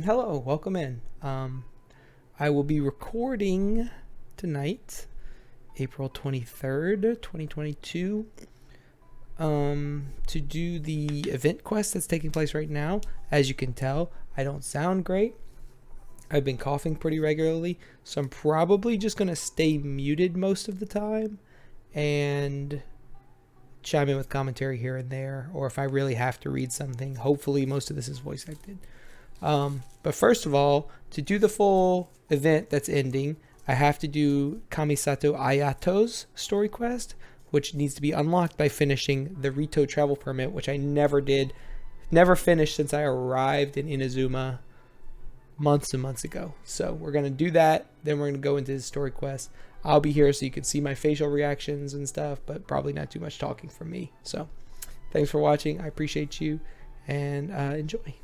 hello, welcome in. I will be recording tonight, April 23rd, 2022, to do the event quest that's taking place right now. As you can tell, I don't sound great. I've been coughing pretty regularly, so I'm probably just going to stay muted most of the time and chime in with commentary here and there, or if I really have to read something. Hopefully most of this is voice acted. But first of all, to do the full event that's ending, I have to do Kamisato Ayato's story quest, which needs to be unlocked by finishing the Ritou travel permit, which I never finished since I arrived in Inazuma months and months ago. So we're going to do that, then we're going to go into his story quest. I'll be here so you can see my facial reactions and stuff, but probably not too much talking from me. So thanks for watching. I appreciate you, and enjoy.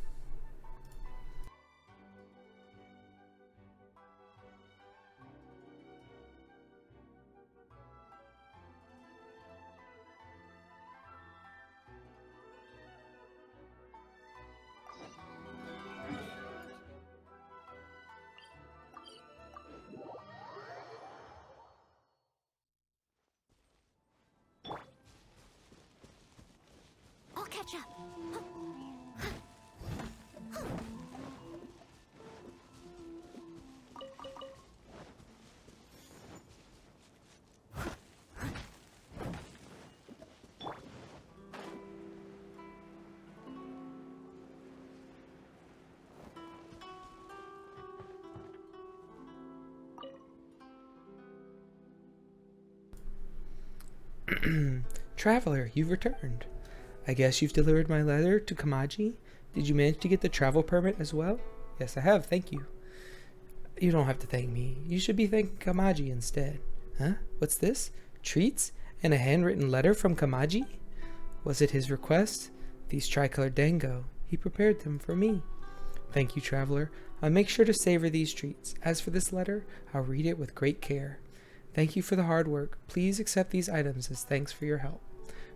I'll catch up. Traveler, you've returned. I guess you've delivered my letter to Kamaji? Did you manage to get the travel permit as well? Yes, I have, thank you. You don't have to thank me. You should be thanking Kamaji instead. Huh? What's this? Treats? And a handwritten letter from Kamaji? Was it his request? These tricolor dango. He prepared them for me. Thank you, traveler. I'll make sure to savor these treats. As for this letter, I'll read it with great care. Thank you for the hard work. Please accept these items as thanks for your help.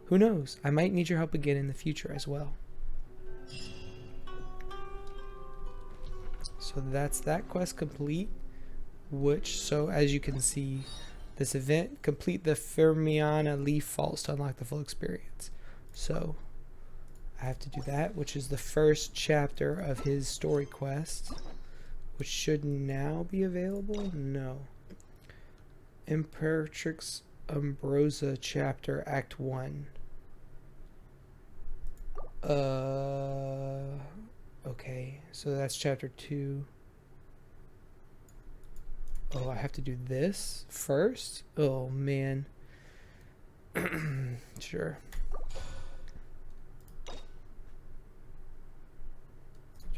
Who knows, I might need your help again in the future as well. So that's that quest complete, so as you can see, this event, complete the Fermiana Leaf Falls to unlock the full experience. So I have to do that, which is the first chapter of his story quest, which should now be available. No. Imperatrix Umbrosa Chapter, Act 1. Okay, so that's chapter 2. Oh, I have to do this first? Oh, man. Sure.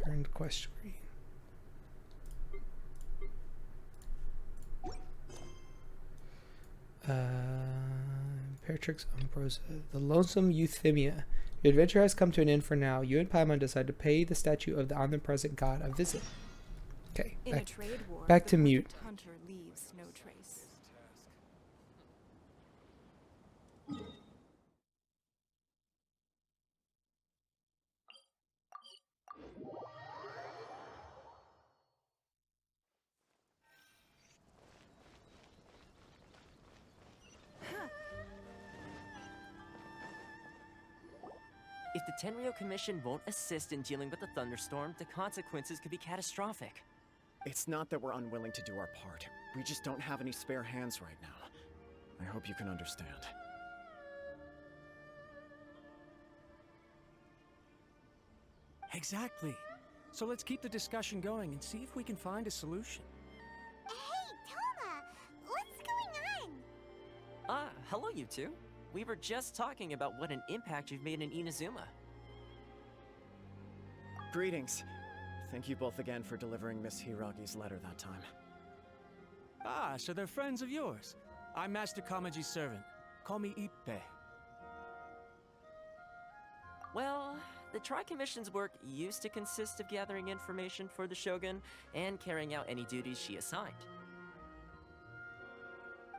Turn to quest screen. Imperatrix Umbrosa, the lonesome Euthymia. Your adventure has come to an end for now. You and Paimon decide to pay the statue of the omnipresent god a visit. Okay, back to mute. Hunter leaves no trace. If the Tenryou Commission won't assist in dealing with the thunderstorm, the consequences could be catastrophic. It's not that we're unwilling to do our part. We just don't have any spare hands right now. I hope you can understand. Exactly. So let's keep the discussion going and see if we can find a solution. Hey, Toma! What's going on? Hello you two. We were just talking about what an impact you've made in Inazuma. Greetings. Thank you both again for delivering Miss Hiragi's letter that time. Ah, so they're friends of yours. I'm Master Kamaji's servant. Call me Ippe. Well, the Tri-Commission's work used to consist of gathering information for the Shogun and carrying out any duties she assigned.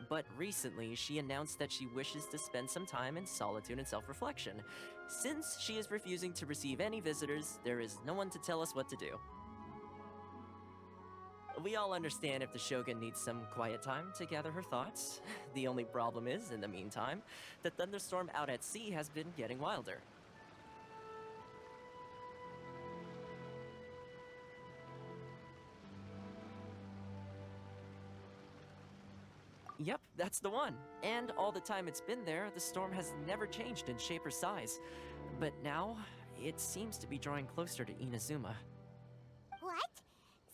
But recently, she announced that she wishes to spend some time in solitude and self-reflection. Since she is refusing to receive any visitors, there is no one to tell us what to do. We all understand if the Shogun needs some quiet time to gather her thoughts. The only problem is, in the meantime, the thunderstorm out at sea has been getting wilder. Yep, that's the one. And all the time it's been there, the storm has never changed in shape or size. But now, it seems to be drawing closer to Inazuma. What?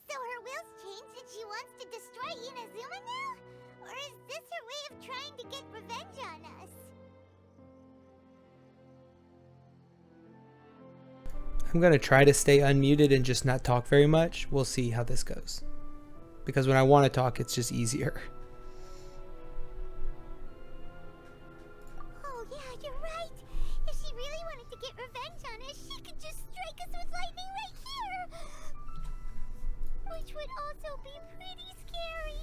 So her will's changed and she wants to destroy Inazuma now? Or is this her way of trying to get revenge on us? I'm going to try to stay unmuted and just not talk very much. We'll see how this goes. Because when I want to talk, it's just easier. Oh yeah, you're right. If she really wanted to get revenge on us, she could just strike us with lightning right here. Which would also be pretty scary.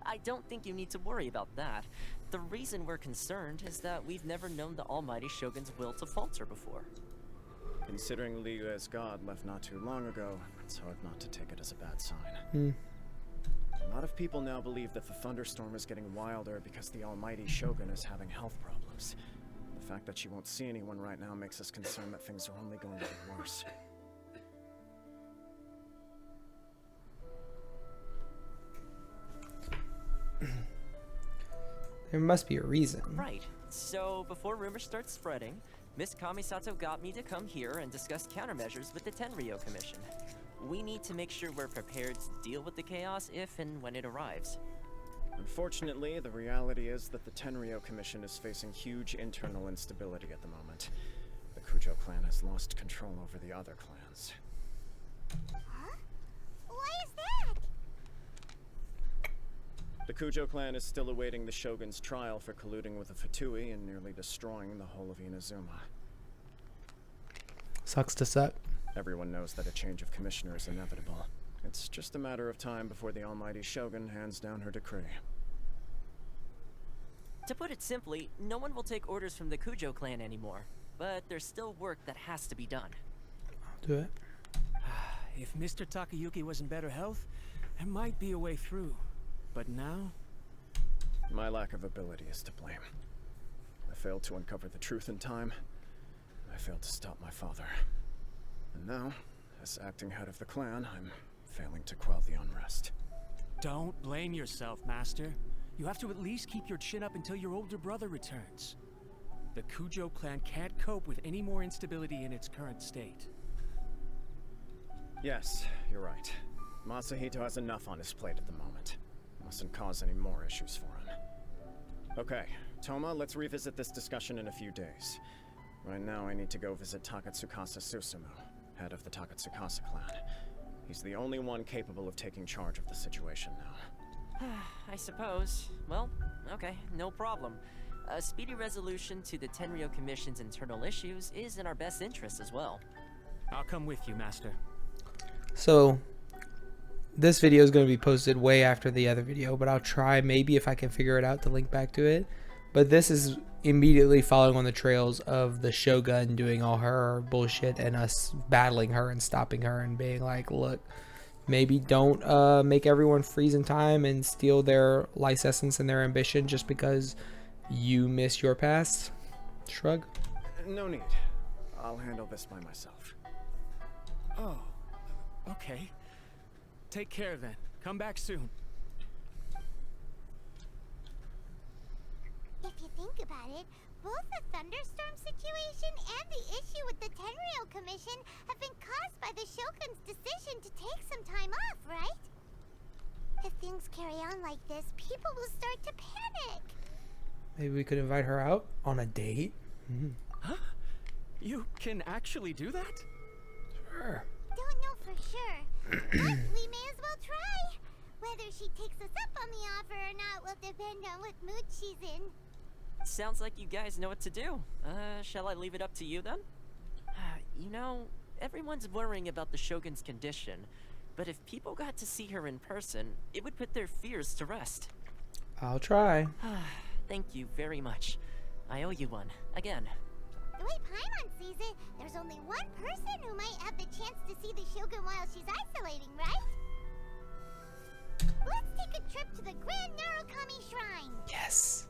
I don't think you need to worry about that. The reason we're concerned is that we've never known the Almighty Shogun's will to falter before. Considering Liu as god left not too long ago, it's hard not to take it as a bad sign. A lot of people now believe that the thunderstorm is getting wilder because the Almighty Shogun is having health problems. The fact that she won't see anyone right now makes us concerned that things are only going to get worse. There must be a reason. Right. So, before rumors start spreading, Miss Kamisato got me to come here and discuss countermeasures with the Tenryou Commission. We need to make sure we're prepared to deal with the chaos if and when it arrives. Unfortunately, the reality is that the Tenryou Commission is facing huge internal instability at the moment. The Kujo clan has lost control over the other clans. Huh? Why is that? The Kujo clan is still awaiting the Shogun's trial for colluding with the Fatui and nearly destroying the whole of Inazuma. Sucks to suck. Everyone knows that a change of commissioner is inevitable. It's just a matter of time before the Almighty Shogun hands down her decree. To put it simply, no one will take orders from the Kujo clan anymore. But there's still work that has to be done. I'll do it. If Mr. Takayuki was in better health, there might be a way through. But now? My lack of ability is to blame. I failed to uncover the truth in time. I failed to stop my father. And now, as acting head of the clan, I'm failing to quell the unrest. Don't blame yourself, Master. You have to at least keep your chin up until your older brother returns. The Kujo clan can't cope with any more instability in its current state. Yes, you're right. Masahito has enough on his plate at the moment. Mustn't cause any more issues for him. Okay, Toma, let's revisit this discussion in a few days. Right now, I need to go visit Takatsukasa Susumu, head of the Takatsukasa clan. He's the only one capable of taking charge of the situation now. I suppose. Well, okay, no problem. A speedy resolution to the Tenryou Commission's internal issues is in our best interest as well. I'll come with you, Master. So, this video is going to be posted way after the other video, but I'll try maybe if I can figure it out to link back to it. But this is immediately following on the trails of the Shogun doing all her bullshit and us battling her and stopping her and being like, look, maybe don't make everyone freeze in time and steal their life essence and their ambition just because you miss your past. Shrug. No need. I'll handle this by myself. Oh, okay. Take care then. Come back soon. If you think about it, both the thunderstorm situation and the issue with the Tenryou Commission have been caused by the Shogun's decision to take some time off, right? If things carry on like this, people will start to panic. Maybe we could invite her out on a date. Huh? You can actually do that? Sure. Don't know for sure, but we may as well try. Whether she takes us up on the offer or not will depend on what mood she's in. Sounds like you guys know what to do. Shall I leave it up to you then? You know, everyone's worrying about the Shogun's condition, but if people got to see her in person, it would put their fears to rest. I'll try. Thank you very much. I owe you one, again. The way Paimon sees it, there's only one person who might have the chance to see the Shogun while she's isolating, right? Let's take a trip to the Grand Narukami Shrine. Yes.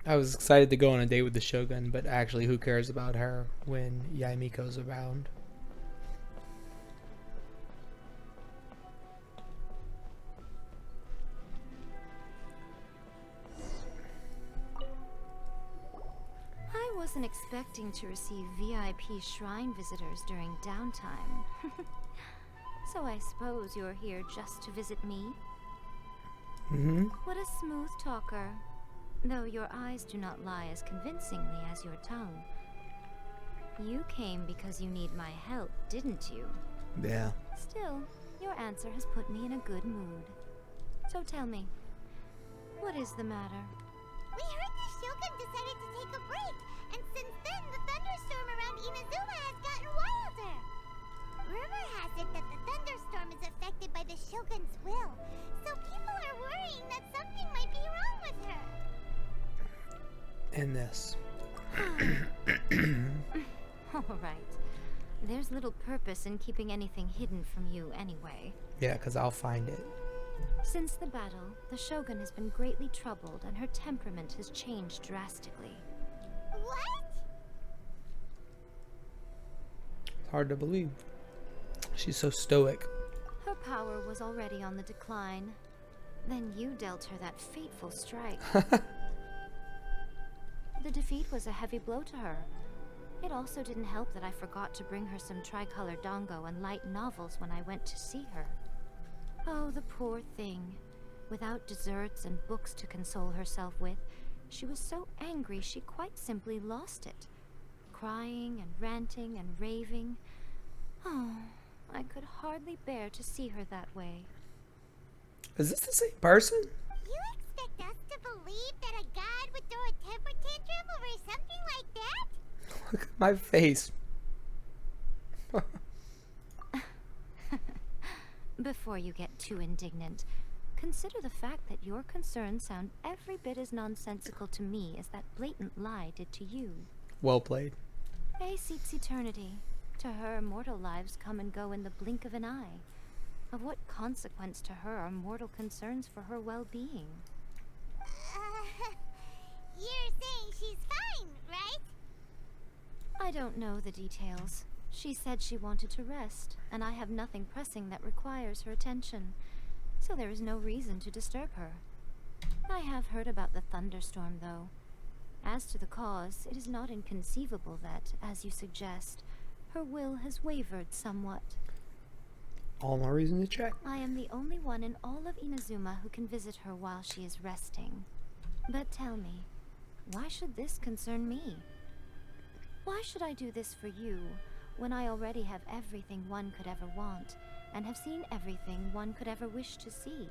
I was excited to go on a date with the Shogun, but actually, who cares about her when Yaimiko's around? I wasn't expecting to receive VIP shrine visitors during downtime. So I suppose you're here just to visit me? Mm-hmm. What a smooth talker. Though your eyes do not lie as convincingly as your tongue. You came because you need my help, didn't you? Yeah. Still, your answer has put me in a good mood. So tell me, what is the matter? We heard the Shogun decided to take a break, and since then the thunderstorm around Inazuma has gotten wilder. Rumor has it that the thunderstorm is affected by the Shogun's will, so people are worrying that something might be wrong with her. And this. Alright. There's little purpose in keeping anything hidden from you anyway. Yeah, because I'll find it. Since the battle, the Shogun has been greatly troubled and her temperament has changed drastically. What? It's hard to believe. She's so stoic. Her power was already on the decline. Then you dealt her that fateful strike. The defeat was a heavy blow to her. It also didn't help that I forgot to bring her some tricolor dango and light novels when I went to see her. Oh, the poor thing. Without desserts and books to console herself with, she was so angry she quite simply lost it. Crying and ranting and raving. Oh, I could hardly bear to see her that way. Is this the same person? You expect us to believe that a god would throw a temper tantrum over something like that? Look at my face. Before you get too indignant, consider the fact that your concerns sound every bit as nonsensical to me as that blatant lie did to you. Well played. Faye seeks eternity. To her, mortal lives come and go in the blink of an eye. Of what consequence to her are mortal concerns for her well-being? You're saying she's fine, right? I don't know the details. She said she wanted to rest, and I have nothing pressing that requires her attention, so there is no reason to disturb her. I have heard about the thunderstorm, though. As to the cause, it is not inconceivable that, as you suggest, her will has wavered somewhat. All more reason to check. I am the only one in all of Inazuma who can visit her while she is resting. But tell me, why should this concern me? Why should I do this for you, when I already have everything one could ever want, and have seen everything one could ever wish to see?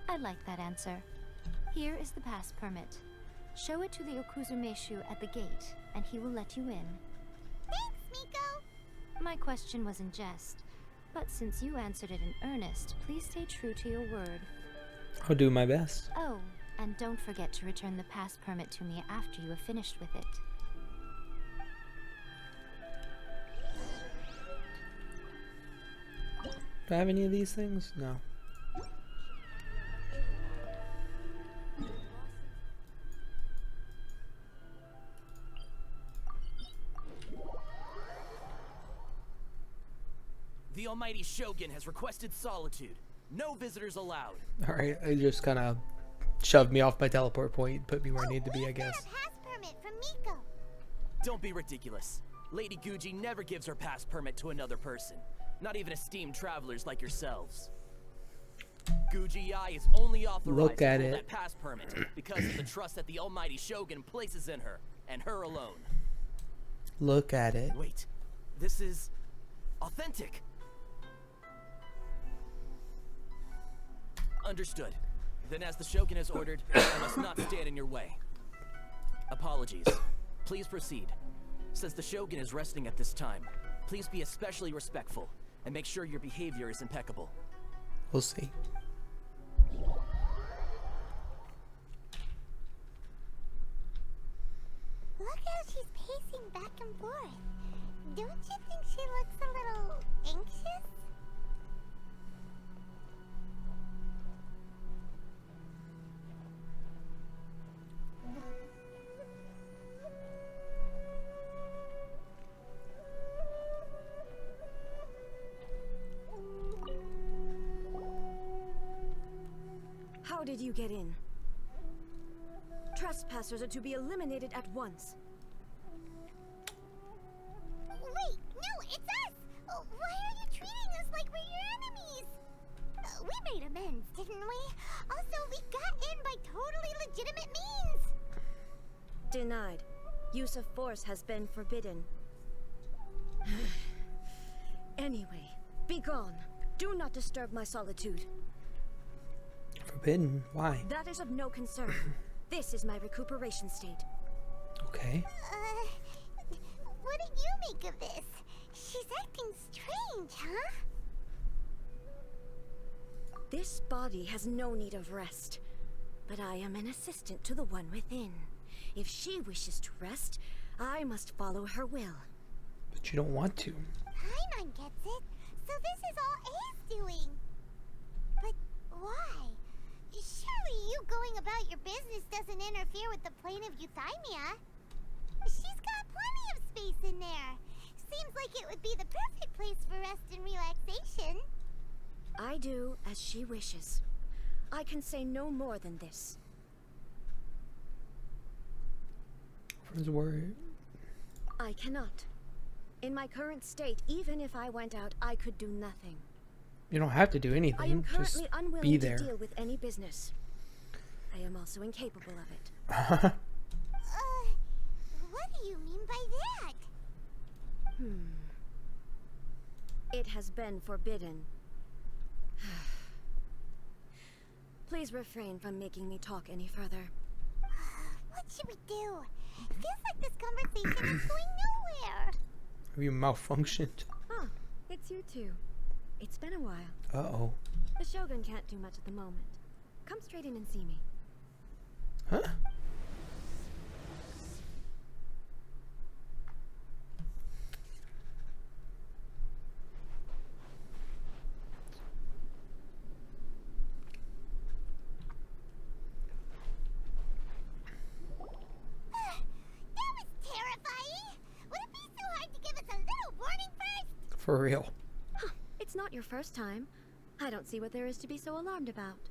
I like that answer. Here is the pass permit. Show it to the Okuzumeshu at the gate, and he will let you in. Thanks, Miko! My question was in jest, but since you answered it in earnest, please stay true to your word. I'll do my best. Oh, and don't forget to return the pass permit to me after you have finished with it. Do I have any of these things? No. The Almighty Shogun has requested solitude. No visitors allowed. Alright, it just kind of shoved me off my teleport point, put me where I need to be, I guess. A pass permit from Miko. Don't be ridiculous. Lady Guji never gives her pass permit to another person. Not even esteemed travelers like yourselves. Guji Ai is only authorized Look at to hold it. that pass permit because of the trust that the Almighty Shogun places in her, and her alone. Look at it. Wait, this is authentic. Understood. Then as the Shogun has ordered, I must not stand in your way. Apologies. Please proceed. Since the Shogun is resting at this time, please be especially respectful and make sure your behavior is impeccable. We'll see. Look how she's pacing back and forth. Don't you think she looks a little anxious? How did you get in? Trespassers are to be eliminated at once. Wait, no, it's us! Why are you treating us like we're your enemies? We made amends, didn't we? Also, we got in by totally legitimate means! Denied. Use of force has been forbidden. Anyway, be gone. Do not disturb my solitude. Forbidden? Why? That is of no concern. This is my recuperation state. Okay. What do you make of this? She's acting strange, huh? This body has no need of rest, but I am an assistant to the one within. If she wishes to rest, I must follow her will. But you don't want to. Paimon gets it, so this is all A's doing. But why? Surely you going about your business doesn't interfere with the plane of euthymia. She's got plenty of space in there. Seems like it would be the perfect place for rest and relaxation. I do as she wishes. I can say no more than this. For his word. I cannot. In my current state, even if I went out, I could do nothing. You don't have to do I am anything. Just currently unwilling be to there. deal with any business. I am also incapable of it. What do you mean by that? It has been forbidden. Please refrain from making me talk any further. What should we do? Feels like this conversation is going nowhere. Have you malfunctioned? Ah, it's you two. It's been a while. Uh-oh. The Shogun can't do much at the moment. Come straight in and see me. Huh? That was terrifying. Would it be so hard to give us a little warning first? For real. It's not your first time. I don't see what there is to be so alarmed about.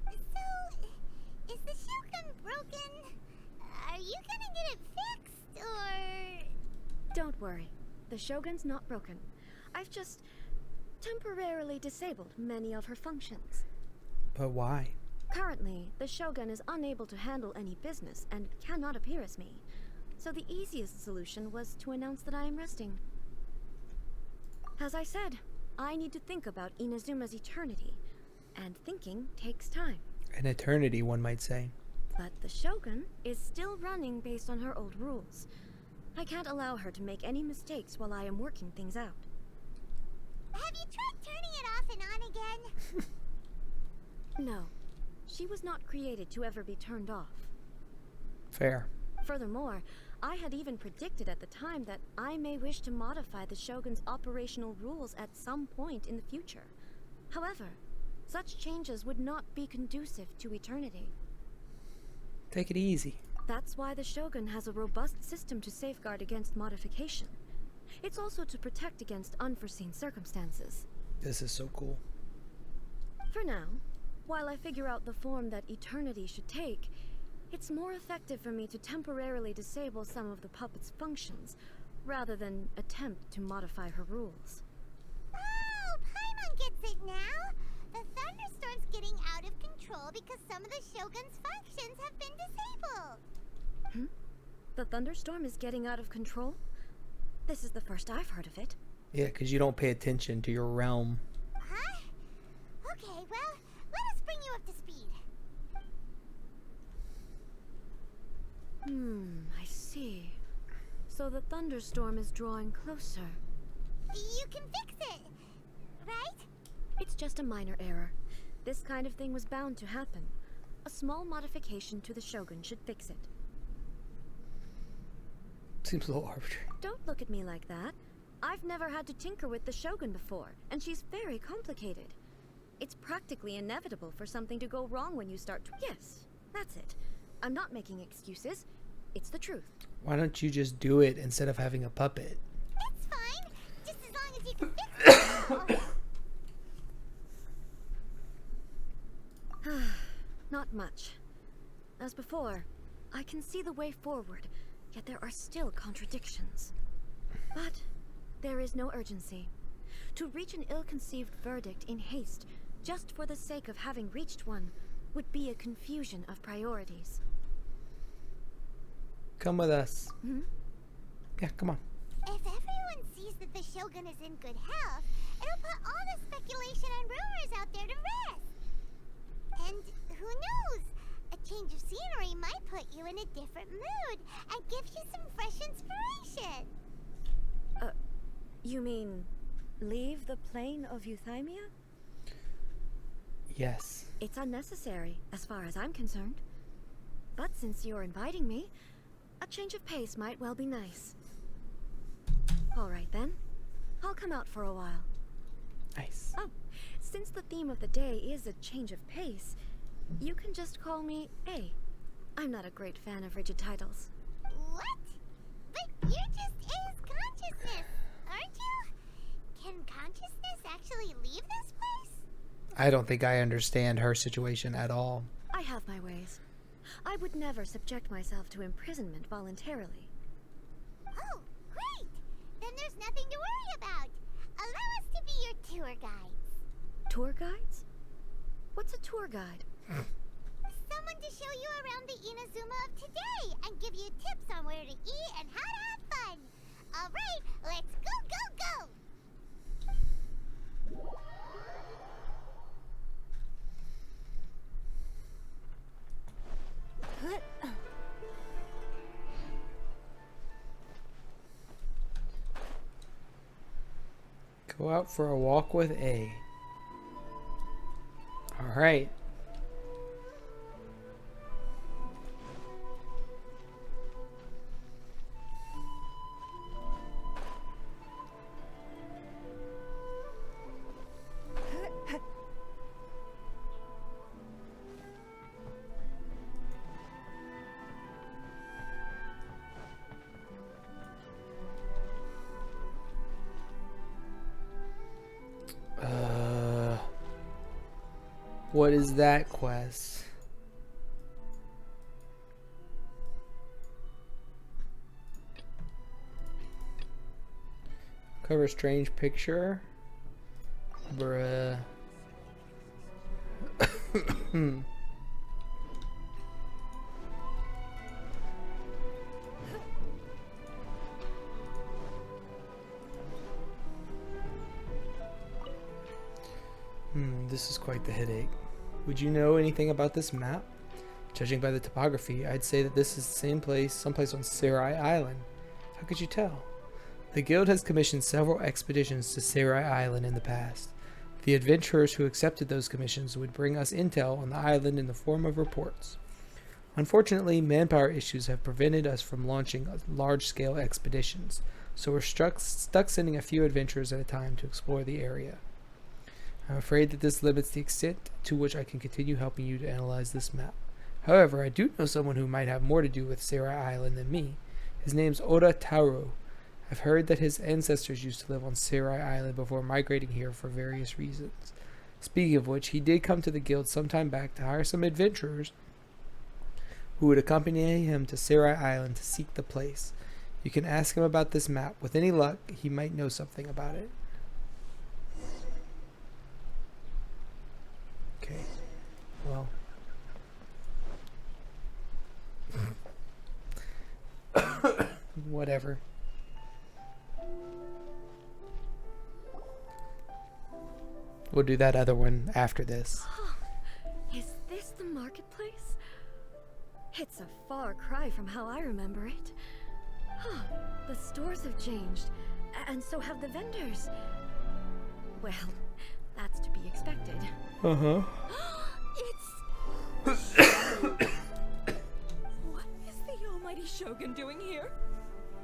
So, is the Shogun broken? Are you gonna get it fixed, or...? Don't worry. The Shogun's not broken. I've just temporarily disabled many of her functions. But why? Currently, the Shogun is unable to handle any business and cannot appear as me. So the easiest solution was to announce that I am resting. As I said, I need to think about Inazuma's eternity, and thinking takes time. An eternity, one might say. But the Shogun is still running based on her old rules. I can't allow her to make any mistakes while I am working things out. Have you tried turning it off and on again? No, she was not created to ever be turned off. Fair. Furthermore, I had even predicted at the time that I may wish to modify the Shogun's operational rules at some point in the future. However, such changes would not be conducive to eternity. Take it easy. That's why the Shogun has a robust system to safeguard against modification. It's also to protect against unforeseen circumstances. This is so cool. For now, while I figure out the form that eternity should take, it's more effective for me to temporarily disable some of the puppet's functions, rather than attempt to modify her rules. Oh, Paimon gets it now! The thunderstorm's getting out of control because some of the Shogun's functions have been disabled. The thunderstorm is getting out of control? This is the first I've heard of it. Yeah, because you don't pay attention to your realm. Huh? Okay, well, let us bring bring you up to speed. I see. So the thunderstorm is drawing closer. You can fix it, right? It's just a minor error. This kind of thing was bound to happen. A small modification to the Shogun should fix it. Seems a little arbitrary. Don't look at me like that. I've never had to tinker with the Shogun before, and she's very complicated. It's practically inevitable for something to go wrong when you start to... Yes, that's it. I'm not making excuses. It's the truth. Why don't you just do it instead of having a puppet? It's fine, just as long as you can fix it. Not much. As before, I can see the way forward, yet there are still contradictions. But there is no urgency. To reach an ill-conceived verdict in haste, just for the sake of having reached one, would be a confusion of priorities. Come with us. Yeah, come on. If everyone sees that the Shogun is in good health, it'll put all the speculation and rumors out there to rest. And who knows? A change of scenery might put you in a different mood and give you some fresh inspiration. You mean, leave the plane of euthymia? Yes. It's unnecessary, as far as I'm concerned. But since you're inviting me, a change of pace might well be nice. All right then. I'll come out for a while. Nice. Oh, since the theme of the day is a change of pace, you can just call me A. I'm not a great fan of rigid titles. What? But you're just A's consciousness, aren't you? Can consciousness actually leave this place? I don't think I understand her situation at all. I have my ways. I would never subject myself to imprisonment voluntarily. Oh, great! Then there's nothing to worry about. Allow us to be your tour guides. Tour guides? What's a tour guide? Someone to show you around the Inazuma of today and give you tips on where to eat and how to have fun. All right, let's go, go, go! Go out for a walk with A. All right. What is that quest? Cover a strange picture. Bruh. This is quite the headache. Would you know anything about this map? Judging by the topography, I'd say that this is the same place, someplace on Serai Island. How could you tell? The guild has commissioned several expeditions to Serai Island in the past. The adventurers who accepted those commissions would bring us intel on the island in the form of reports. Unfortunately, manpower issues have prevented us from launching large-scale expeditions, so we're stuck sending a few adventurers at a time to explore the area. I'm afraid that this limits the extent to which I can continue helping you to analyze this map. However, I do know someone who might have more to do with Serai Island than me. His name's Oda Taro. I've heard that his ancestors used to live on Serai Island before migrating here for various reasons. Speaking of which, he did come to the guild some time back to hire some adventurers who would accompany him to Serai Island to seek the place. You can ask him about this map. With any luck, he might know something about it. Okay, well. Whatever. We'll do that other one after this. place? It's a far cry from how I remember it. The stores have changed, and so have the vendors. Well, that's to be expected. Uh-huh. It's... What is the almighty Shogun doing here?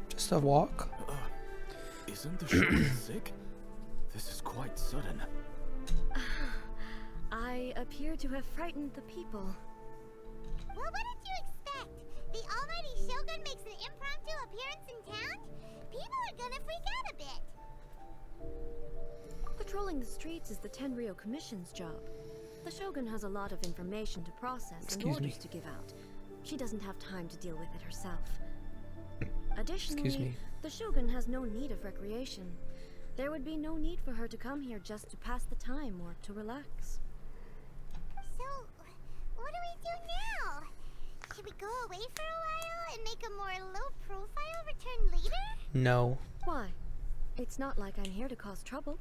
Just a walk. Isn't the Shogun sick? This is quite sudden. I appear to have frightened the people. Well, what did you expect? The almighty Shogun makes an impromptu appearance in town? People are gonna freak out a bit. Patrolling the streets is the Tenryou Commission's job. The Shogun has a lot of information to process and orders to give out. She doesn't have time to deal with it herself. Additionally, the Shogun has no need of recreation. There would be no need for her to come here just to pass the time or to relax. So, what do we do now? Should we go away for a while and make a more low-profile return later? No. Why? It's not like I'm here to cause trouble.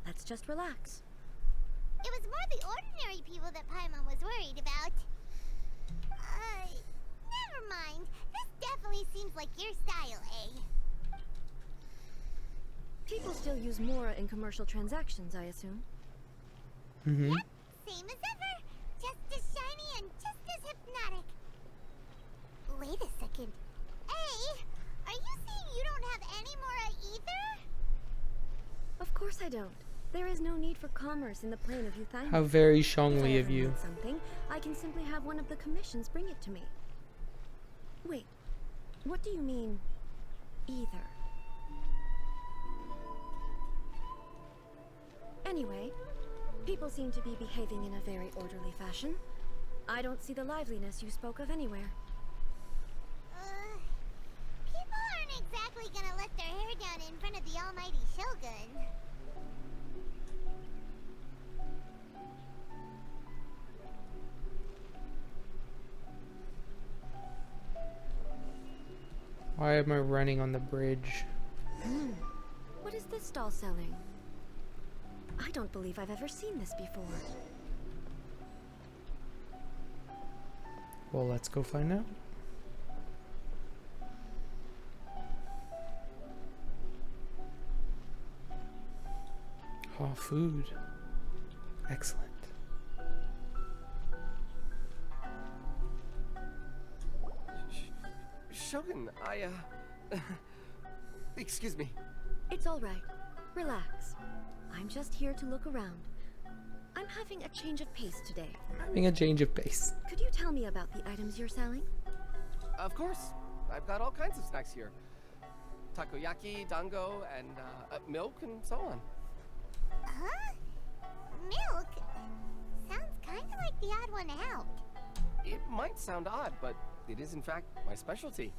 Let's just relax. It was more the ordinary people that Paimon was worried about. Never mind. This definitely seems like your style, eh? People still use Mora in commercial transactions, I assume. Mm-hmm. Yep, same as ever. Just as shiny and just as hypnotic. Wait a second. Hey, are you saying you don't have any Mora either? Of course I don't. There is no need for commerce in the plane of Yuthang. How very If I Shongli ever of you. need something, I can simply have one of the commissions bring it to me. Wait, what do you mean, either? Anyway, people seem to be behaving in a very orderly fashion. I don't see the liveliness you spoke of anywhere. People aren't exactly gonna let their hair down in front of the almighty Shogun. Why am I running on the bridge? What is this stall selling? I don't believe I've ever seen this before. Well, let's go find out. Oh, food. Excellent. Shogun, excuse me. It's all right. Relax. I'm just here to look around. I'm having a change of pace today. Having a change of pace. Could you tell me about the items you're selling? Of course. I've got all kinds of snacks here. Takoyaki, dango, and milk and so on. Huh? Milk? Sounds kinda like the odd one out. It might sound odd, but it is in fact my specialty.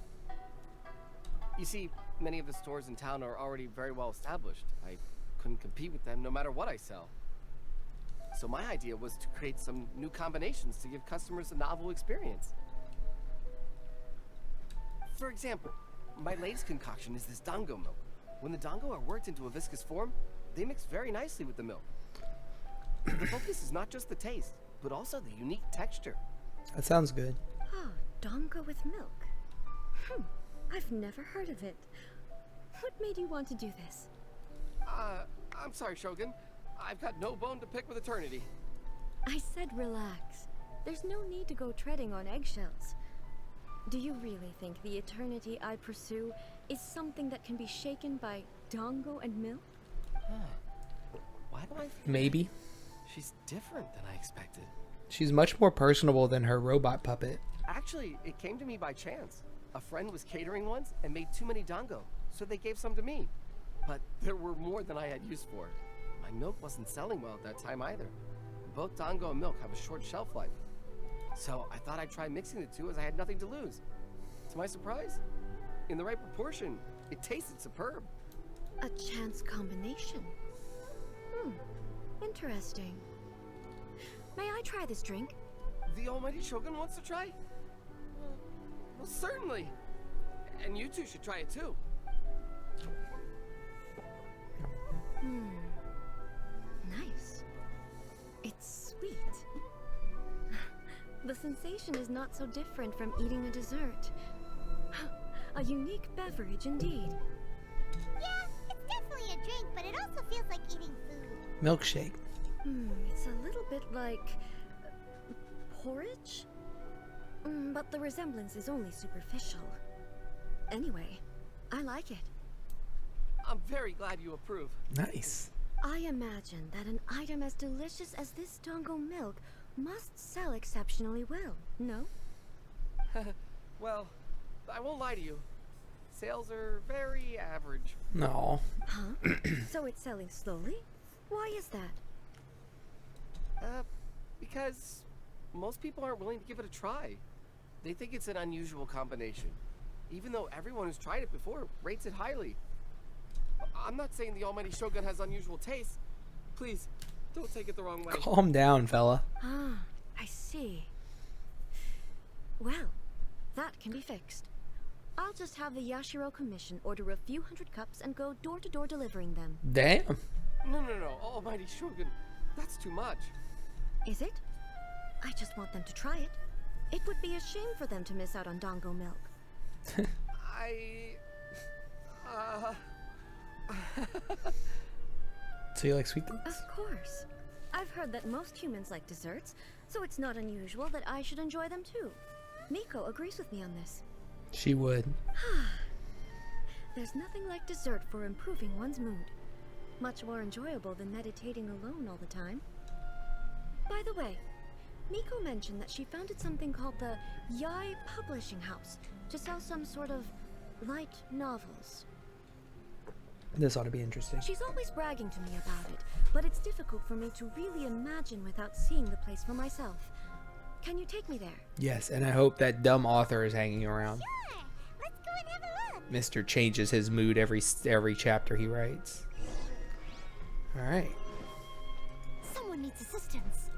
You see, many of the stores in town are already very well established. I couldn't compete with them no matter what I sell. So my idea was to create some new combinations to give customers a novel experience. For example, my latest concoction is this dango milk. When the dango are worked into a viscous form, they mix very nicely with the milk. The focus is not just the taste, but also the unique texture. That sounds good. Oh, dango with milk. I've never heard of it. What made you want to do this? I'm sorry, Shogun. I've got no bone to pick with eternity. I said relax. There's no need to go treading on eggshells. Do you really think the eternity I pursue is something that can be shaken by dango and milk? Why do I feel Maybe. she's different than I expected? She's much more personable than her robot puppet. Actually, it came to me by chance. A friend was catering once and made too many dango, so they gave some to me. But there were more than I had use for. My milk wasn't selling well at that time either. Both dango and milk have a short shelf life. So I thought I'd try mixing the two as I had nothing to lose. To my surprise, in the right proportion, it tasted superb. A chance combination. Interesting. May I try this drink? The almighty Shogun wants to try? Well, certainly. And you two should try it too. Nice. It's sweet. The sensation is not so different from eating a dessert. A unique beverage indeed. Yeah, it's definitely a drink, but it also feels like eating food. Milkshake. It's a little bit like porridge? But the resemblance is only superficial. Anyway, I like it. I'm very glad you approve. Nice. I imagine that an item as delicious as this Dango milk must sell exceptionally well, no? Well, I won't lie to you. Sales are very average. No. Huh? So it's selling slowly? Why is that? Because most people aren't willing to give it a try. They think it's an unusual combination, even though everyone who's tried it before rates it highly. I'm not saying the Almighty Shogun has unusual taste. Please, don't take it the wrong way. Calm down, fella. Ah, I see. Well, that can be fixed. I'll just have the Yashiro Commission order a few hundred cups and go door to door delivering them. Damn. No, Almighty Shogun, that's too much. Is it? I just want them to try it. It would be a shame for them to miss out on Dango milk. So you like sweet things? Of course. I've heard that most humans like desserts, so it's not unusual that I should enjoy them too. Miko agrees with me on this. She would. There's nothing like dessert for improving one's mood. Much more enjoyable than meditating alone all the time. By the way, Miko mentioned that she founded something called the Yai Publishing House to sell some sort of light novels. This ought to be interesting. She's always bragging to me about it, but it's difficult for me to really imagine without seeing the place for myself. Can you take me there? Yes, and I hope that dumb author is hanging around. Sure, let's go and have a look. Mr. changes his mood every chapter he writes. All right. Someone needs assistance.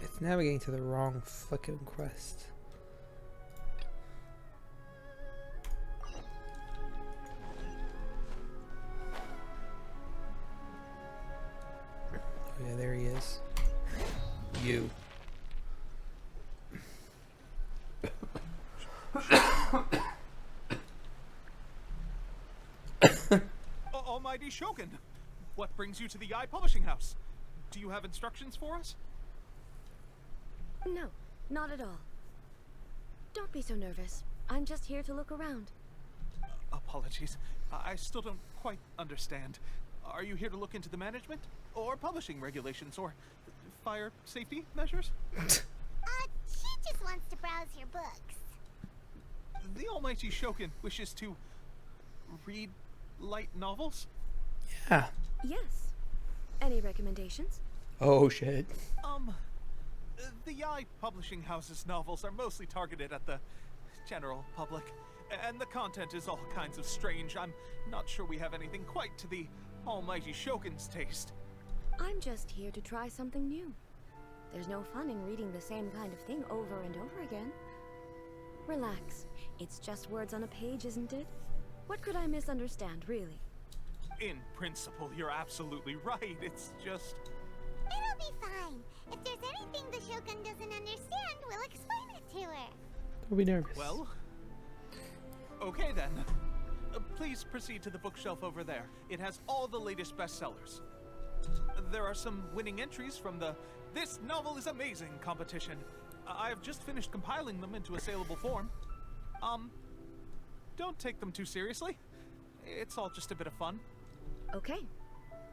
It's navigating to the wrong fucking quest. Oh yeah, there he is. You. Almighty Shogun, what brings you to the Yai Publishing House? Do you have instructions for us? No, not at all. Don't be so nervous. I'm just here to look around. Apologies. I still don't quite understand. Are you here to look into the management? Or publishing regulations? Or fire safety measures? She just wants to browse your books. The Almighty Shogun wishes to read light novels? Yeah. Yes. Any recommendations? Oh shit. The Yai Publishing House's novels are mostly targeted at the general public, and the content is all kinds of strange. I'm not sure we have anything quite to the Almighty Shogun's taste. I'm just here to try something new. There's no fun in reading the same kind of thing over and over again. Relax. It's just words on a page, isn't it? What could I misunderstand, really? In principle, you're absolutely right. It's just... It'll be fine. If there's anything the Shogun doesn't understand, we'll explain it to her. Don't be nervous. Well, okay then. Please proceed to the bookshelf over there. It has all the latest bestsellers. There are some winning entries from the This Novel is Amazing competition. I've just finished compiling them into a saleable form. Don't take them too seriously. It's all just a bit of fun. Okay.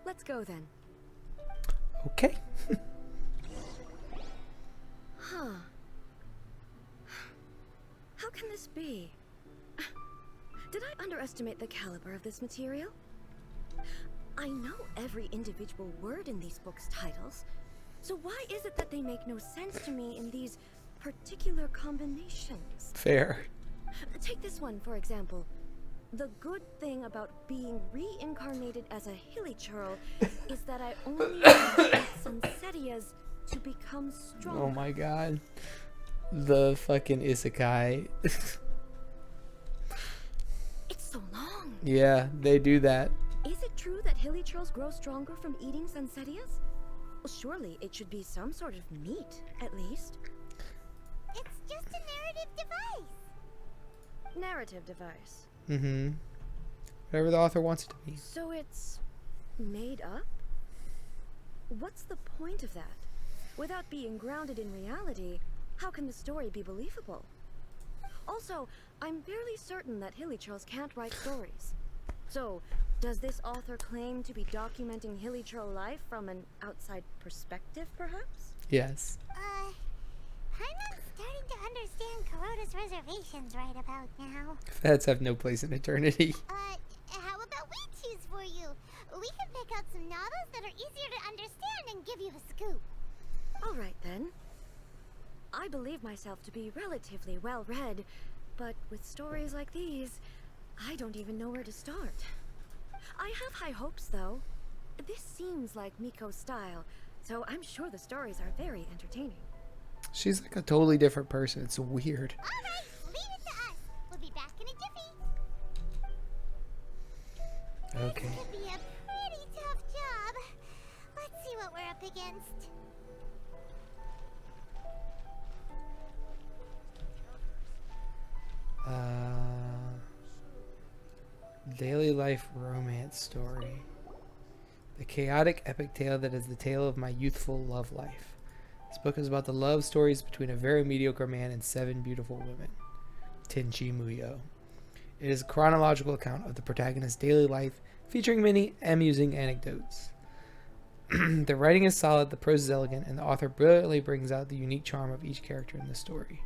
Let's go then. Okay. Huh. How can this be? Did I underestimate the caliber of this material? I know every individual word in these books' titles, so why is it that they make no sense to me in these particular combinations? Fair. Take this one, for example. The good thing about being reincarnated as a hilichurl is that I only need Sunsetias to become strong. Oh my god. The fucking isekai. It's so long. Yeah, they do that. Is it true that hilichurls grow stronger from eating Sansetias? Well, surely it should be some sort of meat, at least. It's just a narrative device. Narrative device. Mm-hmm. Whatever the author wants it to be. So it's made up? What's the point of that? Without being grounded in reality, how can the story be believable? Also, I'm fairly certain that hilichurls can't write stories. So, does this author claim to be documenting hilichurl life from an outside perspective, perhaps? Yes. Paimon's starting to understand Kuroda's reservations right about now. Fads have no place in eternity. How about we choose for you? We can pick out some novels that are easier to understand and give you the scoop. All right, then. I believe myself to be relatively well-read, but with stories like these, I don't even know where to start. I have high hopes, though. This seems like Miko's style, so I'm sure the stories are very entertaining. She's like a totally different person. It's weird. All right, leave it to us. We'll be back in a jiffy. Okay. This could be a pretty tough job. Let's see what we're up against. Daily life romance story. The chaotic epic tale that is the tale of my youthful love life. This book is about the love stories between a very mediocre man and 7 beautiful women. Tenchi Muyo. It is a chronological account of the protagonist's daily life, featuring many amusing anecdotes. The writing is solid, the prose is elegant, and the author brilliantly brings out the unique charm of each character in the story.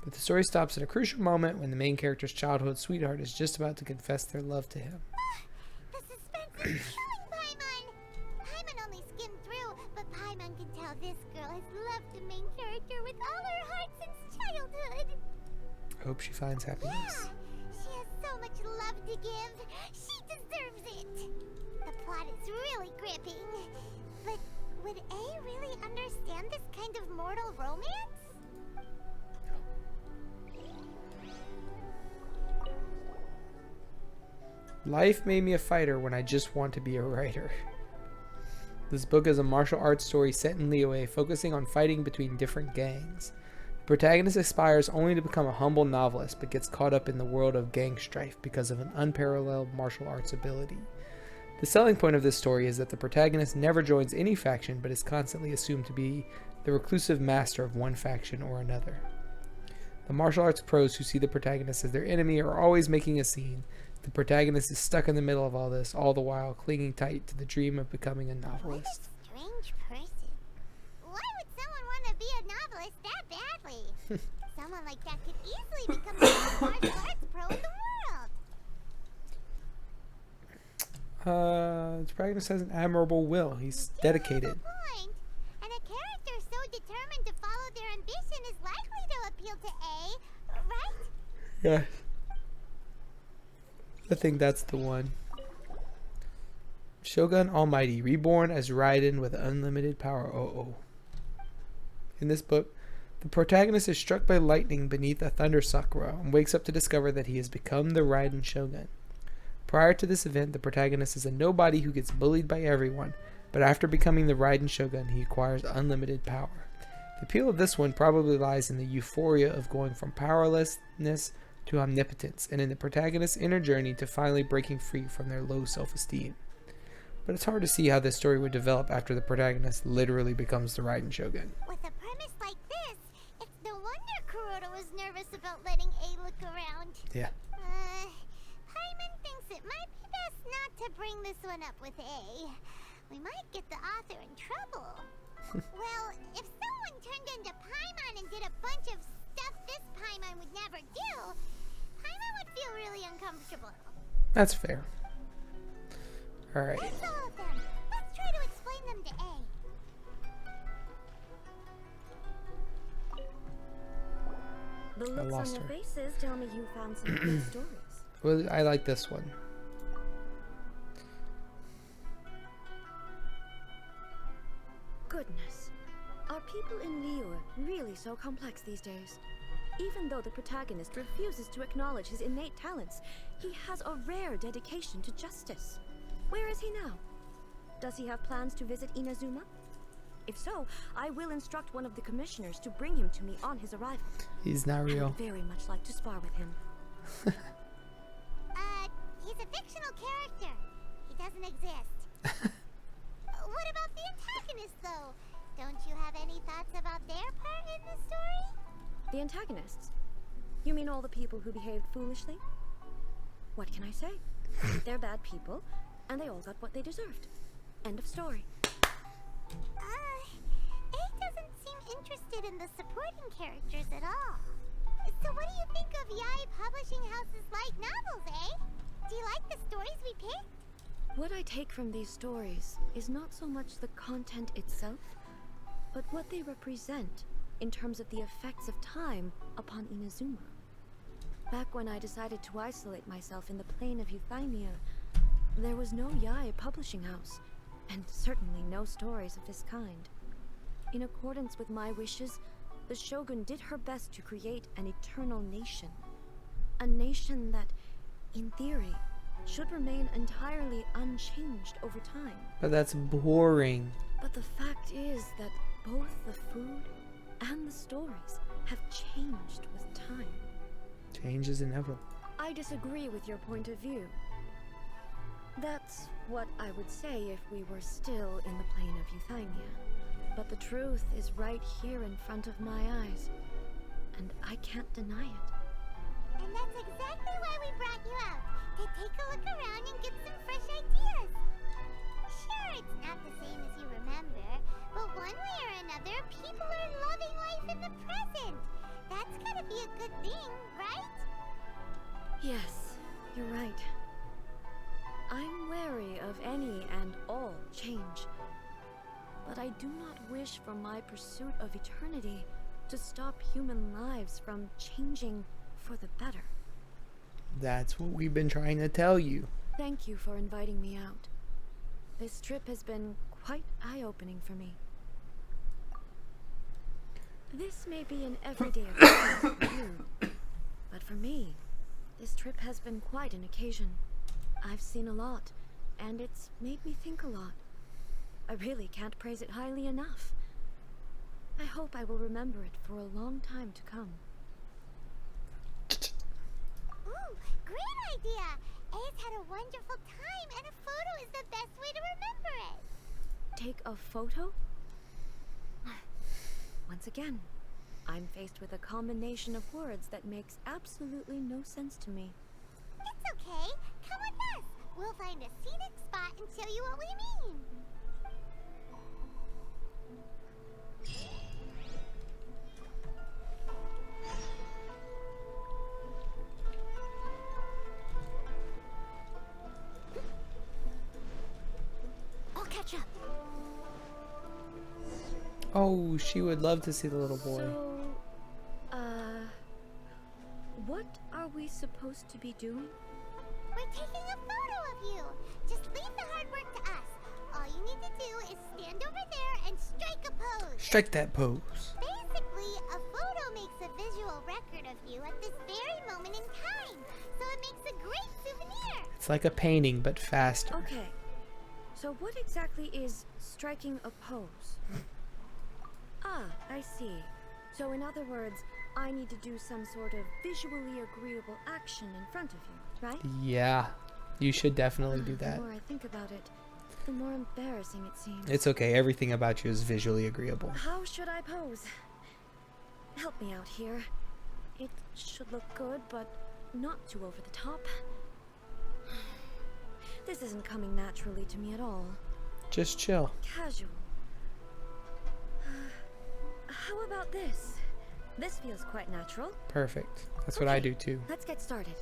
But the story stops at a crucial moment when the main character's childhood sweetheart is just about to confess their love to him. The suspense is killing Paimon! Paimon only skimmed through, but Paimon can tell this girl has loved the main character with all her heart since childhood. I hope she finds happiness. Yeah, she has so much love to give. She deserves it. The plot is really gripping. But would A really understand this kind of mortal romance? Life made me a fighter when I just want to be a writer. This book is a martial arts story set in Liyue, focusing on fighting between different gangs. The protagonist aspires only to become a humble novelist, but gets caught up in the world of gang strife because of an unparalleled martial arts ability. The selling point of this story is that the protagonist never joins any faction, but is constantly assumed to be the reclusive master of one faction or another. The martial arts pros who see the protagonist as their enemy are always making a scene. The protagonist is stuck in the middle of all this, all the while clinging tight to the dream of becoming a novelist. What a strange person. Why would someone want to be a novelist that badly? Someone like that could easily become the best martial arts pro in the world. The protagonist has an admirable will. He's dedicated. Good point. And a character so determined to follow their ambition is likely to appeal to A, right? Yeah. I think that's the one. Shogun Almighty, reborn as Raiden with unlimited power. In this book, the protagonist is struck by lightning beneath a thunder sakura and wakes up to discover that he has become the Raiden Shogun. Prior to this event, the protagonist is a nobody who gets bullied by everyone, but after becoming the Raiden Shogun, he acquires unlimited power. The appeal of this one probably lies in the euphoria of going from powerlessness to omnipotence, and in the protagonist's inner journey to finally breaking free from their low self-esteem. But it's hard to see how this story would develop after the protagonist literally becomes the Raiden Shogun. With a premise like this, it's no wonder Kuroda was nervous about letting A look around. Yeah. Paimon thinks it might be best not to bring this one up with A. We might get the author in trouble. Well, if someone turned into Paimon and did a bunch of stuff this Paimon would never do, Paimon would feel really uncomfortable. That's fair. Alright. That's all of them. Let's try to explain them to A. The looks on lost your her. faces tell me you found some good stories. Well, I like this one. Goodness. Are people in Liyue really so complex these days? Even though the protagonist refuses to acknowledge his innate talents, he has a rare dedication to justice. Where is he now? Does he have plans to visit Inazuma? If so, I will instruct one of the commissioners to bring him to me on his arrival. He's not I real. would very much like to spar with him. He's a fictional character. He doesn't exist. What about the antagonists, though? Don't you have any thoughts about their part in the story? The antagonists? You mean all the people who behaved foolishly? What can I say? They're bad people, and they all got what they deserved. End of story. A doesn't seem interested in the supporting characters at all. So what do you think of Yae Publishing House's light novels, eh? Do you like the stories we picked? What I take from these stories is not so much the content itself, but what they represent in terms of the effects of time upon Inazuma. Back when I decided to isolate myself in the plane of Euthymia, there was no Yae Publishing House, and certainly no stories of this kind. In accordance with my wishes, the Shogun did her best to create an eternal nation. A nation that, in theory, should remain entirely unchanged over time. But that's boring. But the fact is that both the food and the stories have changed with time. Change is inevitable. I disagree with your point of view. That's what I would say if we were still in the plane of Euthymia. But the truth is right here in front of my eyes, and I can't deny it. And that's exactly why we brought you out, to take a look around and get some fresh ideas. Sure, it's not the same as you remember, but one way or another, people are loving life in the present. That's gotta be a good thing, right? Yes, you're right. I'm wary of any and all change. But I do not wish for my pursuit of eternity to stop human lives from changing for the better. That's what we've been trying to tell you. Thank you for inviting me out. This trip has been quite eye-opening for me. This may be an everyday occurrence for you, but for me, this trip has been quite an occasion. I've seen a lot, and it's made me think a lot. I really can't praise it highly enough. I hope I will remember it for a long time to come. Ooh, great idea! A's had a wonderful time, and a photo is the best way to remember it. Take a photo? Once again, I'm faced with a combination of words that makes absolutely no sense to me. It's okay. Come with us. We'll find a scenic spot and show you what we mean. I'll catch up. Oh, she would love to see the little boy. So, what are we supposed to be doing? We're taking a photo of you. Just leave the hard work to us. All you need to do is stand over there and strike a pose. Strike that pose. Basically, a photo makes a visual record of you at this very moment in time. So it makes a great souvenir. It's like a painting, but faster. Okay. So what exactly is striking a pose? Ah, I see. So in other words, I need to do some sort of visually agreeable action in front of you, right? Yeah, you should definitely do that. The more I think about it, the more embarrassing it seems. It's okay, everything about you is visually agreeable. How should I pose? Help me out here. It should look good, but not too over the top. This isn't coming naturally to me at all. Just chill. Casual. How about this? This feels quite natural. Perfect. That's what I do too. Let's get started.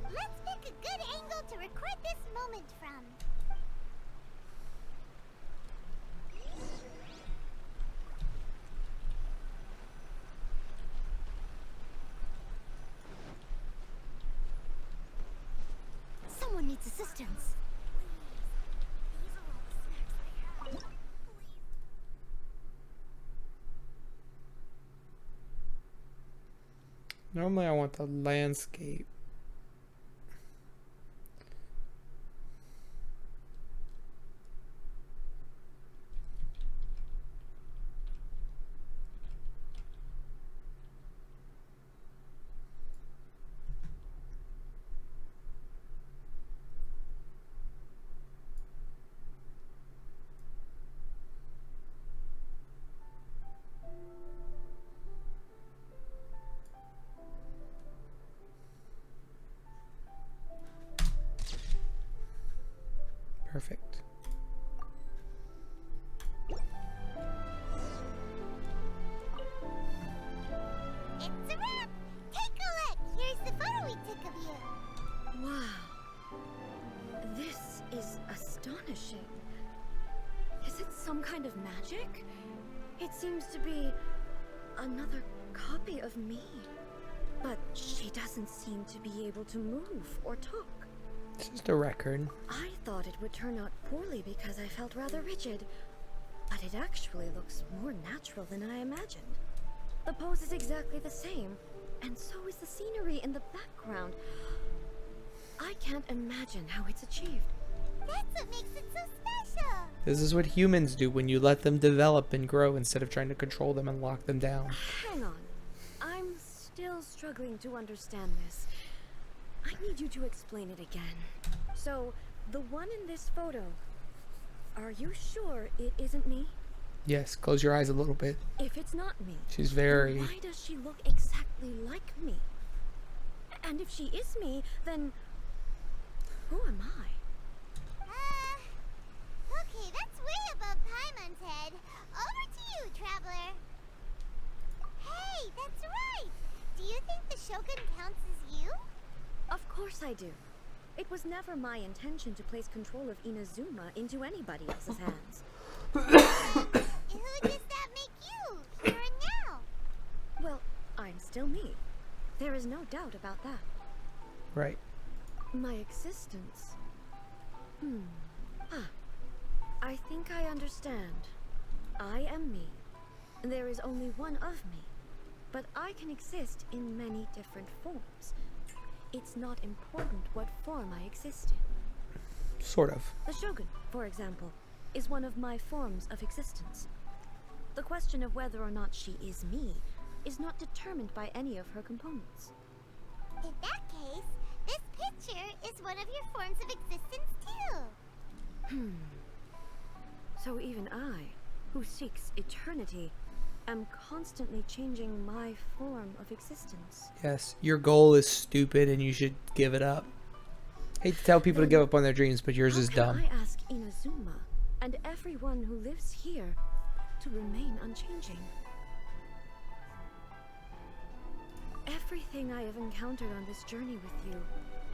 Let's pick a good angle to record this moment from. Someone needs assistance. Normally I want the landscape. some kind of magic? It seems to be another copy of me. But she doesn't seem to be able to move or talk. It's just a record. I thought it would turn out poorly because I felt rather rigid, but it actually looks more natural than I imagined. The pose is exactly the same, and so is the scenery in the background. I can't imagine how it's achieved. That's what makes it so special. This is what humans do when you let them develop and grow instead of trying to control them and lock them down. Hang on. I'm still struggling to understand this. I need you to explain it again. So, the one in this photo, are you sure it isn't me? Yes, close your eyes a little bit. If it's not me, She's then very... why does she look exactly like me? And if she is me, then who am I? Okay, that's way above Paimon's head. Over to you, Traveler. Hey, that's right! Do you think the Shogun counts as you? Of course I do. It was never my intention to place control of Inazuma into anybody else's hands. Who does that make you, here and now? Well, I'm still me. There is no doubt about that. Right. My existence... I think I understand. I am me. There is only one of me. But I can exist in many different forms. It's not important what form I exist in. Sort of. The Shogun, for example, is one of my forms of existence. The question of whether or not she is me is not determined by any of her components. In that case, this picture is one of your forms of existence too. So even I, who seeks eternity, am constantly changing my form of existence. Yes, your goal is stupid and you should give it up. Hate to tell people to give up on their dreams, but yours is dumb. How can I ask Inazuma and everyone who lives here to remain unchanging? Everything I have encountered on this journey with you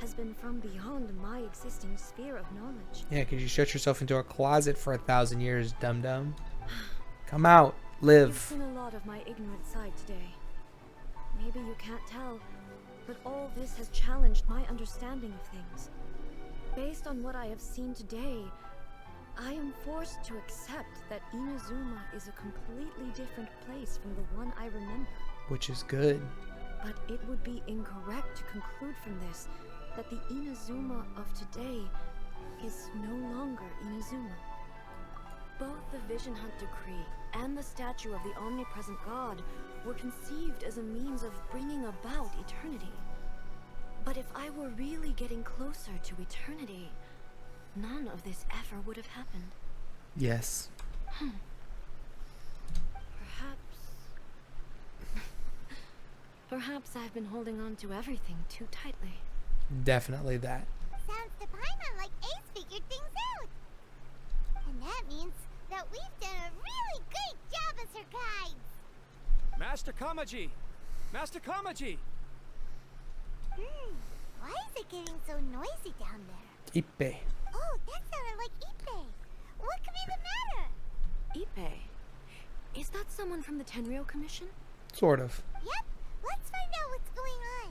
has been from beyond my existing sphere of knowledge. Yeah, because you shut yourself into a closet for 1,000 years, dum-dum. Come out. Live. You've seen a lot of my ignorant side today. Maybe you can't tell, but all this has challenged my understanding of things. Based on what I have seen today, I am forced to accept that Inazuma is a completely different place from the one I remember. Which is good. But it would be incorrect to conclude from this that the Inazuma of today is no longer Inazuma. Both the Vision Hunt Decree and the statue of the omnipresent god were conceived as a means of bringing about eternity. But if I were really getting closer to eternity, none of this ever would have happened. Yes. Perhaps I've been holding on to everything too tightly. Definitely that. Sounds to Paimon like Ace figured things out. And that means that we've done a really great job as her guides. Master Kamaji! Master Kamaji! Why is it getting so noisy down there? Ippe. Oh, that sounded like Ippe. What could be the matter? Ippe? Is that someone from the Tenryou Commission? Sort of. Yep. Let's find out what's going on.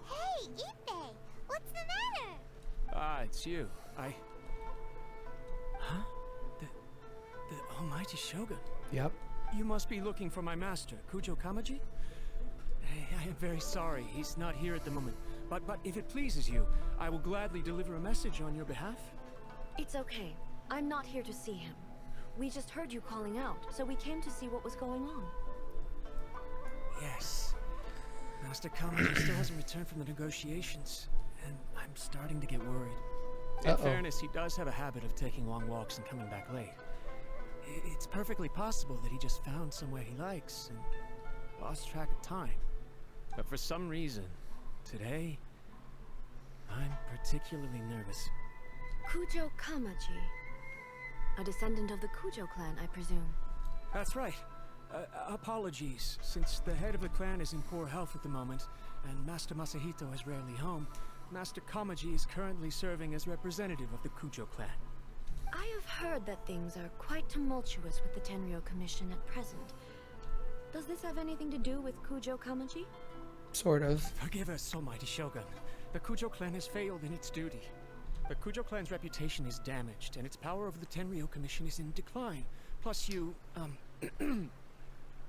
Hey, Ippe! What's the matter? Ah, it's you. Huh? The Almighty Shogun. Yep. You must be looking for my master, Kujo Kamaji? I am very sorry, he's not here at the moment. But if it pleases you, I will gladly deliver a message on your behalf. It's okay. I'm not here to see him. We just heard you calling out, so we came to see what was going on. Yes. Master Kamaji still hasn't returned from the negotiations, and I'm starting to get worried. In fairness, he does have a habit of taking long walks and coming back late. It's perfectly possible that he just found somewhere he likes and lost track of time. But for some reason, today, I'm particularly nervous. Kujo Kamaji. A descendant of the Kujo clan, I presume. That's right. Apologies, since the head of the clan is in poor health at the moment, and Master Masahito is rarely home, Master Kamaji is currently serving as representative of the Kujo clan. I have heard that things are quite tumultuous with the Tenryou Commission at present. Does this have anything to do with Kujo Kamaji? Sort of. Forgive us, Almighty Shogun. The Kujo clan has failed in its duty. The Kujo clan's reputation is damaged, and its power over the Tenryou Commission is in decline. Plus you,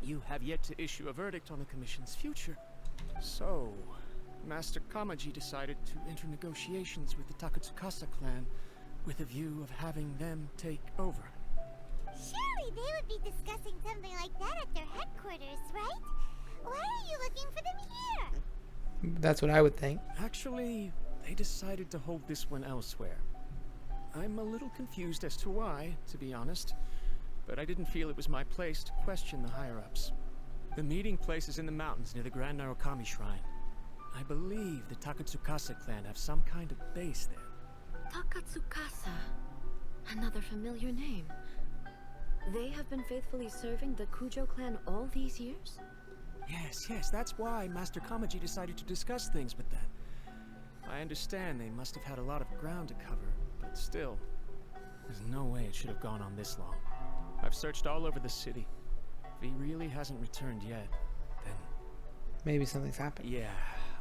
you have yet to issue a verdict on the Commission's future. So, Master Kamaji decided to enter negotiations with the Takatsukasa clan with a view of having them take over. Surely they would be discussing something like that at their headquarters, right? Why are you looking for them here? That's what I would think. Actually, they decided to hold this one elsewhere. I'm a little confused as to why, to be honest, but I didn't feel it was my place to question the higher-ups. The meeting place is in the mountains near the Grand Narukami Shrine. I believe the Takatsukasa clan have some kind of base there. Takatsukasa. Another familiar name. They have been faithfully serving the Kujo clan all these years? Yes, that's why Master Kamaji decided to discuss things with them. I understand they must have had a lot of ground to cover, but still, there's no way it should have gone on this long. I've searched all over the city. If he really hasn't returned yet, then... Maybe something's happened. Yeah,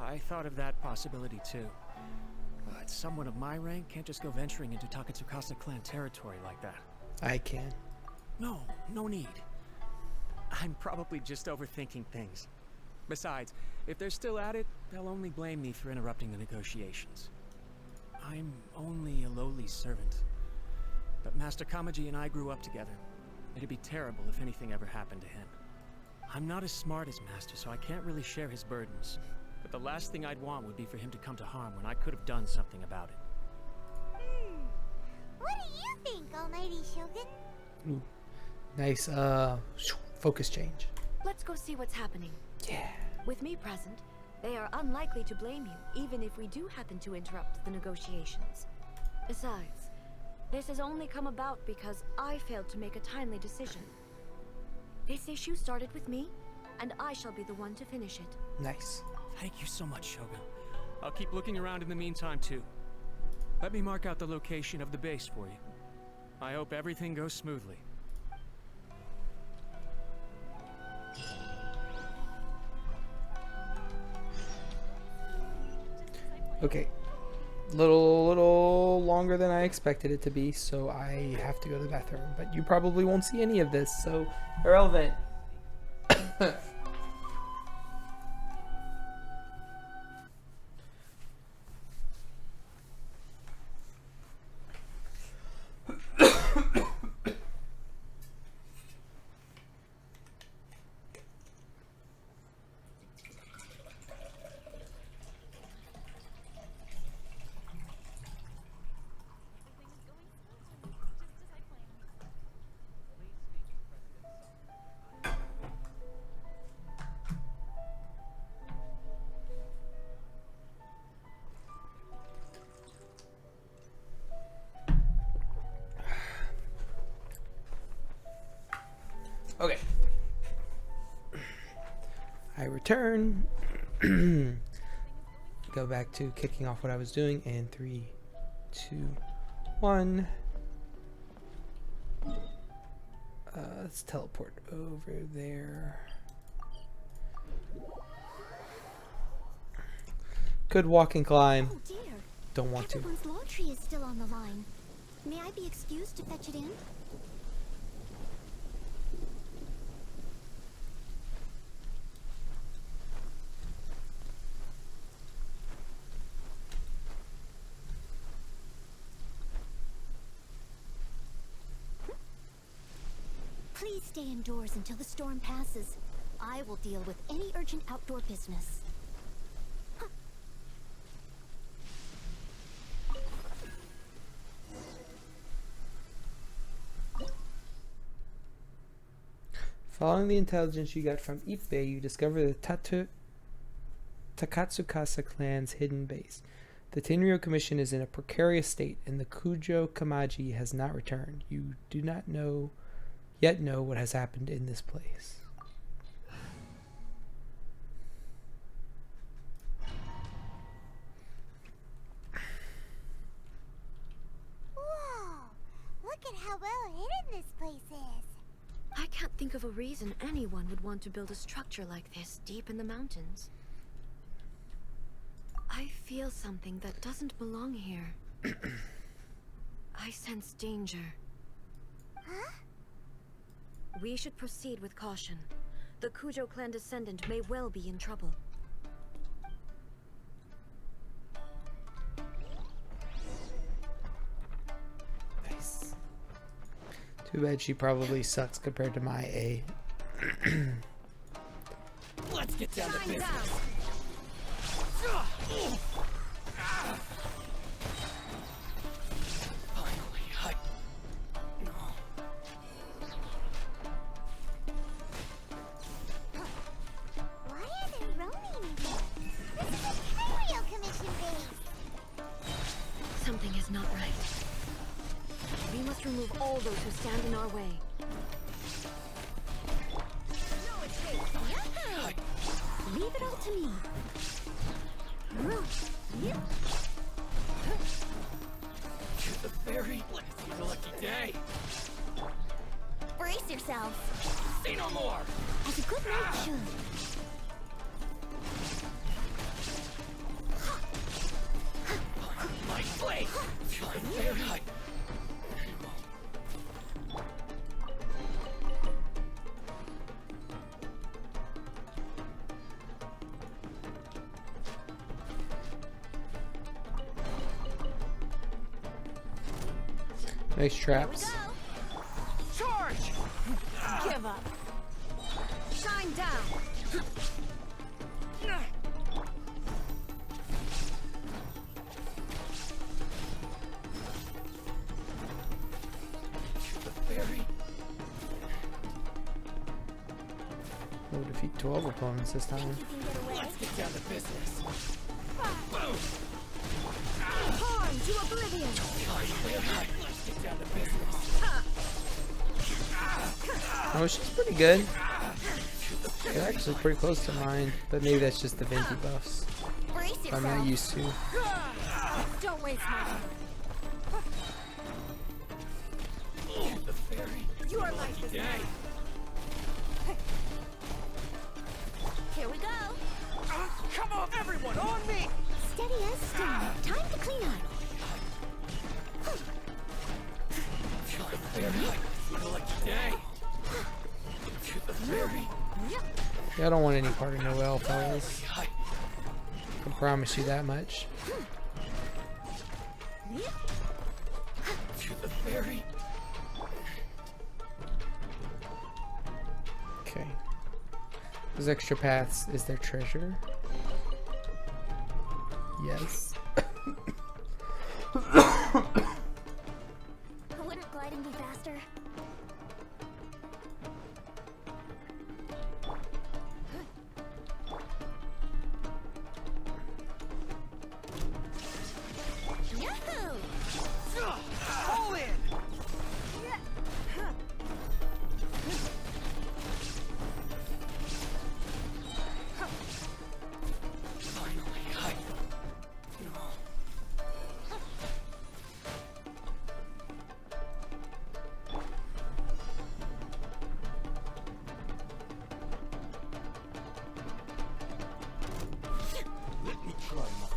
I thought of that possibility too. But someone of my rank can't just go venturing into Takatsukasa clan territory like that. I can. No need. I'm probably just overthinking things. Besides, if they're still at it, they'll only blame me for interrupting the negotiations. I'm only a lowly servant. But Master Kamaji and I grew up together. It'd be terrible if anything ever happened to him. I'm not as smart as Master, so I can't really share his burdens. But the last thing I'd want would be for him to come to harm when I could have done something about it. What do you think, Almighty Shogun? Ooh. Nice, focus change. Let's go see what's happening. Yeah. With me present, they are unlikely to blame you, even if we do happen to interrupt the negotiations. Besides, this has only come about because I failed to make a timely decision. This issue started with me, and I shall be the one to finish it. Nice. Thank you so much, Shogun. I'll keep looking around in the meantime, too. Let me mark out the location of the base for you. I hope everything goes smoothly. Okay. Little longer than I expected it to be, so I have to go to the bathroom. But you probably won't see any of this, so irrelevant. Okay. I return. Go back to kicking off what I was doing in 3, 2, 1. Let's teleport over there. Could walk and climb. Oh dear. Don't want to. Everyone's laundry is still on the line. May I be excused to fetch it in? Please stay indoors until the storm passes. I will deal with any urgent outdoor business. Following the intelligence you got from Ippei, you discover the Takatsukasa clan's hidden base. The Tenryou Commission is in a precarious state, and the Kujo Kamaji has not returned. You do not yet know what has happened in this place. Whoa! Look at how well hidden this place is. I can't think of a reason anyone would want to build a structure like this deep in the mountains. I feel something that doesn't belong here. I sense danger. Huh? We should proceed with caution. The Kujo clan descendant may well be in trouble. Nice. Too bad she probably sucks compared to my A. Let's get down to business. Finally, no. Why are there ronin here? This is a Tenryou Commission base. Something is not right. We must remove all those who stand in our way. Yahoo! Leave it all to me. To the ferry. Let's see the lucky day. Brace yourselves. Say no more. As a good knight should. My blade. To the ferry. Nice traps. Charge! Give up. Shine down. To the ferry. We'll defeat 12 opponents this time. Let's get down to business. Boom! Harm to oblivion. Let's get down to business. Oh, she's pretty good. They're actually pretty close to mine, but maybe that's just the Venti buffs Brace I'm yourself. not used to. Don't waste my time. To the ferry. Your life is Day. Here we go. Come on, everyone, on me! Steady as stone. Time to clean up. To the ferry. The lucky day. To the ferry. Yeah, I don't want any part of Noelle, fellas. I can promise you that much. To the ferry. Okay. Those extra paths, is there treasure? Yes. Wouldn't gliding be faster? Yahoo! All in! Finally, no. Let me try my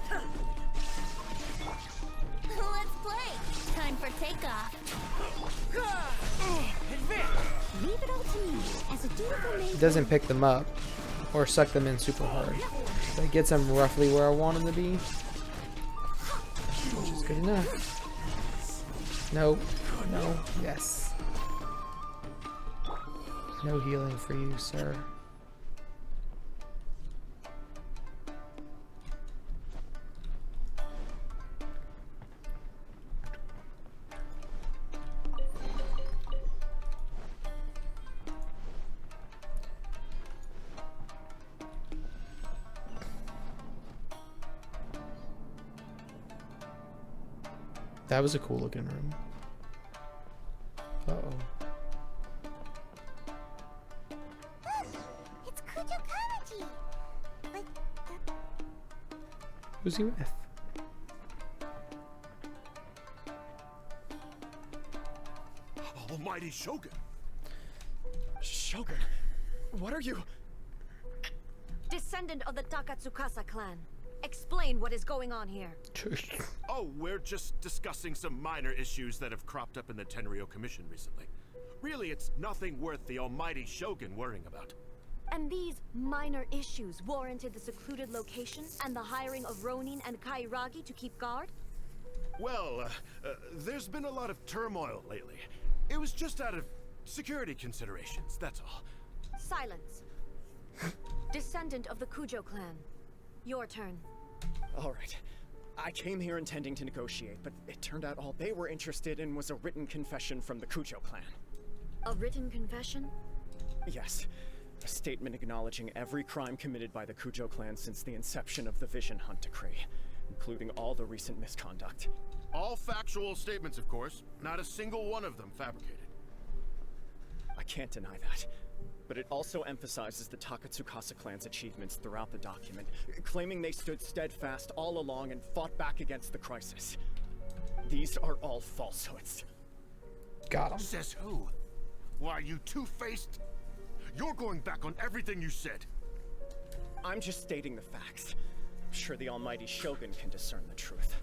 Let's play. Time for takeoff. Leave it all to me. As a dutiful maid. It doesn't pick them up or suck them in super hard. But it gets them roughly where I want them to be, which is good enough. Nope. No. Yes. No healing for you, sir. That was a cool looking room. Uh-oh. It's Kujo Kamaji! But Who's he with? Almighty Shogun! Shogun, what are you? Descendant of the Takatsukasa clan. Explain what is going on here. Oh, we're just discussing some minor issues that have cropped up in the Tenryou Commission recently. Really, it's nothing worth the Almighty Shogun worrying about. And these minor issues warranted the secluded location and the hiring of Ronin and Kairagi to keep guard? Well, there's been a lot of turmoil lately. It was just out of security considerations, that's all. Silence. Descendant of the Kujo clan. Your turn. All right. I came here intending to negotiate, but it turned out all they were interested in was a written confession from the Kujo clan. A written confession? Yes. A statement acknowledging every crime committed by the Kujo clan since the inception of the Vision Hunt Decree, including all the recent misconduct. All factual statements, of course. Not a single one of them fabricated. I can't deny that. But it also emphasizes the Takatsukasa clan's achievements throughout the document, claiming they stood steadfast all along and fought back against the crisis. These are all falsehoods. Got him. Says who? Why, you two-faced? You're going back on everything you said. I'm just stating the facts. I'm sure the Almighty Shogun can discern the truth.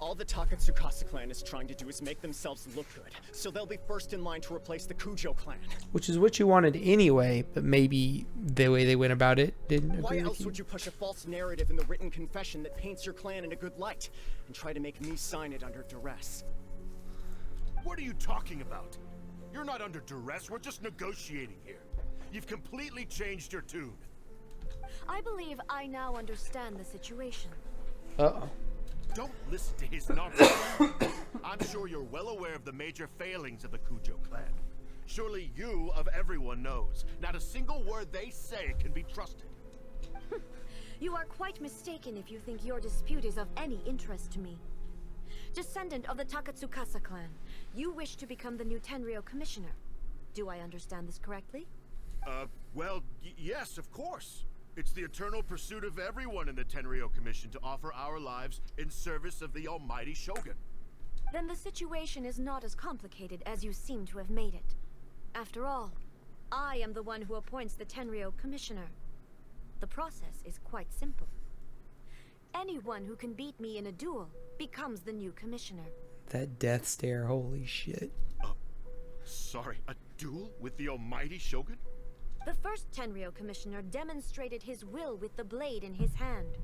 All the Takatsukasa clan is trying to do is make themselves look good, so they'll be first in line to replace the Kujo clan. Which is what you wanted anyway, but maybe the way they went about it didn't agree Why with else you. would you push a false narrative in the written confession that paints your clan in a good light, and try to make me sign it under duress? What are you talking about? You're not under duress, we're just negotiating here. You've completely changed your tune. I believe I now understand the situation. Uh-oh. Don't listen to his nonsense. I'm sure you're well aware of the major failings of the Kujo clan. Surely you, of everyone, knows. Not a single word they say can be trusted. You are quite mistaken if you think your dispute is of any interest to me. Descendant of the Takatsukasa clan, you wish to become the new Tenryou commissioner. Do I understand this correctly? Well, yes, of course. It's the eternal pursuit of everyone in the Tenryou Commission to offer our lives in service of the Almighty Shogun. Then the situation is not as complicated as you seem to have made it. After all, I am the one who appoints the Tenryou commissioner. The process is quite simple. Anyone who can beat me in a duel becomes the new commissioner. That death stare, holy shit. Sorry, a duel with the Almighty Shogun? The first Tenryou commissioner demonstrated his will with the blade in his hand.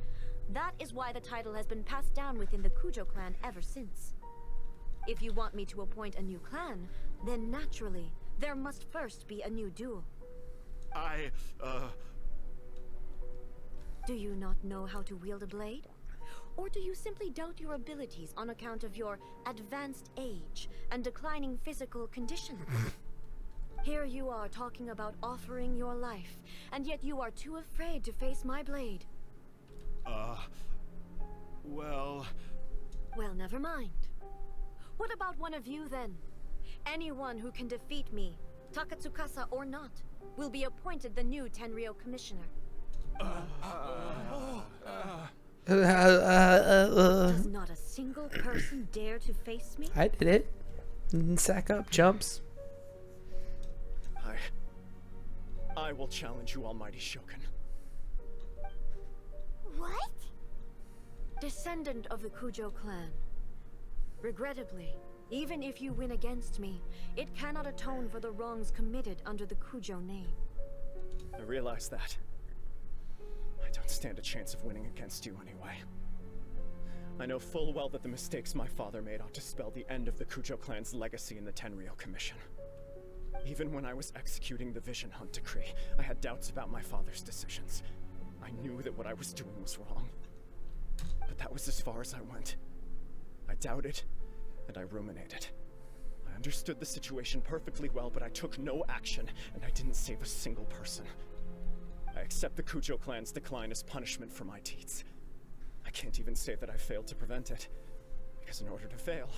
That is why the title has been passed down within the Kujo clan ever since. If you want me to appoint a new clan, then naturally, there must first be a new duel. Do you not know how to wield a blade? Or do you simply doubt your abilities on account of your advanced age and declining physical condition? Here you are talking about offering your life, and yet you are too afraid to face my blade. Well, never mind. What about one of you then? Anyone who can defeat me, Takatsukasa or not, will be appointed the new Tenryou commissioner. Does not a single person dare to face me? I did it. Sack up, chumps. I will challenge you, Almighty Shogun. what? Descendant of the Kujo clan. Regrettably, even if you win against me, it cannot atone for the wrongs committed under the Kujo name. I realize that. I don't stand a chance of winning against you anyway. I know full well that the mistakes my father made ought to spell the end of the Kujo clan's legacy in the Tenryou Commission. Even when I was executing the Vision Hunt Decree, I had doubts about my father's decisions. I knew that what I was doing was wrong. But that was as far as I went. I doubted, and I ruminated. I understood the situation perfectly well, but I took no action, and I didn't save a single person. I accept the Kujo clan's decline as punishment for my deeds. I can't even say that I failed to prevent it, because in order to fail,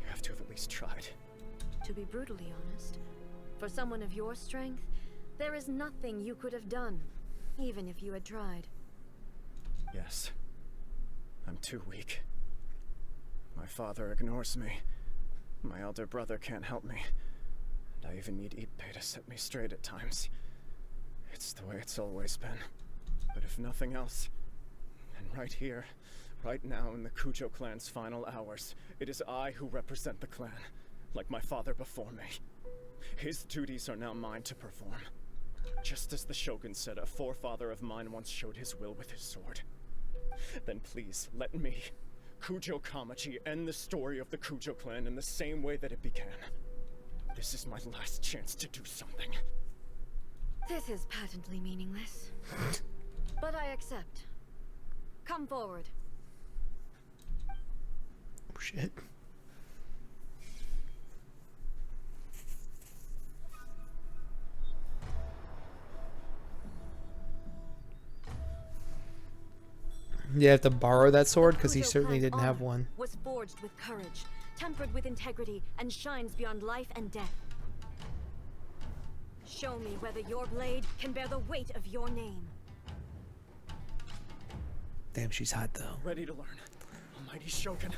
You have to have at least tried. To be brutally honest, for someone of your strength, there is nothing you could have done, even if you had tried. Yes. I'm too weak. My father ignores me. My elder brother can't help me. And I even need Ippei to set me straight at times. It's the way it's always been. But if nothing else, and right here, right now in the Kujo clan's final hours, it is I who represent the clan, like my father before me. His duties are now mine to perform. Just as the Shogun said a forefather of mine once showed his will with his sword. Then please, let me, Kujo Kamachi, end the story of the Kujo clan in the same way that it began. This is my last chance to do something. This is patently meaningless. But I accept. Come forward. Oh, shit. You have to borrow that sword because he certainly didn't have one. Was forged with courage, tempered with integrity, and shines beyond life and death. Show me whether your blade can bear the weight of your name. Damn, she's hot though. Ready to learn. Almighty Shogun.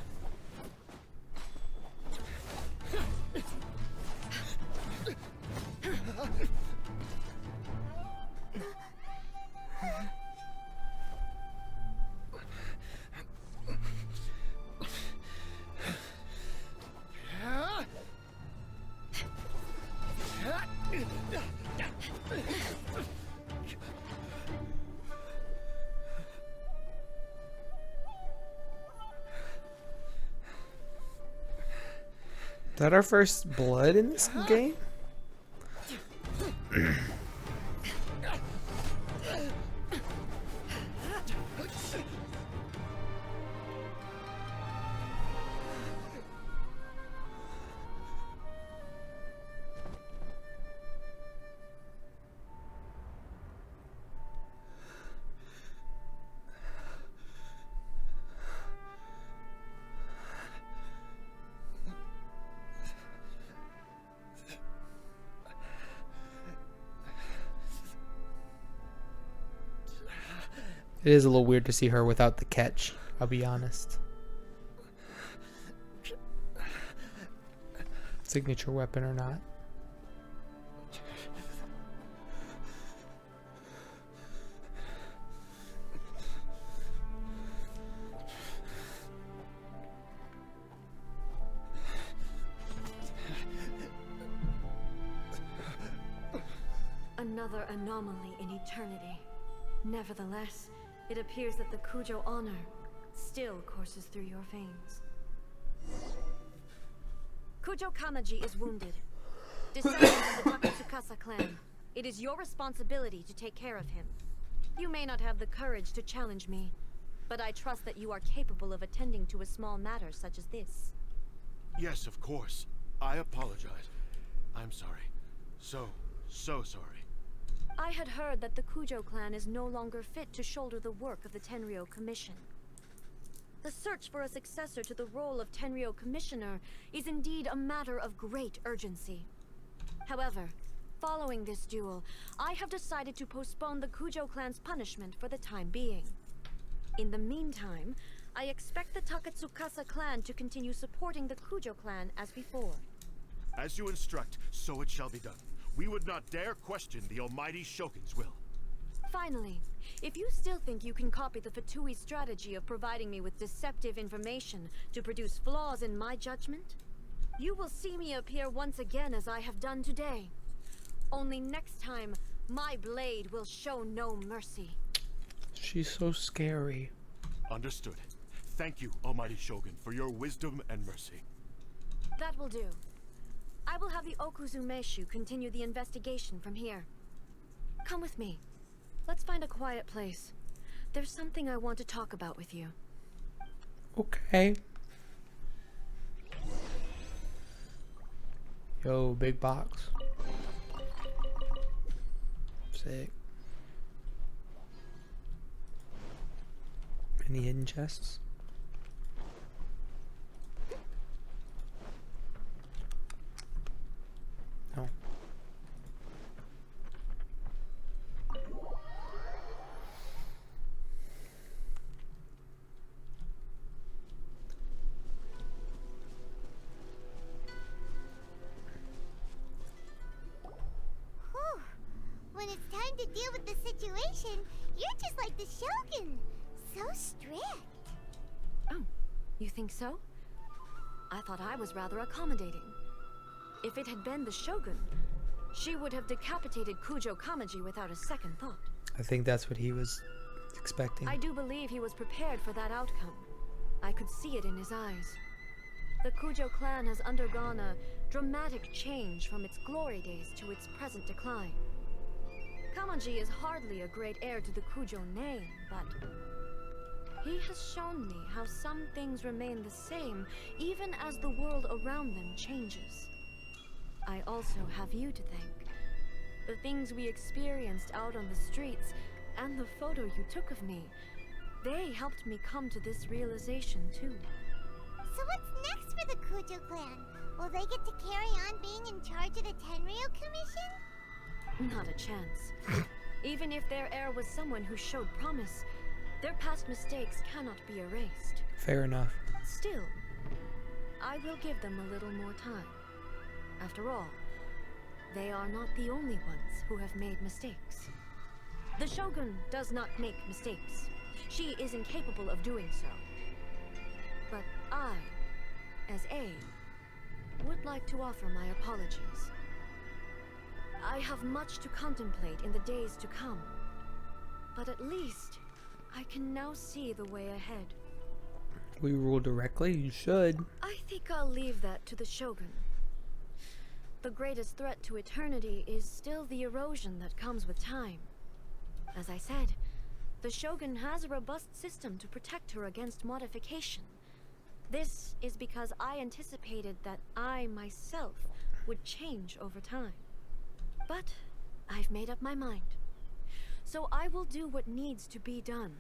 Is that our first blood in this game? It is a little weird to see her without the catch, I'll be honest. Signature weapon or not. Another anomaly in eternity. Nevertheless, it appears that the Kujo honor still courses through your veins. Kujo Kamaji is wounded. Descendant of the Takatsukasa clan, it is your responsibility to take care of him. You may not have the courage to challenge me, but I trust that you are capable of attending to a small matter such as this. Yes, of course. I apologize. I'm sorry. So sorry. I had heard that the Kujo clan is no longer fit to shoulder the work of the Tenryou Commission. The search for a successor to the role of Tenryou Commissioner is indeed a matter of great urgency. However, following this duel, I have decided to postpone the Kujo clan's punishment for the time being. In the meantime, I expect the Takatsukasa clan to continue supporting the Kujo clan as before. As you instruct, so it shall be done. We would not dare question the Almighty Shogun's will. Finally, if you still think you can copy the Fatui strategy of providing me with deceptive information to produce flaws in my judgment, you will see me appear once again as I have done today. Only next time, my blade will show no mercy. She's so scary. Understood. Thank you, Almighty Shogun, for your wisdom and mercy. That will do. I will have the Okuzumeshu continue the investigation from here. Come with me. Let's find a quiet place. There's something I want to talk about with you. Okay. Yo, big box. Sick. Any hidden chests? No. Whew. When it's time to deal with the situation, you're just like the Shogun. So strict. Oh, you think so? I thought I was rather accommodating. If it had been the Shogun, she would have decapitated Kujo Kamaji without a second thought. I think that's what he was expecting. I do believe he was prepared for that outcome. I could see it in his eyes. The Kujo clan has undergone a dramatic change from its glory days to its present decline. Kamaji is hardly a great heir to the Kujo name, but he has shown me how some things remain the same even as the world around them changes. I also have you to thank. The things we experienced out on the streets and the photo you took of me, they helped me come to this realization too. So what's next for the Kujo clan? Will they get to carry on being in charge of the Tenryou Commission? Not a chance. Even if their heir was someone who showed promise, their past mistakes cannot be erased. Fair enough. Still, I will give them a little more time. After all, they are not the only ones who have made mistakes. The Shogun does not make mistakes. She is incapable of doing so. But I, as A, would like to offer my apologies. I have much to contemplate in the days to come. But at least, I can now see the way ahead. We rule directly? You should. I think I'll leave that to the Shogun. The greatest threat to eternity is still the erosion that comes with time. As I said, the Shogun has a robust system to protect her against modification. This is because I anticipated that I myself would change over time. But I've made up my mind. So I will do what needs to be done,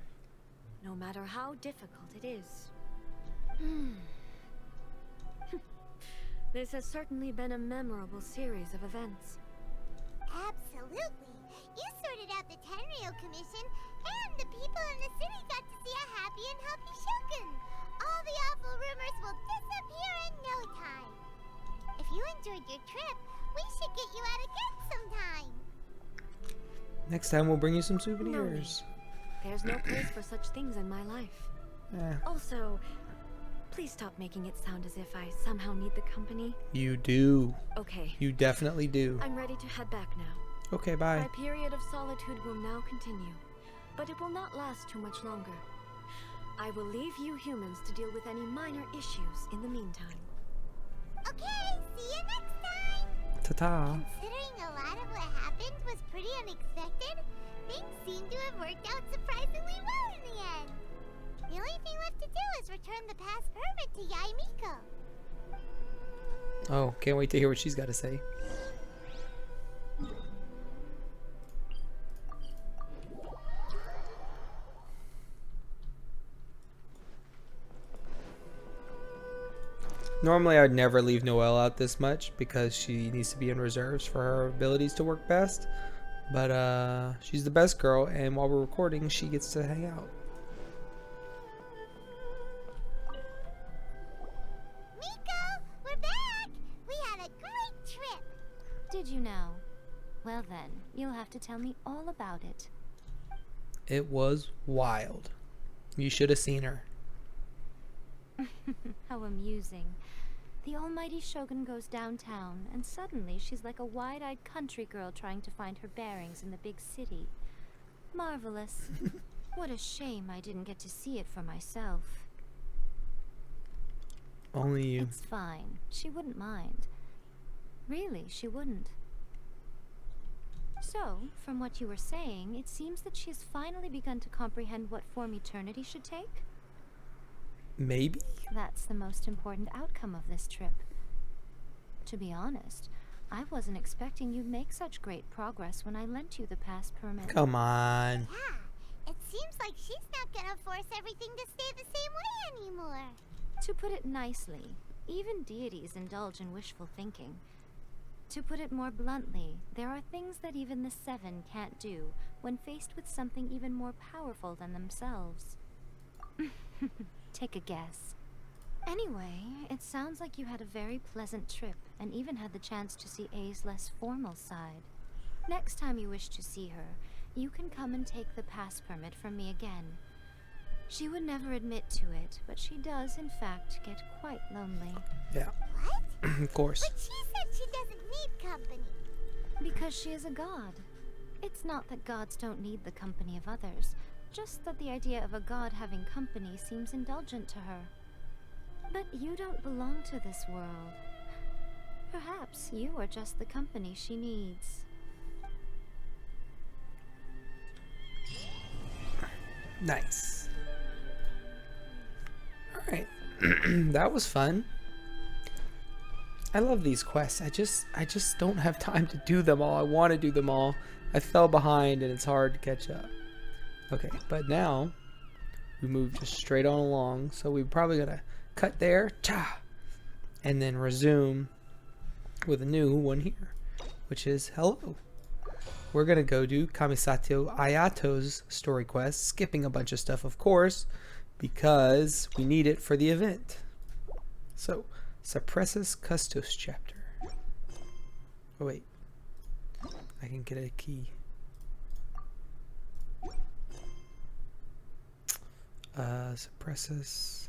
no matter how difficult it is. This has certainly been a memorable series of events. Absolutely. You sorted out the Tenryou Commission, and the people in the city got to see a happy and healthy Shogun. All the awful rumors will disappear in no time. If you enjoyed your trip, we should get you out again sometime. Next time we'll bring you some souvenirs. There's no place for such things in my life. Also, please stop making it sound as if I somehow need the company. You do. Okay. You definitely do. I'm ready to head back now. Okay, bye. My period of solitude will now continue, but it will not last too much longer. I will leave you humans to deal with any minor issues in the meantime. Okay, see you next time! Ta-ta. Considering a lot of what happened was pretty unexpected, things seem to have worked out surprisingly well in the end. The only thing left to do is return the past permit to Yaimiko. Oh, can't wait to hear what she's got to say. Normally I'd never leave Noelle out this much because she needs to be in reserves for her abilities to work best. But she's the best girl, and while we're recording she gets to hang out. Miko, we're back! We had a great trip! Did you know? Well then, you'll have to tell me all about it. It was wild. You should have seen her. How amusing. The almighty Shogun goes downtown, and suddenly she's like a wide-eyed country girl trying to find her bearings in the big city. Marvelous. What a shame I didn't get to see it for myself. Only you. It's fine. She wouldn't mind. Really, she wouldn't. So, from what you were saying, it seems that she has finally begun to comprehend what form eternity should take? Maybe? That's the most important outcome of this trip. To be honest, I wasn't expecting you'd make such great progress when I lent you the pass permit. Come on. Yeah, it seems like she's not gonna force everything to stay the same way anymore. To put it nicely, even deities indulge in wishful thinking. To put it more bluntly, there are things that even the Seven can't do when faced with something even more powerful than themselves. Take a guess. Anyway, it sounds like you had a very pleasant trip and even had the chance to see A's less formal side. Next time you wish to see her, you can come and take the pass permit from me again. She would never admit to it, but she does, in fact, get quite lonely. Yeah. What? Of course. But she said she doesn't need company. Because she is a god. It's not that gods don't need the company of others, just that the idea of a god having company seems indulgent to her. But you don't belong to this world. Perhaps you are just the company she needs. Nice. Alright. That was fun. I love these quests. I just don't have time to do them all. I want to do them all. I fell behind and it's hard to catch up. Okay, but now we move just straight on along. So we're probably gonna cut there, cha, and then resume with a new one here, which is hello. We're gonna go do Kamisato Ayato's story quest, skipping a bunch of stuff, of course, because we need it for the event. So, Cypressus Custos Chapter. Oh wait, I can get a key. Cypressus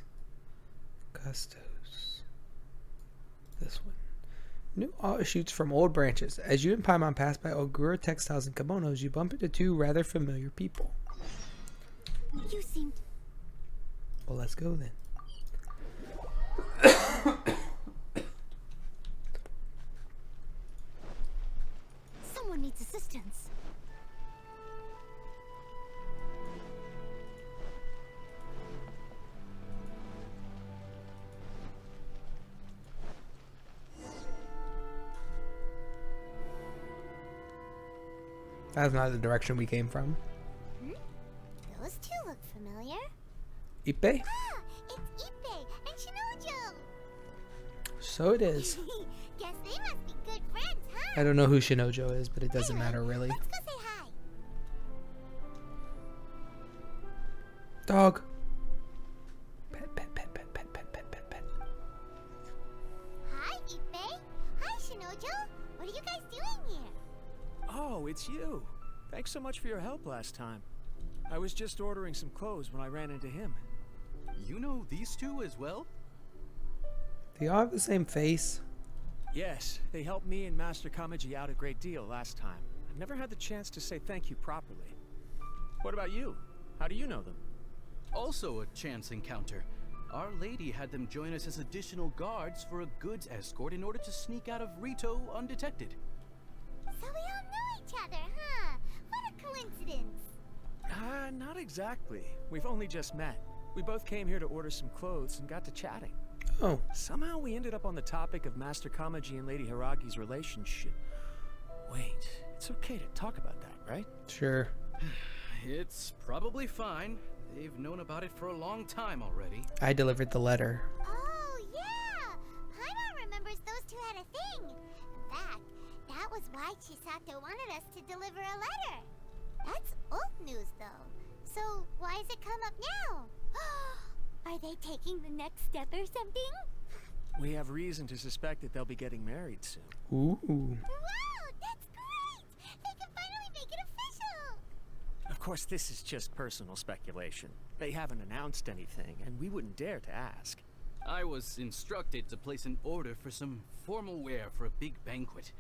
Custos. This one. New offshoots from old branches. As you and Paimon pass by Ogura Textiles and Kimonos, you bump into two rather familiar people. You seemed... Well, let's go then. Someone needs assistance. That's not the direction we came from. Those two look familiar. Ipe? Ah, it's Ipe and Shinojo. So it is. Guess they must be good friends, huh? I don't know who Shinojo is, but it doesn't matter really. Let's go say hi. Dog. Pet, pet, pet, pet, pet, pet, pet, pet, pet. Hi, Ipe. Hi, Shinojo. What are you guys doing here? Oh, it's you. Thanks so much for your help last time. I was just ordering some clothes when I ran into him. You know these two as well? They all have the same face. Yes, they helped me and Master Kamaji out a great deal last time. I've never had the chance to say thank you properly. What about you? How do you know them? Also a chance encounter. Our lady had them join us as additional guards for a goods escort in order to sneak out of Ritou undetected. So we all know each other, huh? What a coincidence. Not exactly. We've only just met. We both came here to order some clothes and got to chatting. Oh. Somehow we ended up on the topic of Master Kamaji and Lady Hiragi's relationship. Wait, it's okay to talk about that, right? Sure. It's probably fine. They've known about it for a long time already. I delivered the letter. Oh, yeah! Paimon remembers those two had a thing. In fact, that was why Chisato wanted us to deliver a letter. That's old news, though. So why has it come up now? Are they taking the next step or something? We have reason to suspect that they'll be getting married soon. Ooh. Wow, that's great! They can finally make it official! Of course, this is just personal speculation. They haven't announced anything, and we wouldn't dare to ask. I was instructed to place an order for some formal wear for a big banquet.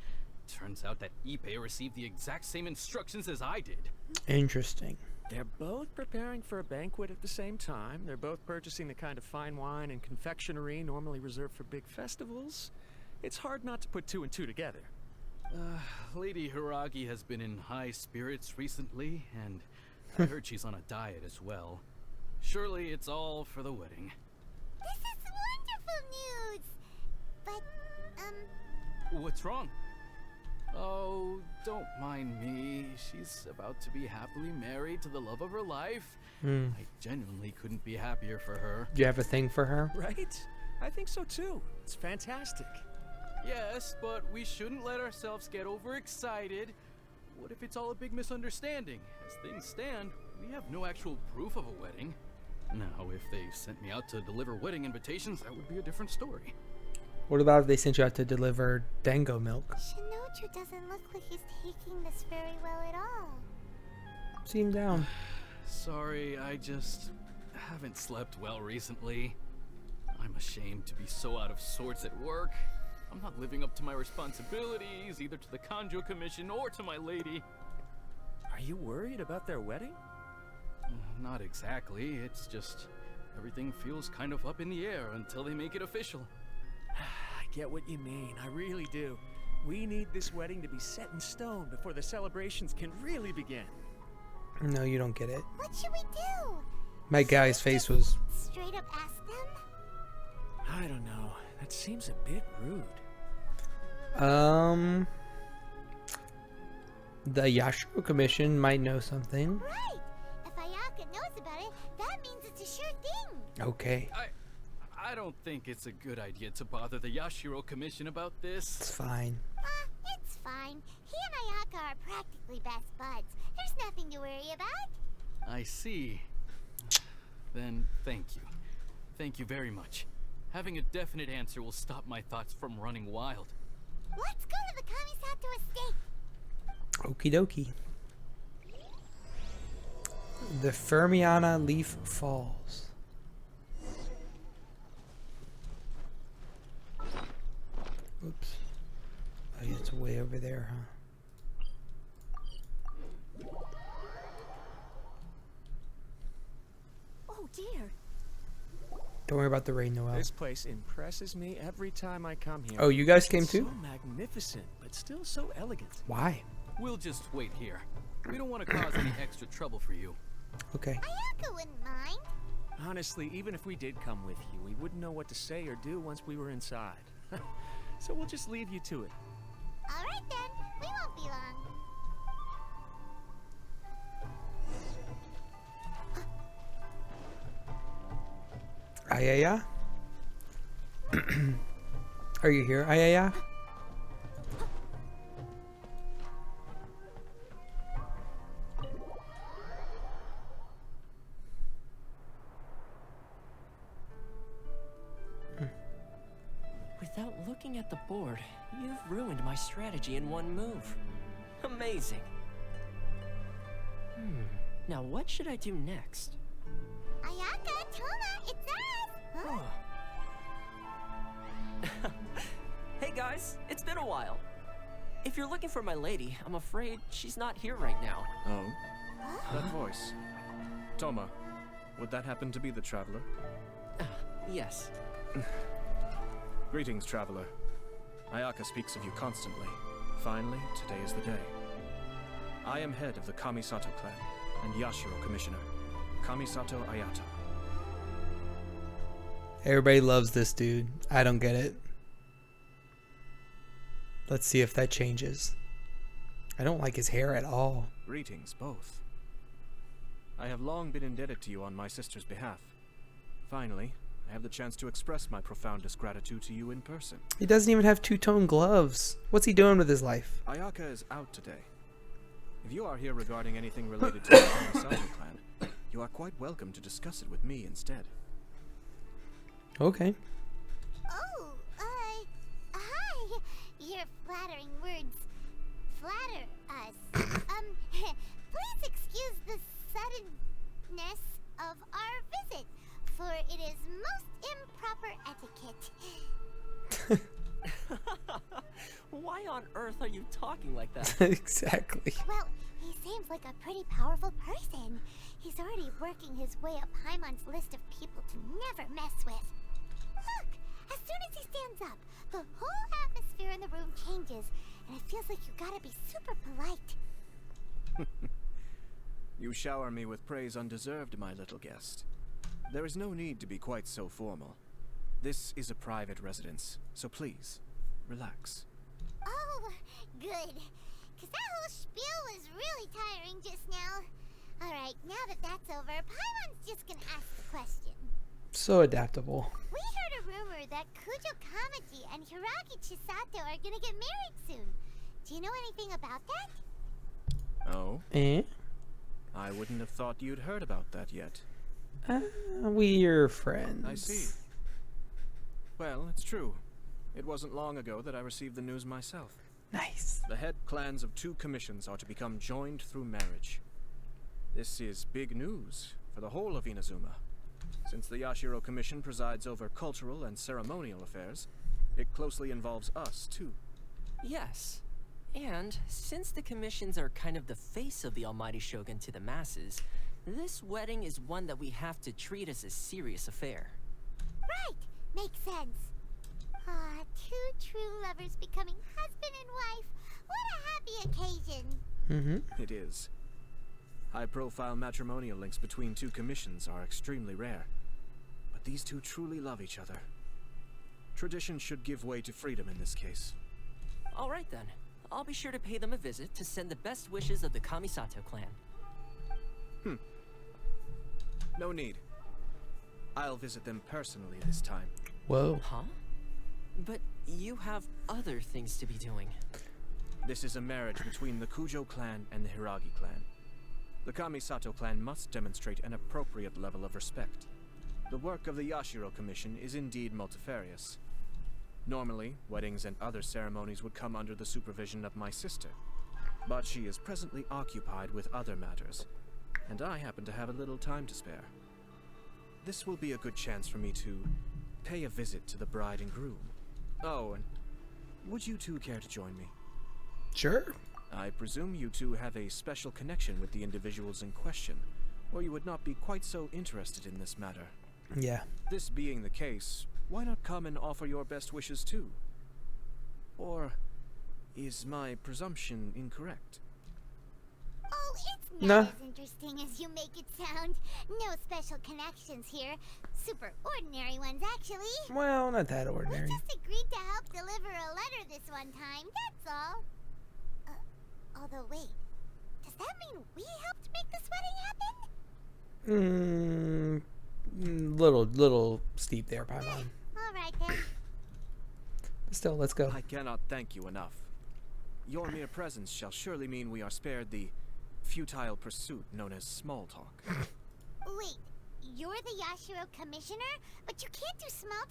Turns out that Ipe received the exact same instructions as I did. Interesting. They're both preparing for a banquet at the same time. They're both purchasing the kind of fine wine and confectionery normally reserved for big festivals. It's hard not to put two and two together. Lady Hiragi has been in high spirits recently, and I heard she's on a diet as well. Surely it's all for the wedding. This is wonderful news! But, What's wrong? Oh, don't mind me. She's about to be happily married to the love of her life. I genuinely couldn't be happier for her. Do you have a thing for her? Right? I think so too. It's fantastic. Yes, but we shouldn't let ourselves get overexcited. What if it's all a big misunderstanding? As things stand, we have no actual proof of a wedding. Now, if they sent me out to deliver wedding invitations, that would be a different story. What about if they sent you out to deliver dango milk? Shinoju doesn't look like he's taking this very well at all. See him down. Sorry, I just haven't slept well recently. I'm ashamed to be so out of sorts at work. I'm not living up to my responsibilities, either to the Kanjo Commission or to my lady. Are you worried about their wedding? Not exactly, it's just everything feels kind of up in the air until they make it official. I get what you mean, I really do. We need this wedding to be set in stone before the celebrations can really begin. No, you don't get it. What should we do? My guy's face was... Straight up ask them? I don't know. That seems a bit rude. The Yashiro Commission might know something. Right! If Ayaka knows about it, that means it's a sure thing. Okay. I don't think it's a good idea to bother the Yashiro Commission about this. It's fine. It's fine. He and Ayaka are practically best buds. There's nothing to worry about. I see. Then thank you. Thank you very much. Having a definite answer will stop my thoughts from running wild. Let's go to the Kamisato estate. Okie dokie. The Fermiana Leaf Falls. Oops. Oh, yeah, it's way over there, huh? Oh dear. Don't worry about the rain, Noel. This place impresses me every time I come here. Oh, you guys came too? So magnificent, but still so elegant. Why? We'll just wait here. We don't want to cause any extra trouble for you. Okay. Ayaka wouldn't mind. Honestly, even if we did come with you, we wouldn't know what to say or do once we were inside. So we'll just leave you to it. Alright then, we won't be long. Ayaya? Are you here, Ayaya? Without looking at the board, you've ruined my strategy in one move. Amazing. Now what should I do next? Ayaka, Toma, it's us! Huh? Hey guys, it's been a while. If you're looking for my lady, I'm afraid she's not here right now. Oh? That voice. Toma, would that happen to be the traveler? Yes. Greetings, traveler. Ayaka speaks of you constantly. Finally, today is the day. I am head of the Kamisato clan and Yashiro commissioner, Kamisato Ayato. Everybody loves this dude. I don't get it. Let's see if that changes. I don't like his hair at all. Greetings, both. I have long been indebted to you on my sister's behalf. Finally, I have the chance to express my profoundest gratitude to you in person. He doesn't even have two-tone gloves. What's he doing with his life? Ayaka is out today. If you are here regarding anything related to the Kamisato clan, you are quite welcome to discuss it with me instead. Okay. Oh, hi. Your flattering words flatter us. Please excuse the suddenness of our visit, for it is most improper etiquette. Why on earth are you talking like that? Exactly. Well, he seems like a pretty powerful person. He's already working his way up Paimon's list of people to never mess with. Look, as soon as he stands up, the whole atmosphere in the room changes, and it feels like you gotta be super polite. You shower me with praise undeserved, my little guest. There is no need to be quite so formal. This is a private residence, so please, relax. Oh, good. Because that whole spiel was really tiring just now. Alright, now that that's over, Paimon's just gonna ask the question. So adaptable. We heard a rumor that Kujo Kamaji and Hiragi Chisato are gonna get married soon. Do you know anything about that? Oh? Eh? I wouldn't have thought you'd heard about that yet. We're friends. I see. Well, it's true. It wasn't long ago that I received the news myself. Nice. The head clans of 2 commissions are to become joined through marriage. This is big news for the whole of Inazuma. Since the Yashiro Commission presides over cultural and ceremonial affairs, it closely involves us, too. Yes. And since the commissions are kind of the face of the Almighty Shogun to the masses, this wedding is one that we have to treat as a serious affair. Right, makes sense. Ah, 2 true lovers becoming husband and wife. What a happy occasion. Mm-hmm. It is. High-profile matrimonial links between 2 commissions are extremely rare. But these 2 truly love each other. Tradition should give way to freedom in this case. All right then. I'll be sure to pay them a visit to send the best wishes of the Kamisato clan. No need. I'll visit them personally this time. Whoa. Huh? But you have other things to be doing. This is a marriage between the Kujo clan and the Hiragi clan. The Kamisato clan must demonstrate an appropriate level of respect. The work of the Yashiro Commission is indeed multifarious. Normally, weddings and other ceremonies would come under the supervision of my sister, but she is presently occupied with other matters, and I happen to have a little time to spare. This will be a good chance for me to pay a visit to the bride and groom. Oh, and would you 2 care to join me? Sure. I presume you 2 have a special connection with the individuals in question, or you would not be quite so interested in this matter. Yeah. This being the case, why not come and offer your best wishes too? Or is my presumption incorrect? Oh, it's No. not as interesting as you make it sound. No special connections here. Super ordinary ones, actually. Well, not that ordinary. We just agreed to help deliver a letter this one time, that's all. Although, wait. Does that mean we helped make this wedding happen? Little steep there, Paimon. Alright then. But still, let's go. I cannot thank you enough. Your mere presence shall surely mean we are spared the futile pursuit known as small talk. Wait, you're the Yashiro Commissioner, but you can't do small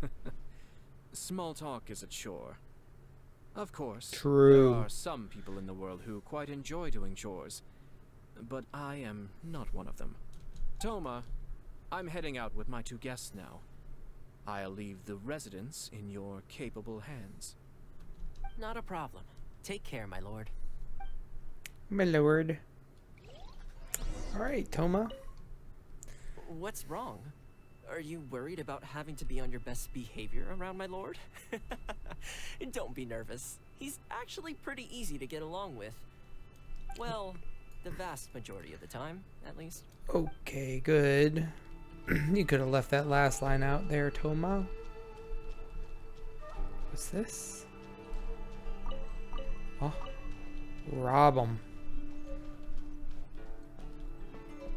talk? Small talk is a chore. Of course, True. there are some people in the world who quite enjoy doing chores, but I am not one of them. Toma, I'm heading out with my 2 guests now. I'll leave the residence in your capable hands. Not a problem. Take care, my lord. My lord. Alright, Toma. What's wrong? Are you worried about having to be on your best behavior around my lord? Don't be nervous. He's actually pretty easy to get along with. Well, the vast majority of the time, at least. Okay, good. You could have left that last line out there, Toma. What's this? Oh. Rob them.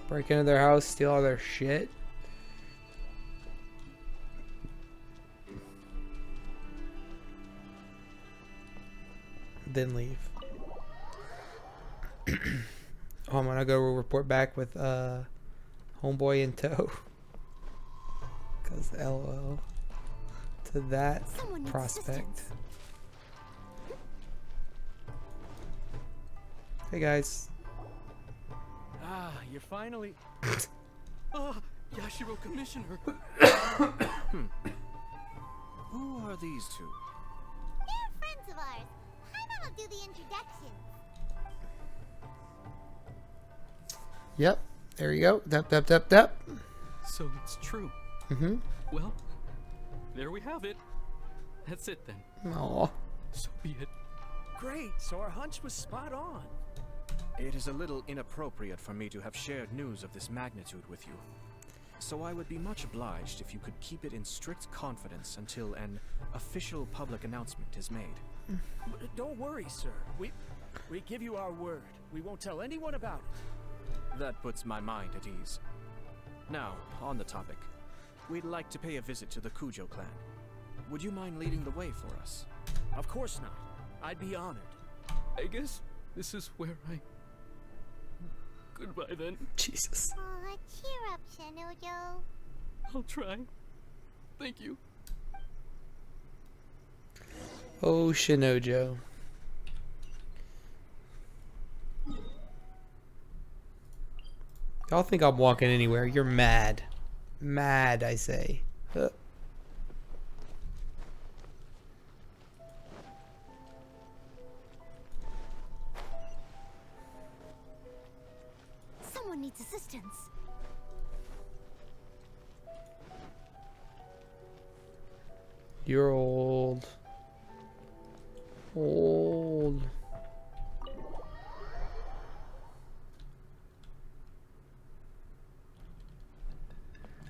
Break into their house, steal all their shit. Then leave. Oh, I'm gonna go report back with homeboy in tow. Cause LOL to that Someone needs prospect. assistance. Hey guys. Ah, you're finally... Ah, Yashiro Commissioner. Who are these 2? They're friends of ours. Paimon will do the introduction. Yep. There you go. Dep. So it's true. Mm-hmm. Well, there we have it. That's it then. Aw. So be it. Great, so our hunch was spot on. It is a little inappropriate for me to have shared news of this magnitude with you. So I would be much obliged if you could keep it in strict confidence until an official public announcement is made. Don't worry, sir. We give you our word. We won't tell anyone about it. That puts my mind at ease. Now, on the topic. We'd like to pay a visit to the Kujo clan. Would you mind leading the way for us? Of course not. I'd be honored. I guess this is where I... Goodbye then. Jesus. Aw, cheer up, Shinojo. I'll try. Thank you. Oh, Shinojo. Y'all think I'm walking anywhere. You're mad. Mad, I say. Someone needs assistance. You're old. Old.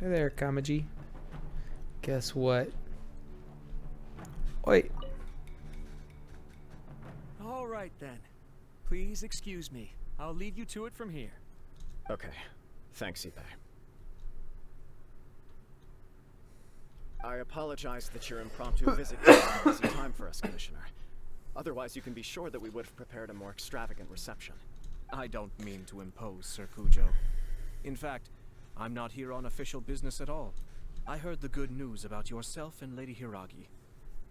Hey there, Kamaji. Guess what? Wait. All right then. Please excuse me. I'll leave you to it from here. Okay. Thanks, Ippei. I apologize that your impromptu visit came at a busy time for us, Commissioner. Otherwise, you can be sure that we would have prepared a more extravagant reception. I don't mean to impose, Sir Kujo. In fact, I'm not here on official business at all. I heard the good news about yourself and Lady Hiragi.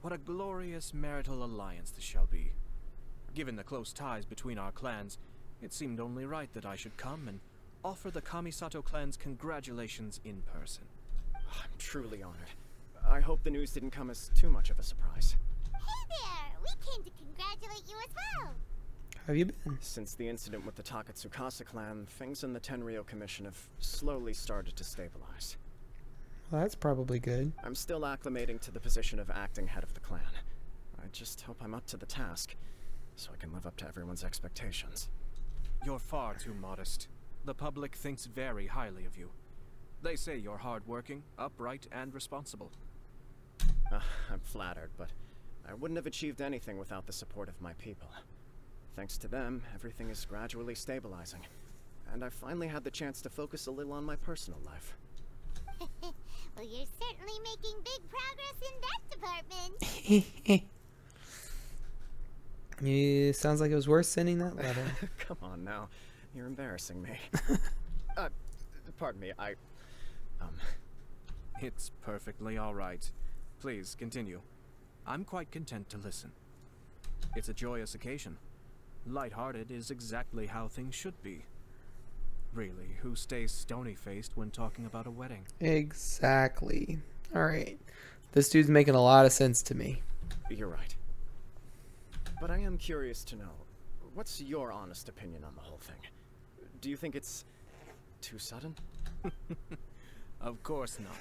What a glorious marital alliance this shall be. Given the close ties between our clans, it seemed only right that I should come and offer the Kamisato clan's congratulations in person. I'm truly honored. I hope the news didn't come as too much of a surprise. Hey there! We came to congratulate you as well! How have you been? Since the incident with the Takatsukasa clan, things in the Tenryou Commission have slowly started to stabilize. Well, that's probably good. I'm still acclimating to the position of acting head of the clan. I just hope I'm up to the task, so I can live up to everyone's expectations. You're far too modest. The public thinks very highly of you. They say you're hardworking, upright, and responsible. I'm flattered, but I wouldn't have achieved anything without the support of my people. Thanks to them, everything is gradually stabilizing, and I've finally had the chance to focus a little on my personal life. Well, you're certainly making big progress in that department. Yeah, sounds like it was worth sending that letter. Come on now, you're embarrassing me. Pardon me, It's perfectly all right. Please, continue. I'm quite content to listen. It's a joyous occasion. Light-hearted is exactly how things should be. Really, who stays stony-faced when talking about a wedding? Exactly. Alright. This dude's making a lot of sense to me. You're right. But I am curious to know, what's your honest opinion on the whole thing? Do you think it's too sudden? Of course not.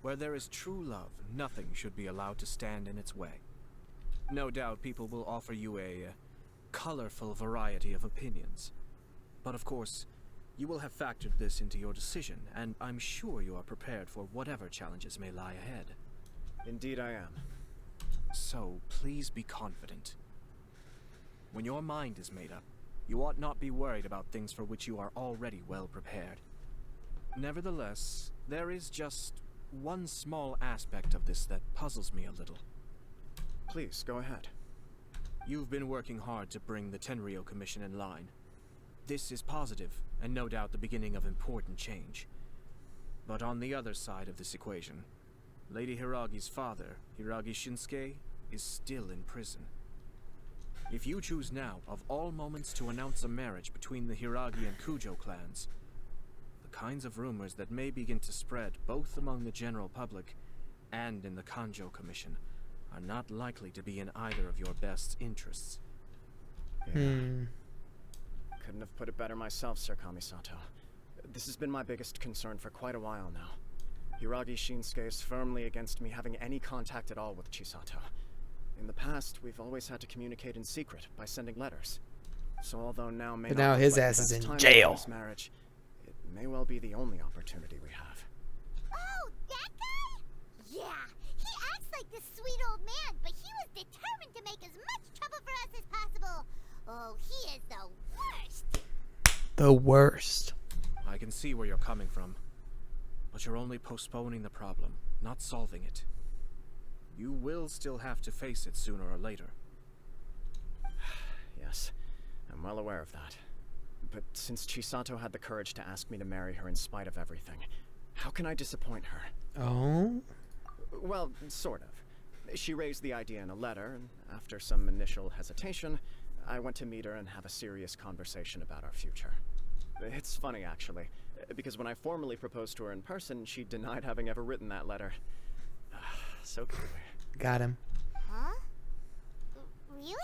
Where there is true love, nothing should be allowed to stand in its way. No doubt people will offer you a colorful variety of opinions. But of course, you will have factored this into your decision, and I'm sure you are prepared for whatever challenges may lie ahead. Indeed I am. So, please be confident. When your mind is made up, you ought not be worried about things for which you are already well prepared. Nevertheless, there is just one small aspect of this that puzzles me a little. Please, go ahead. You've been working hard to bring the Tenryou Commission in line. This is positive, and no doubt the beginning of important change. But on the other side of this equation, Lady Hiragi's father, Hiragi Shinsuke, is still in prison. If you choose now, of all moments, to announce a marriage between the Hiragi and Kujo clans, the kinds of rumors that may begin to spread both among the general public and in the Kanjo Commission are not likely to be in either of your best interests. Yeah. Couldn't have put it better myself, Sir Kamisato. This has been my biggest concern for quite a while now. Hiragi Shinsuke is firmly against me having any contact at all with Chisato. In the past, we've always had to communicate in secret by sending letters. So although now may But not now look his like ass the is best in time jail. for this marriage, it may well be the only opportunity we have. Oh, that guy? Yeah, he acts like this sweet old man, but he was determined to make as much trouble for us as possible. Oh, he is the worst. The worst. I can see where you're coming from. But you're only postponing the problem, not solving it. You will still have to face it sooner or later. Yes, I'm well aware of that. But since Chisato had the courage to ask me to marry her in spite of everything, how can I disappoint her? Oh? Well, sort of. She raised the idea in a letter, and after some initial hesitation, I went to meet her and have a serious conversation about our future. It's funny, actually, because when I formally proposed to her in person, she denied having ever written that letter. So clear. Got him. Huh? Really?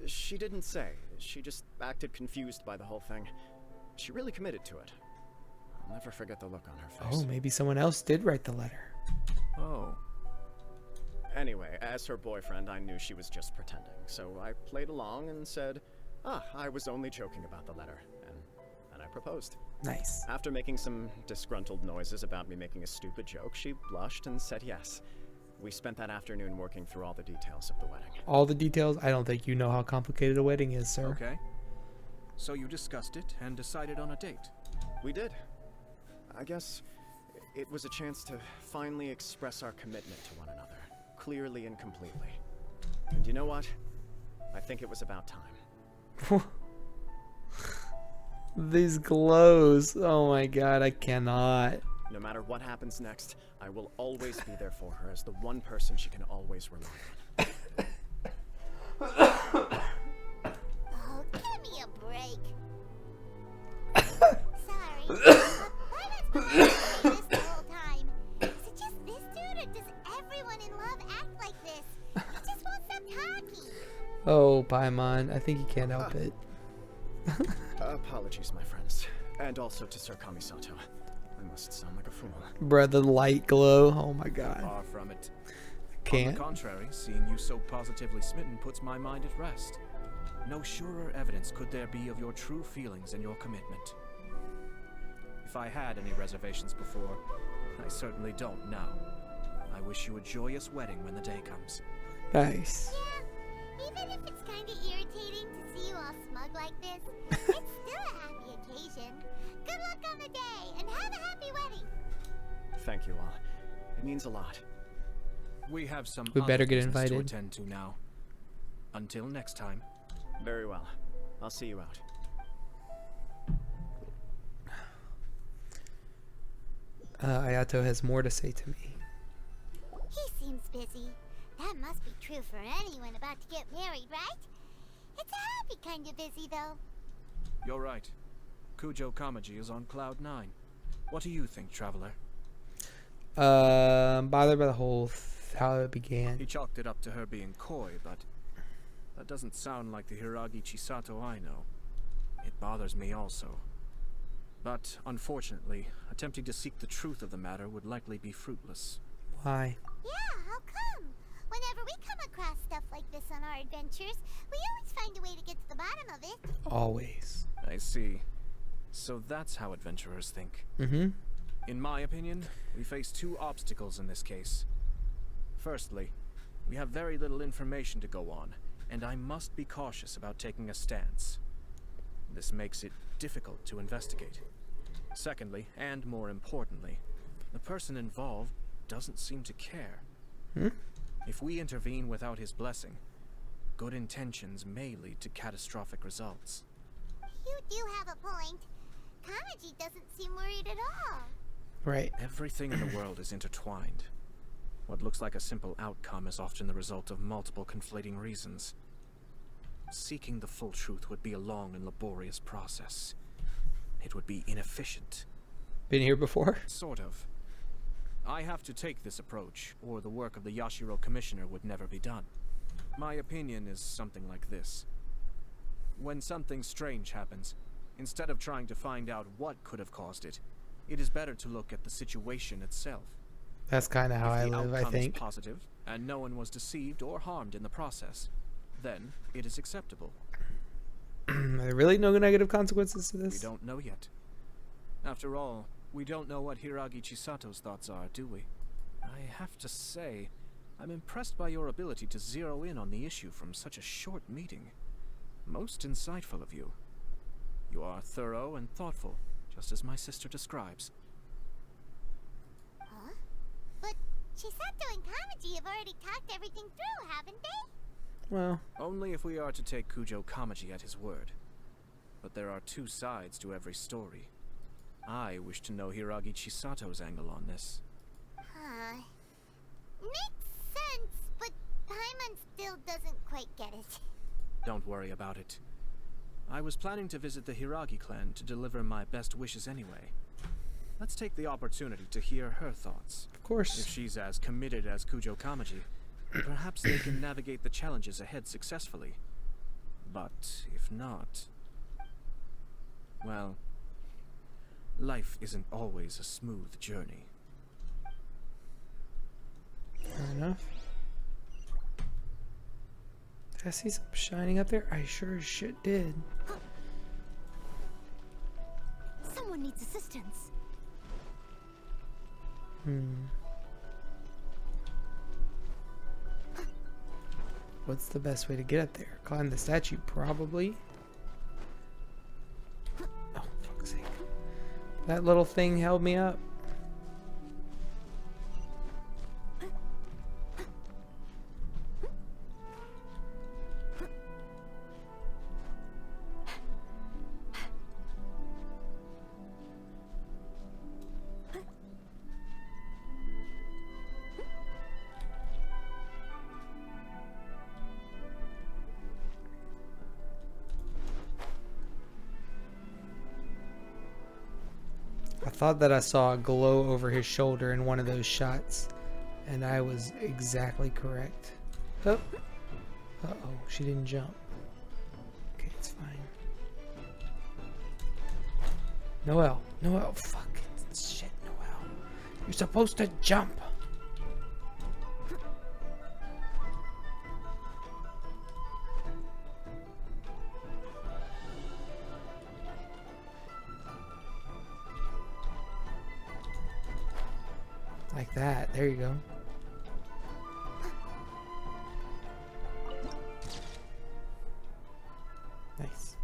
She didn't say. She just acted confused by the whole thing. She really committed to it. I'll never forget the look on her face. Oh, maybe someone else did write the letter. Oh. Anyway, as her boyfriend, I knew she was just pretending, so I played along and said, I was only joking about the letter, and I proposed. Nice. After making some disgruntled noises about me making a stupid joke, she blushed and said yes. We spent that afternoon working through all the details of the wedding. All the details? I don't think you know how complicated a wedding is, sir. Okay. So you discussed it and decided on a date? We did. I guess it was a chance to finally express our commitment to one another, clearly and completely. And you know what? I think it was about time. These glows. Oh my god, I cannot. No matter what happens next, I will always be there for her as the one person she can always rely on. Oh, give me a break. Sorry. Why has been this the whole time? Is it just this dude, or does everyone in love act like this? He just won't stop talking. Oh, Paimon, I think you can't help it. Apologies, my friends. And also to Sir Kamisato. I must sound like a fool. Bruh, the light glow. Oh my god. Far from it. Can't. On the contrary, seeing you so positively smitten puts my mind at rest. No surer evidence could there be of your true feelings and your commitment. If I had any reservations before, I certainly don't now. I wish you a joyous wedding when the day comes. Nice. Yeah, even if it's kind of irritating to see you all smug like this, it's still a happy occasion. Good luck on the day, and have a happy wedding. Thank you all. It means a lot. We have some We better other get business to invited. attend to now. Until next time. Very well. I'll see you out. Ayato has more to say to me. He seems busy. That must be true for anyone about to get married, right? It's a happy kind of busy, though. You're right. Kujo Kamaji is on cloud 9. What do you think, traveler? Bothered by the whole how it began. He chalked it up to her being coy, but that doesn't sound like the Hiragi Chisato I know. It bothers me also. But unfortunately, attempting to seek the truth of the matter would likely be fruitless. Why? Yeah, how come? Whenever we come across stuff like this on our adventures, we always find a way to get to the bottom of it. Always. I see. So that's how adventurers think. Mm-hmm. In my opinion, we face two obstacles in this case. Firstly, we have very little information to go on, and I must be cautious about taking a stance. This makes it difficult to investigate. Secondly, and more importantly, the person involved doesn't seem to care. If we intervene without his blessing, good intentions may lead to catastrophic results. You do have a point. Kamaji doesn't seem worried at all. Right. Everything in the world is intertwined. What looks like a simple outcome is often the result of multiple conflating reasons. Seeking the full truth would be a long and laborious process. It would be inefficient. Been here before? Sort of. I have to take this approach, or the work of the Yashiro Commissioner would never be done. My opinion is something like this. When something strange happens, instead of trying to find out what could have caused it, it is better to look at the situation itself. That's kind of how I If the live, I outcome think. is positive, and no one was deceived or harmed in the process, then it is acceptable. Are there really no negative consequences to We this? don't know yet. After all, we don't know what Hiragi Chisato's thoughts are, do we? I have to say, I'm impressed by your ability to zero in on the issue from such a short meeting. Most insightful of you. You are thorough and thoughtful, just as my sister describes. Huh? But Chisato and Kamaji have already talked everything through, haven't they? Well, Only if we are to take Kujo Kamaji at his word. But there are two sides to every story. I wish to know Hiragi Chisato's angle on this. Makes sense, but Paimon still doesn't quite get it. Don't worry about it. I was planning to visit the Hiragi clan to deliver my best wishes anyway. Let's take the opportunity to hear her thoughts. of course. If she's as committed as Kujo Kamaji, perhaps they can navigate the challenges ahead successfully. But if not... well, life isn't always a smooth journey. Fair enough. Did I see something shining up there? I sure as shit did. Someone needs assistance. What's the best way to get up there? Climb the statue, probably. Oh, fuck's sake. That little thing held me up. I thought that I saw a glow over his shoulder in one of those shots, and I was exactly correct. Oh. Uh-oh, she didn't jump. Okay, it's fine. Noelle, fuck. Shit, Noelle. You're supposed to jump. Like that. There you go. Nice.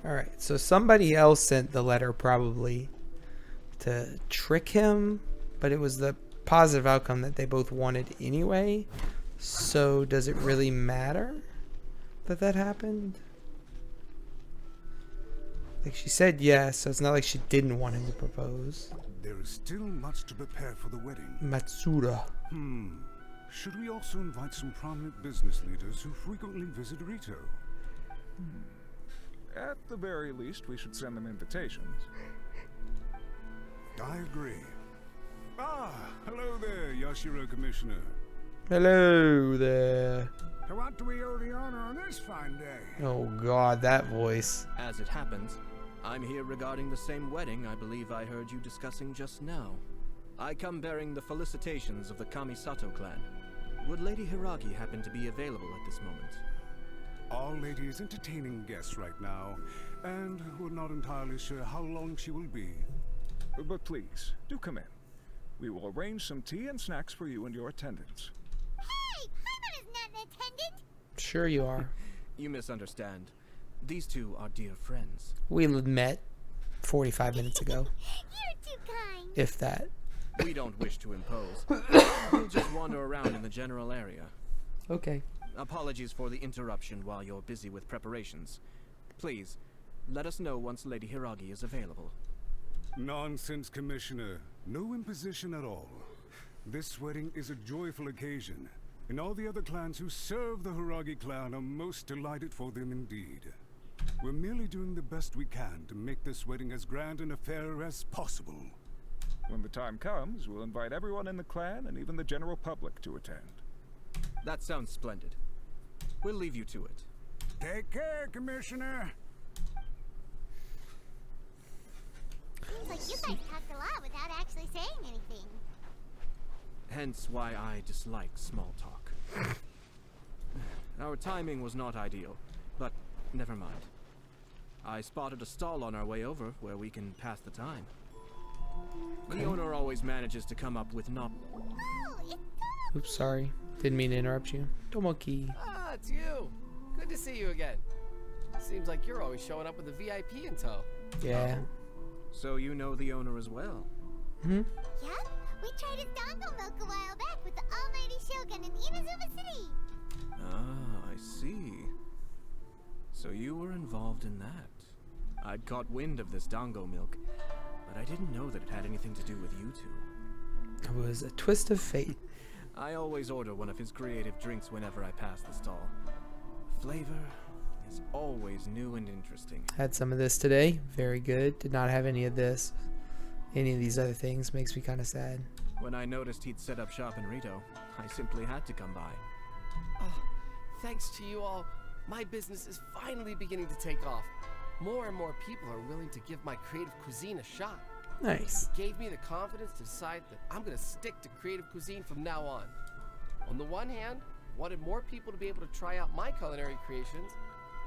All right. So somebody else sent the letter probably to trick him. But it was the positive outcome that they both wanted anyway. So does it really matter that that happened? Like, she said yes, so it's not like she didn't want him to propose. There is still much to prepare for the wedding. Matsuda. Should we also invite some prominent business leaders who frequently visit Ritou? At the very least, we should send them invitations. I agree. Ah, hello there, Yashiro Commissioner. Hello there. To what do we owe the honor on this fine day? Oh god, that voice. As it happens, I'm here regarding the same wedding I believe I heard you discussing just now. I come bearing the felicitations of the Kamisato clan. Would Lady Hiragi happen to be available at this moment? Our lady is entertaining guests right now, and we're not entirely sure how long she will be. But please, do come in. We will arrange some tea and snacks for you and your attendants. Hey! Paimon is not an attendant! Sure you are. You misunderstand. These two are dear friends. We met 45 minutes ago. You're too kind. If that. We don't wish to impose. We'll just wander around in the general area. Okay. Apologies for the interruption while you're busy with preparations. Please, let us know once Lady Hiragi is available. Nonsense, Commissioner. No imposition at all. This wedding is a joyful occasion, and all the other clans who serve the Hiragi clan are most delighted for them indeed. We're merely doing the best we can to make this wedding as grand an affair as possible. When the time comes, we'll invite everyone in the clan and even the general public to attend. That sounds splendid. We'll leave you to it. Take care, Commissioner. Seems like you guys talked a lot without actually saying anything. Hence why I dislike small talk. Our timing was not ideal, but never mind. I spotted a stall on our way over where we can pass the time. The owner always manages to come up with Oh, it's Oops, sorry. Didn't mean to interrupt you. Tomoki. Ah, it's you. Good to see you again. Seems like you're always showing up with a VIP in tow. Yeah. So you know the owner as well? Hmm? Yep, we tried his Dango milk a while back with the almighty Shogun in Inazuma City. Ah, I see. So you were involved in that. I'd caught wind of this Dango milk, but I didn't know that it had anything to do with you two. It was a twist of fate. I always order one of his creative drinks whenever I pass the stall. The flavor is always new and interesting. Had some of this today. Very good. Did not have any of this. Any of these other things. Makes me kind of sad. When I noticed he'd set up shop in Ritou, I simply had to come by. Oh, thanks to you all, my business is finally beginning to take off. More and more people are willing to give my creative cuisine a shot. Nice. It gave me the confidence to decide that I'm going to stick to creative cuisine from now on. On the one hand, I wanted more people to be able to try out my culinary creations.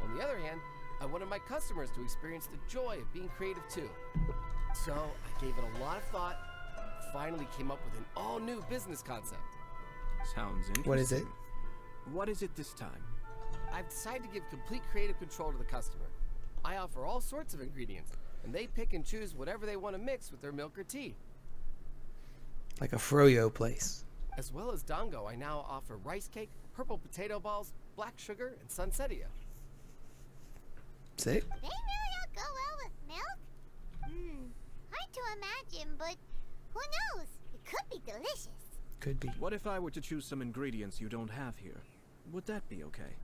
On the other hand, I wanted my customers to experience the joy of being creative too. So I gave it a lot of thought, and finally came up with an all-new business concept. Sounds interesting. What is it? What is it this time? I've decided to give complete creative control to the customer. I offer all sorts of ingredients, and they pick and choose whatever they want to mix with their milk or tea. Like a froyo place. As well as Dango, I now offer rice cake, purple potato balls, black sugar, and sunsettia. Sick. They really all go well with milk? Hard to imagine, but who knows? It could be delicious. Could be. What if I were to choose some ingredients you don't have here? Would that be okay?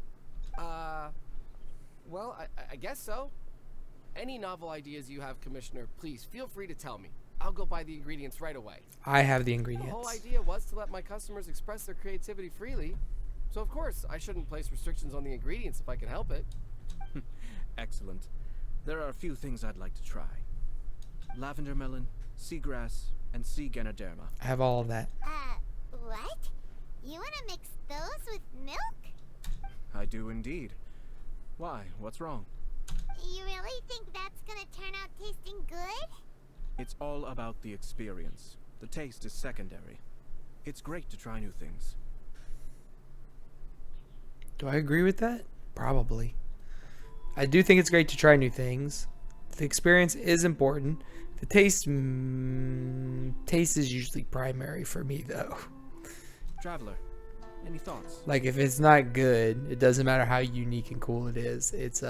Well, I guess so. Any novel ideas you have, Commissioner, please feel free to tell me. I'll go buy the ingredients right away. I have the The ingredients. whole idea was to let my customers express their creativity freely. So of course, I shouldn't place restrictions on the ingredients if I can help it. Excellent. There are a few things I'd like to try. Lavender melon, seagrass, and sea ganoderma. I have all of that. What? You want to mix those with milk? I do indeed. Why? What's wrong? You really think that's gonna turn out tasting good? It's all about the experience. The taste is secondary. It's great to try new things. Do I agree with that? Probably. I do think it's great to try new things. The experience is important. The taste is usually primary for me, though. Traveler, any thoughts? Like, if it's not good, it doesn't matter how unique and cool it is. It's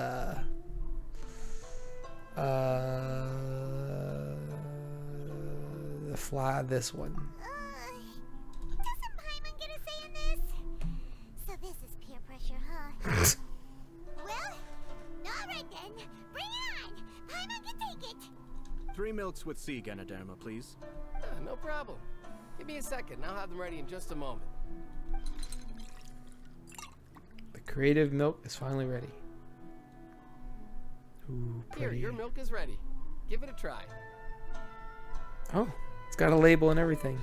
this one. Doesn't Paimon get a say in this? So this is peer pressure, huh? Well, alright then. Bring it on. Paimon can take it. 3 milks with sea ganoderma, please. No problem. Give me a second. I'll have them ready in just a moment. The creative milk is finally ready. Ooh, Here, pretty. your milk is ready. Give it a try. Oh, it's got a label and everything.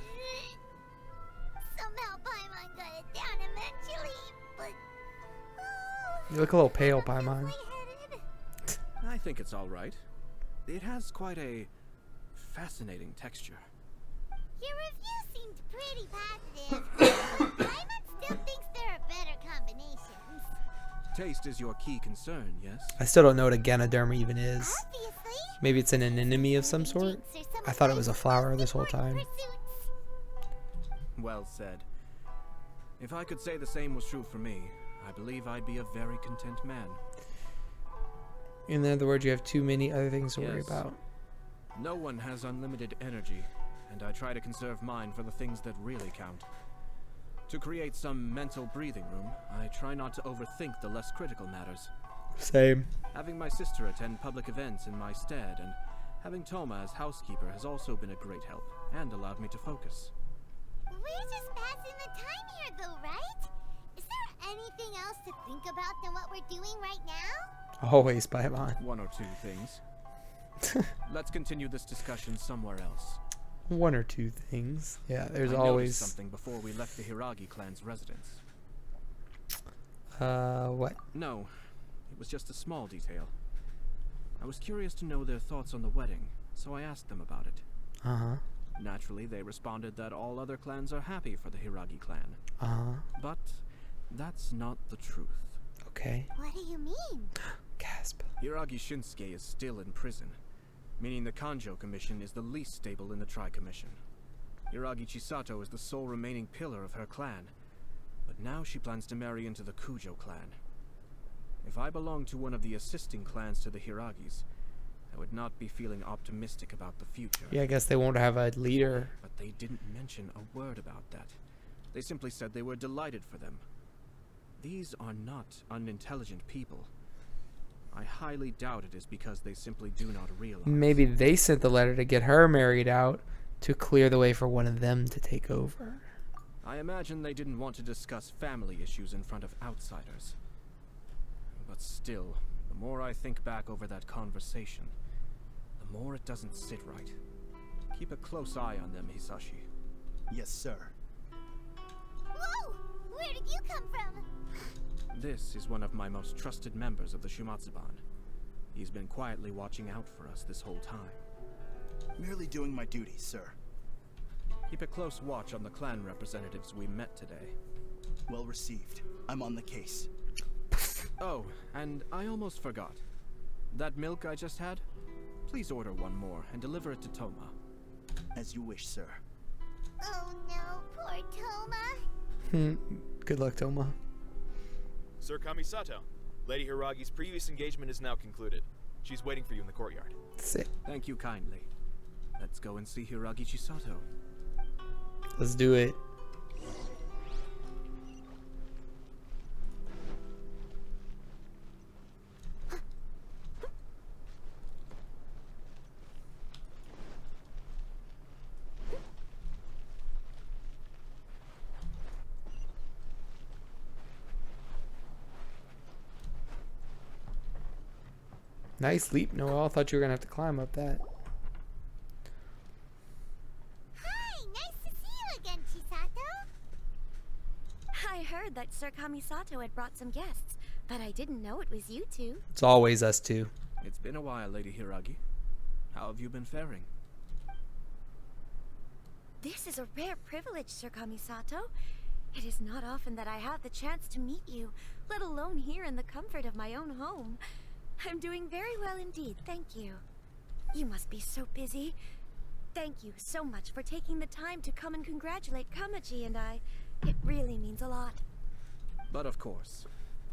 Somehow Paimon got it down eventually, but... You look a little pale, Paimon. I think it's all right. It has quite a fascinating texture. Your review seemed pretty positive. Paimon still thinks there are better combinations. Taste is your key concern, yes? I still don't know what a ganoderma even is. Obviously. Maybe it's an anemone of some sort? I thought it was a flower this whole time. Well said. If I could say the same was true for me, I believe I'd be a very content man. In other words, you have too many other things to worry Yes. about. No one has unlimited energy, and I try to conserve mine for the things that really count. To create some mental breathing room, I try not to overthink the less critical matters. Same. Having my sister attend public events in my stead and having Toma as housekeeper has also been a great help and allowed me to focus. We're just passing the time here though, right? Is there anything else to think about than what we're doing right now? Always, Paimon. 1 or 2 things. Let's continue this discussion somewhere else. 1 or 2 things. Yeah, there's I always noticed something before we left the Hiragi clan's residence. what? No, it was just a small detail. I was curious to know their thoughts on the wedding, so I asked them about it. Uh-huh. Naturally, they responded that all other clans are happy for the Hiragi clan. Uh-huh. But that's not the truth. Okay. What do you mean? Gasp. Hiragi Shinsuke is still in prison, meaning the Kanjo Commission is the least stable in the Tri-Commission. Hiragi Chisato is the sole remaining pillar of her clan, but now she plans to marry into the Kujo clan. If I belonged to one of the assisting clans to the Hiragis, I would not be feeling optimistic about the future. Yeah, I guess they won't have a leader. But they didn't mention a word about that. They simply said they were delighted for them. These are not unintelligent people. I highly doubt it is because they simply do not realize. Maybe they sent the letter to get her married out to clear the way for one of them to take over. I imagine they didn't want to discuss family issues in front of outsiders. But still, the more I think back over that conversation, the more it doesn't sit right. Keep a close eye on them, Hisashi. Yes, sir. Whoa! Where did you come from? This is one of my most trusted members of the Shumatsuban. He's been quietly watching out for us this whole time. Merely doing my duties, sir. Keep a close watch on the clan representatives we met today. Well received. I'm on the case. Oh, and I almost forgot. That milk I just had? Please order one more and deliver it to Toma. As you wish, sir. Oh no, poor Toma. Good luck, Toma. Sir Kamisato, Lady Hiragi's previous engagement is now concluded. She's waiting for you in the courtyard. Sit. Thank you kindly. Let's go and see Hiragi Chisato. Let's do it. Nice leap, Noel. I thought you were going to have to climb up that. Hi, nice to see you again, Chisato. I heard that Sir Kamisato had brought some guests, but I didn't know it was you two. It's always us two. It's been a while, Lady Hiragi. How have you been faring? This is a rare privilege, Sir Kamisato. It is not often that I have the chance to meet you, let alone here in the comfort of my own home. I'm doing very well indeed, thank you. You must be so busy. Thank you so much for taking the time to come and congratulate Kamaji and I. It really means a lot. But of course,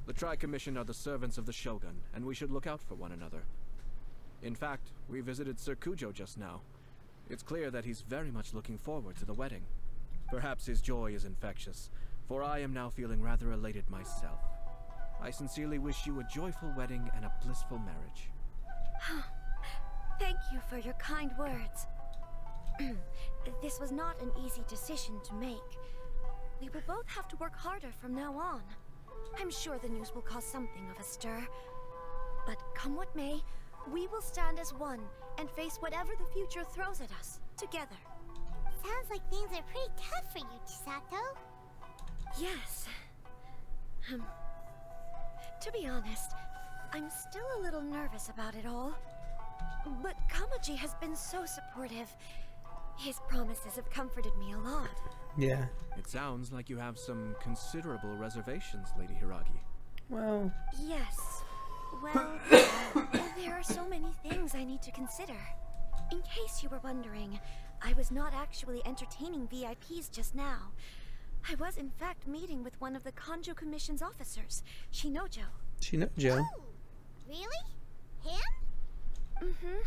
the Tri-Commission are the servants of the Shogun, and we should look out for one another. In fact, we visited Sir Kujo just now. It's clear that he's very much looking forward to the wedding. Perhaps his joy is infectious, for I am now feeling rather elated myself. I sincerely wish you a joyful wedding and a blissful marriage. Thank you for your kind words. This was not an easy decision to make. We will both have to work harder from now on. I'm sure the news will cause something of a stir. But come what may, we will stand as one and face whatever the future throws at us, together. Sounds like things are pretty tough for you, Chisato. Yes. To be honest, I'm still a little nervous about it all. But Kamaji has been so supportive. His promises have comforted me a lot. Yeah. It sounds like you have some considerable reservations, Lady Hiragi. Well... Yes. Well, there are so many things I need to consider. In case you were wondering, I was not actually entertaining VIPs just now. I was in fact meeting with one of the Kanjo Commission's officers, Shinojo. Shinojo? Oh, really? Him? Mm-hmm.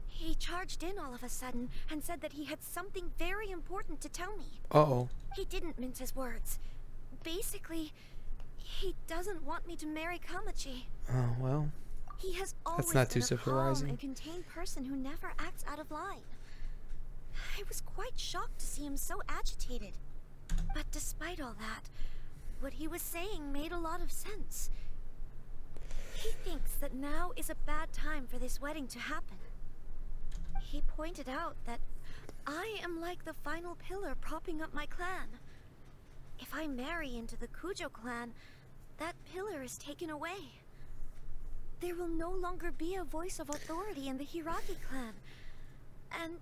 He charged in all of a sudden and said that he had something very important to tell me. Uh-oh. He didn't mince his words. Basically, he doesn't want me to marry Kamaji. Oh, well. He has always That's not too been a calm surprising. and contained person who never acts out of line. I was quite shocked to see him so agitated. But despite all that, what he was saying made a lot of sense. He thinks that now is a bad time for this wedding to happen. He pointed out that I am like the final pillar propping up my clan. If I marry into the Kujo clan, that pillar is taken away. there will no longer be a voice of authority in the Hiragi clan. And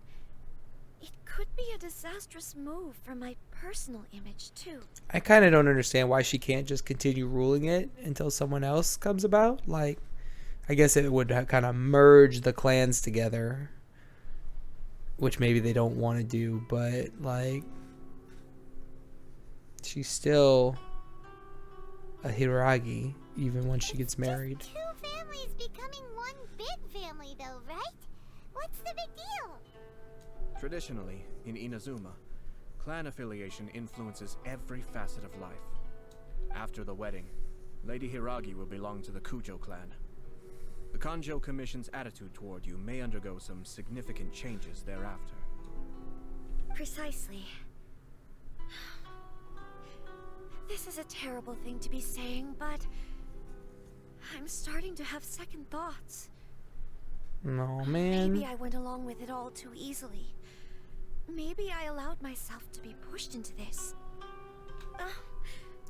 it could be a disastrous move for my personal image, too. I kind of don't understand why she can't just continue ruling it until someone else comes about. Like, I guess it would kind of merge the clans together, which maybe they don't want to do, but, like, she's still a Hiragi, even when she gets married. Two families becoming one big family, though, right? What's the big deal? Traditionally, in Inazuma, clan affiliation influences every facet of life. After the wedding, Lady Hiragi will belong to the Kujo clan. The Kanjo Commission's attitude toward you may undergo some significant changes thereafter. Precisely. This is a terrible thing to be saying, but I'm starting to have second thoughts. No, man. Maybe I went along with it all too easily. Maybe I allowed myself to be pushed into this.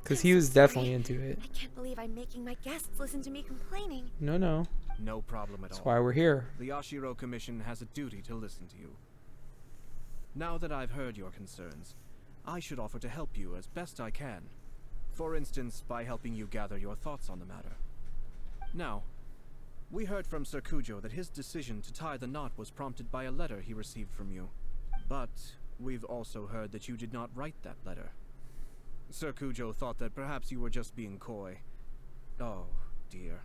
Because he was definitely into it. I can't believe I'm making my guests listen to me complaining. No. No problem at all. That's why we're here. The Yashiro Commission has a duty to listen to you. Now that I've heard your concerns, I should offer to help you as best I can. For instance, by helping you gather your thoughts on the matter. Now, we heard from Sir Kujo that his decision to tie the knot was prompted by a letter he received from you. But we've also heard that you did not write that letter. Sir Kujo thought that perhaps you were just being coy. Oh, dear.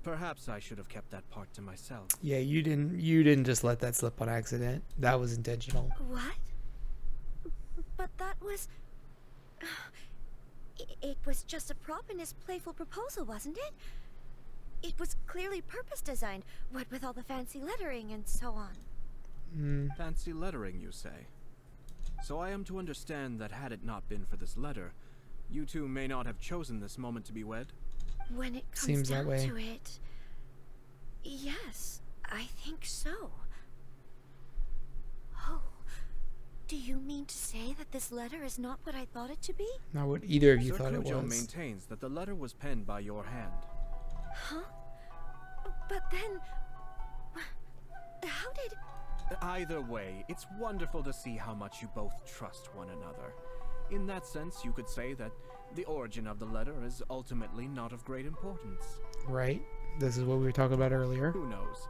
Perhaps I should have kept that part to myself. Yeah, you didn't just let that slip on accident. That was intentional. What? But that was... It was just a prop in his playful proposal, wasn't it? It was clearly purpose designed, what with all the fancy lettering and so on. Fancy lettering, you say? So I am to understand that had it not been for this letter, you two may not have chosen this moment to be wed? When it comes down to it, yes, I think so. Oh, do you mean to say that this letter is not what I thought it to be? Not what either of you Sir thought it Kujo was. maintains that the letter was penned by your hand. Huh? But then... How did... Either way, it's wonderful to see how much you both trust one another. In that sense, you could say that the origin of the letter is ultimately not of great importance. Right? This is what we were talking about earlier. Who knows?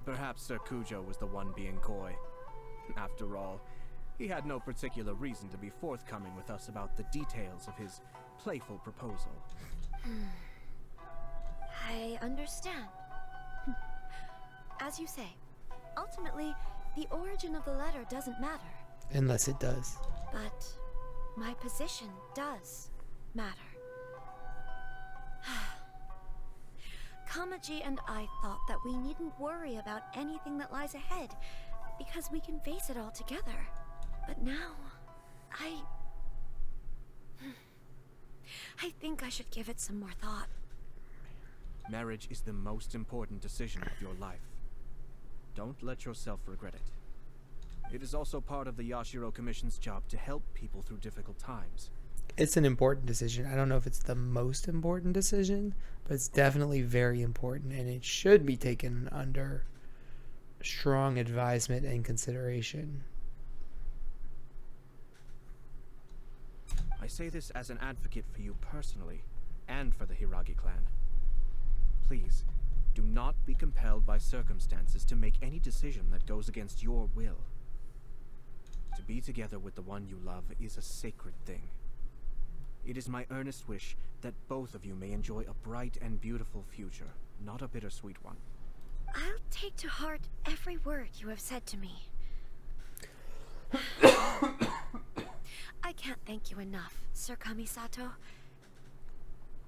Perhaps Sir Kujo was the one being coy. After all, he had no particular reason to be forthcoming with us about the details of his playful proposal. I understand. As you say, ultimately, the origin of the letter doesn't matter. Unless it does. But my position does matter. Kamaji and I thought that we needn't worry about anything that lies ahead, because we can face it all together. But now, I think I should give it some more thought. Marriage is the most important decision of your life. Don't let yourself regret it. It is also part of the Yashiro Commission's job to help people through difficult times. It's an important decision. I don't know if it's the most important decision, but it's definitely very important, and it should be taken under strong advisement and consideration. I say this as an advocate for you personally, and for the Hiragi clan. Please, do not be compelled by circumstances to make any decision that goes against your will. To be together with the one you love is a sacred thing. It is my earnest wish that both of you may enjoy a bright and beautiful future, not a bittersweet one. I'll take to heart every word you have said to me. I can't thank you enough, Sir Kamisato.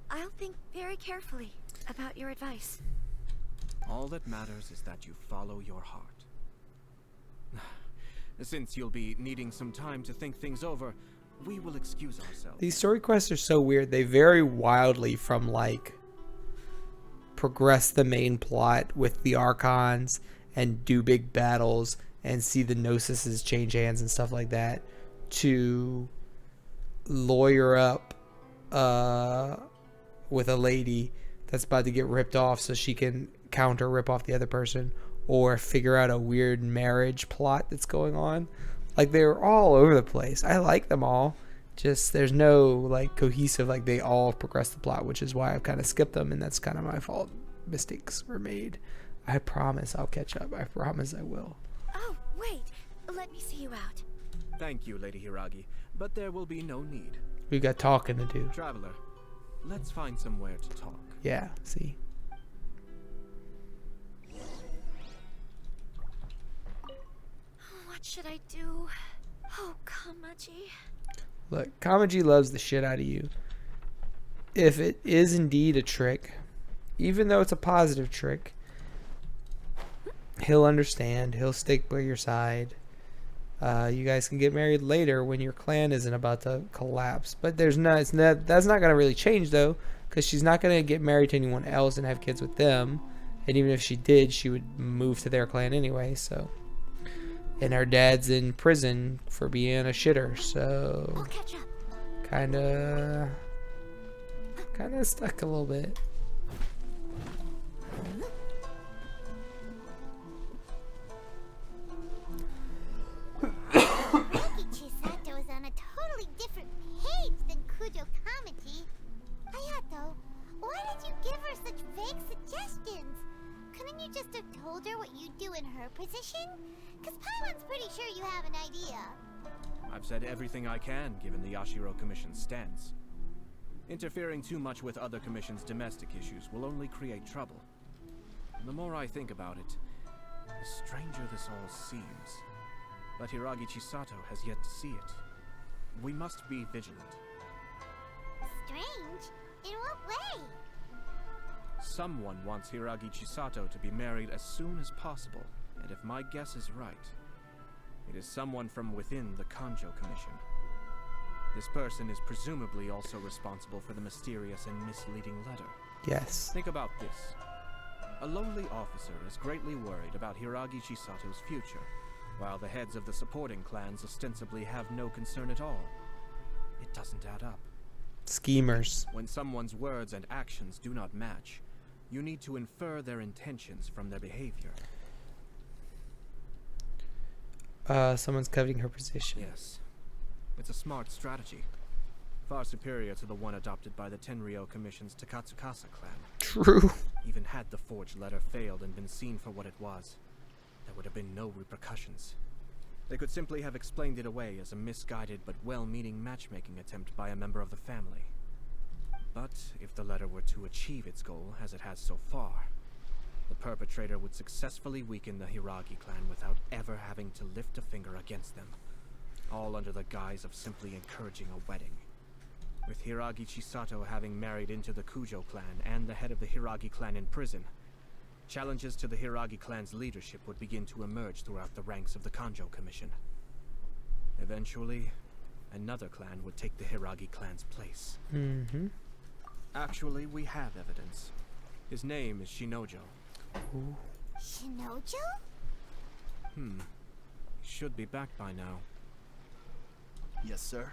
I'll think very carefully about your advice. All that matters is that you follow your heart. Since you'll be needing some time to think things over, we will excuse ourselves. These story quests are so weird. They vary wildly from, like, progress the main plot with the Archons and do big battles and see the Gnosises change hands and stuff like that, to lawyer up with a lady that's about to get ripped off so she can counter rip off the other person, or figure out a weird marriage plot that's going on. Like, they're all over the place. I like them all. Just there's no like cohesive, like they all progress the plot, which is why I've kind of skipped them, and that's kind of my fault. Mistakes were made. I promise I'll catch up. I promise I will. Oh, wait. Let me see you out. Thank you, Lady Hiragi, but there will be no need. We got talking to do. Traveler, let's find somewhere to talk. Yeah, see. What should I do? Oh, Kamaji. Look, Kamaji loves the shit out of you. If it is indeed a trick, even though it's a positive trick, he'll understand. He'll stick by your side. You guys can get married later when your clan isn't about to collapse. But that's not going to really change, though, because she's not going to get married to anyone else and have kids with them. And even if she did, she would move to their clan anyway, so... And her dad's in prison for being a shitter, so... I'll catch up. Kinda stuck a little bit. Chisato is on a totally different page than Kujo Kamaji. Ayato, why did you give her such vague suggestions? Couldn't you just have told her what you'd do in her position? Because Paimon's pretty sure you have an idea. I've said everything I can, given the Yashiro Commission's stance. Interfering too much with other commission's domestic issues will only create trouble. And the more I think about it, the stranger this all seems. But Hiragi Chisato has yet to see it. We must be vigilant. Strange? In what way? Someone wants Hiragi Chisato to be married as soon as possible, and if my guess is right, it is someone from within the Kanjo Commission. This person is presumably also responsible for the mysterious and misleading letter. Yes. Think about this. A lonely officer is greatly worried about Hiragi Chisato's future, while the heads of the supporting clans ostensibly have no concern at all. It doesn't add up. Schemers. When someone's words and actions do not match, you need to infer their intentions from their behavior. Someone's coveting her position. Yes. It's a smart strategy. Far superior to the one adopted by the Tenryou Commission's Takatsukasa clan. True. Even had the forged letter failed and been seen for what it was, there would have been no repercussions. They could simply have explained it away as a misguided but well-meaning matchmaking attempt by a member of the family. But if the letter were to achieve its goal, as it has so far, the perpetrator would successfully weaken the Hiragi clan without ever having to lift a finger against them, all under the guise of simply encouraging a wedding. With Hiragi Chisato having married into the Kujo clan and the head of the Hiragi clan in prison, challenges to the Hiragi clan's leadership would begin to emerge throughout the ranks of the Kanjo Commission. Eventually, another clan would take the Hiragi clan's place. Mm-hmm. Actually, we have evidence. His name is Shinojo. Ooh. Shinojo? He should be back by now. Yes, sir.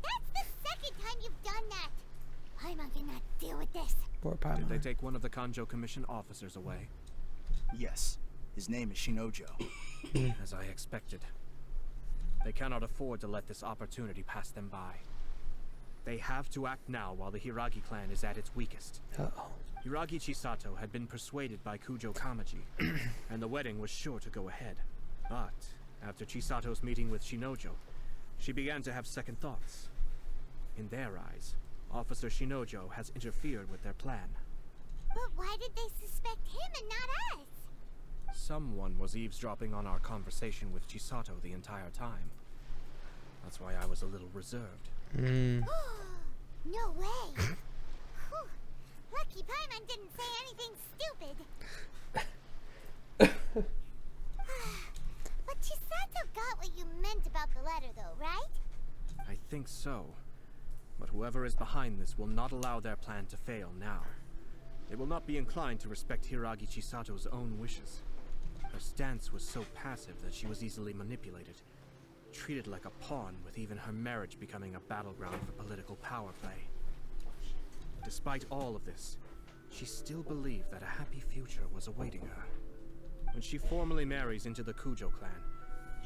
That's the second time you've done that. Paimon cannot deal with this. Poor Paimon. Did they take one of the Kanjo Commission officers away? Yes. His name is Shinojo. As I expected. They cannot afford to let this opportunity pass them by. They have to act now while the Hiragi clan is at its weakest. Uh-oh. Hiragi Chisato had been persuaded by Kujo Kamaji, and the wedding was sure to go ahead. But after Chisato's meeting with Shinojo, she began to have second thoughts. In their eyes, Officer Shinojo has interfered with their plan. But why did they suspect him and not us? Someone was eavesdropping on our conversation with Chisato the entire time. That's why I was a little reserved. No way. Whew. Lucky Paimon didn't say anything stupid. But Chisato got what you meant about the letter though, right? I think so. But whoever is behind this will not allow their plan to fail now. They will not be inclined to respect Hiragi Chisato's own wishes. Her stance was so passive that she was easily manipulated. treated like a pawn, with even her marriage becoming a battleground for political power play. Despite all of this, she still believed that a happy future was awaiting her. When she formally marries into the Kujo clan,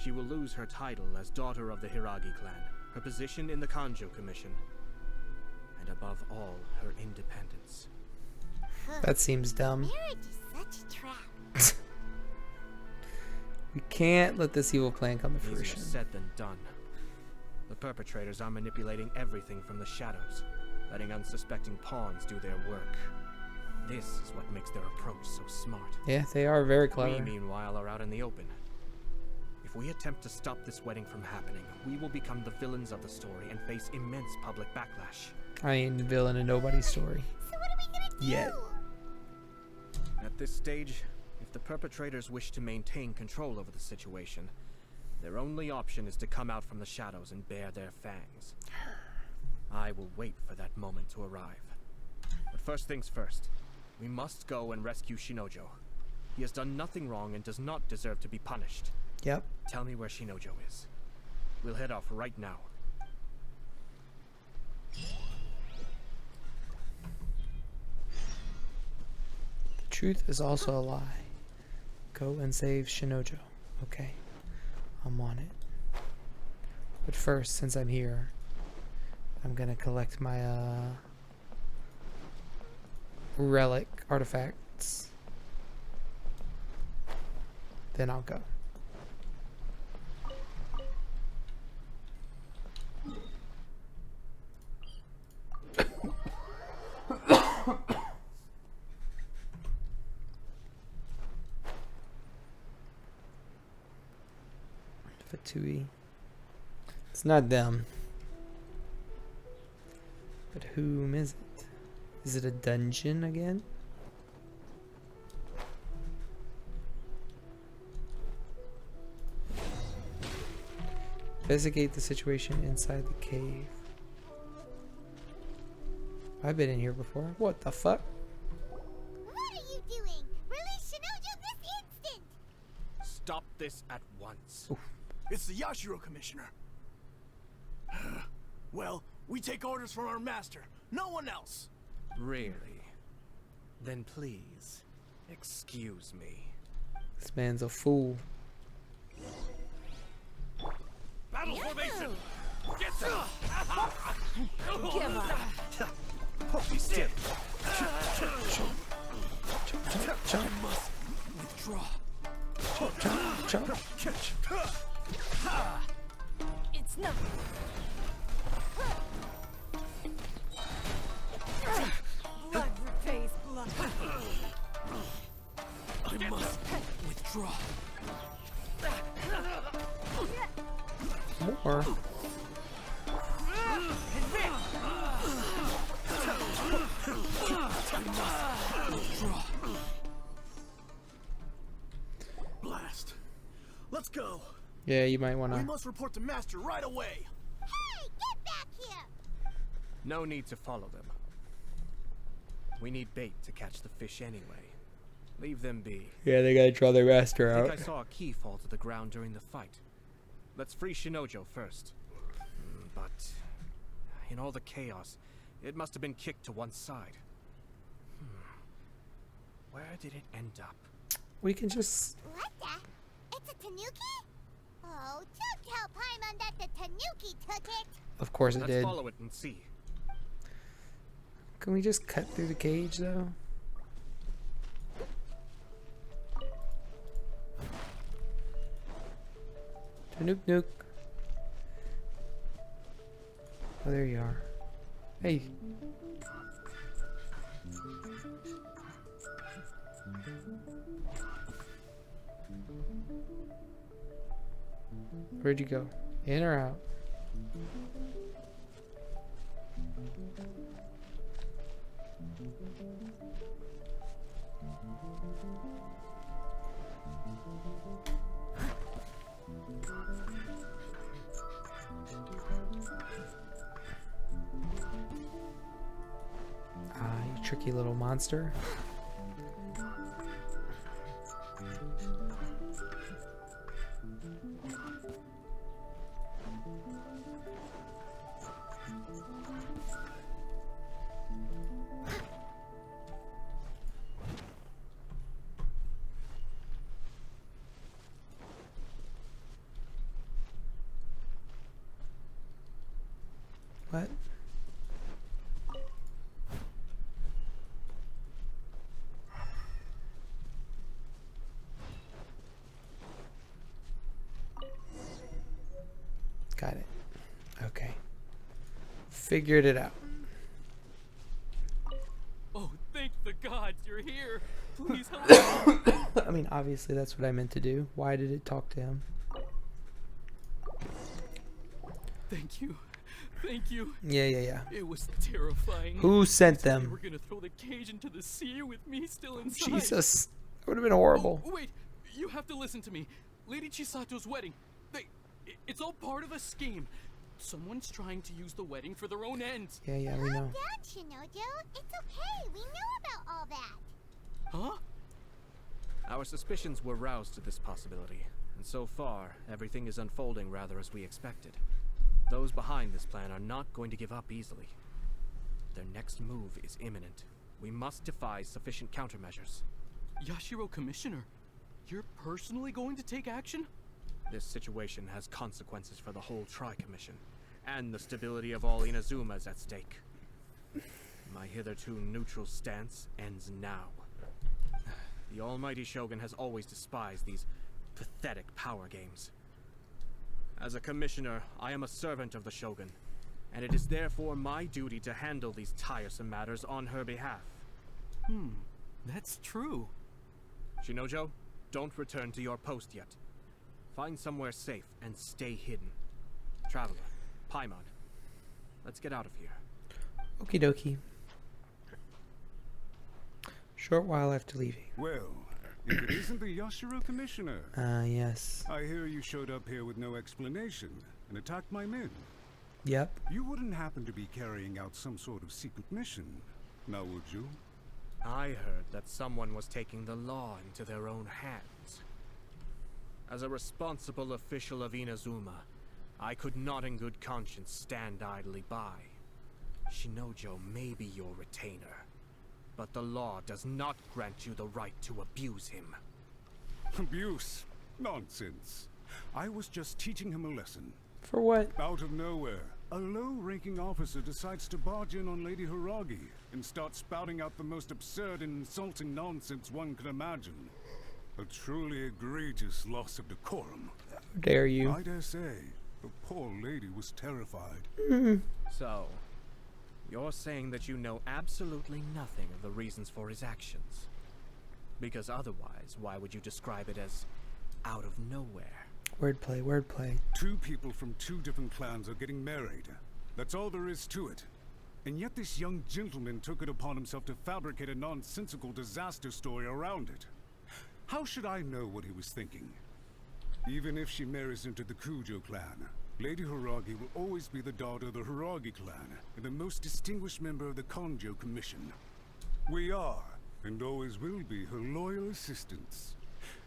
she will lose her title as daughter of the Hiragi clan, her position in the Kanjo Commission, and above all, her independence. That seems dumb. Marriage is such a trap. We can't let this evil plan come to fruition. Easier said than done. The perpetrators are manipulating everything from the shadows, letting unsuspecting pawns do their work. This is what makes their approach so smart. Yeah, they are very clever. We, meanwhile, are out in the open. If we attempt to stop this wedding from happening, we will become the villains of the story and face immense public backlash. I ain't the villain in nobody's story. So what are we gonna do? Yet. At this stage, if the perpetrators wish to maintain control over the situation, their only option is to come out from the shadows and bare their fangs. I will wait for that moment to arrive. But first things first, we must go and rescue Shinojo. He has done nothing wrong and does not deserve to be punished. Yep. Tell me where Shinojo is. We'll head off right now. The truth is also a lie. Go and save Shinojo. Okay. I'm on it. But first, since I'm here, I'm gonna collect my relic artifacts. Then I'll go. Fatui. It's not them. But whom is it? Is it a dungeon again? Investigate the situation inside the cave. I've been in here before. What the fuck? What are you doing? Release Shinojo this instant! Stop this at once. Oof. It's the Yashiro Commissioner. Well, we take orders from our master. No one else. Really? Then please, excuse me. This man's a fool. Battle formation! Get them! Give up! Be still. I must withdraw. It's not. Blood repays blood. I must withdraw. More. Blast. Let's go. Yeah, you might We wanna. must report to Master right away. Hey, get back here! No need to follow them. We need bait to catch the fish anyway. Leave them be. Yeah, they gotta draw their master I out. think I saw a key fall to the ground during the fight. Let's free Shinojo first. But in all the chaos, it must have been kicked to one side. Where did it end up? We can just. What the? It's a tanuki? Oh, don't tell Paimon that the tanuki took it! Of course it Let's did. follow it and see. Can we just cut through the cage though? Nuke nuke. Oh, there you are. Hey. Where'd you go? In or out? You tricky little monster. What? Got it. Okay. Figured it out. Oh, thank the gods you're here. Please help me. I mean, obviously that's what I meant to do. Why did it talk to him? Thank you. Thank you. Yeah. It was terrifying. Who sent They them? were gonna throw the cage into the sea with me still inside. Jesus. That would have been horrible. Oh, wait, you have to listen to me. Lady Chisato's wedding. It's all part of a scheme. Someone's trying to use the wedding for their own ends. Yeah, we know. Calm down, Shinojo. It's okay. We know about all that. Huh? Our suspicions were roused to this possibility, and so far, everything is unfolding rather as we expected. Those behind this plan are not going to give up easily. Their next move is imminent. We must devise sufficient countermeasures. Yashiro Commissioner, you're personally going to take action? This situation has consequences for the whole Tri-Commission, and the stability of all Inazuma is at stake. My hitherto neutral stance ends now. The almighty Shogun has always despised these pathetic power games. As a commissioner, I am a servant of the Shogun, and it is therefore my duty to handle these tiresome matters on her behalf. That's true. Shinojo, don't return to your post yet. Find somewhere safe and stay hidden. Traveler, Paimon, let's get out of here. Okie dokie. Short while after leaving. Well, if it isn't the Yashiro Commissioner. Yes. I hear you showed up here with no explanation and attacked my men. Yep. You wouldn't happen to be carrying out some sort of secret mission, now would you? I heard that someone was taking the law into their own hands. As a responsible official of Inazuma, I could not in good conscience stand idly by. Shinojo may be your retainer, but the law does not grant you the right to abuse him. Abuse? Nonsense. I was just teaching him a lesson. For what? Out of nowhere, a low-ranking officer decides to barge in on Lady Hiragi and start spouting out the most absurd and insulting nonsense one can imagine. A truly egregious loss of decorum. How dare you? I dare say, the poor lady was terrified. So, you're saying that you know absolutely nothing of the reasons for his actions? Because otherwise, why would you describe it as out of nowhere? Wordplay, wordplay. Two people from two different clans are getting married. That's all there is to it. And yet this young gentleman took it upon himself to fabricate a nonsensical disaster story around it. How should I know what he was thinking? Even if she marries into the Kujo clan, Lady Hiragi will always be the daughter of the Hiragi clan and the most distinguished member of the Konjo Commission. We are, and always will be, her loyal assistants.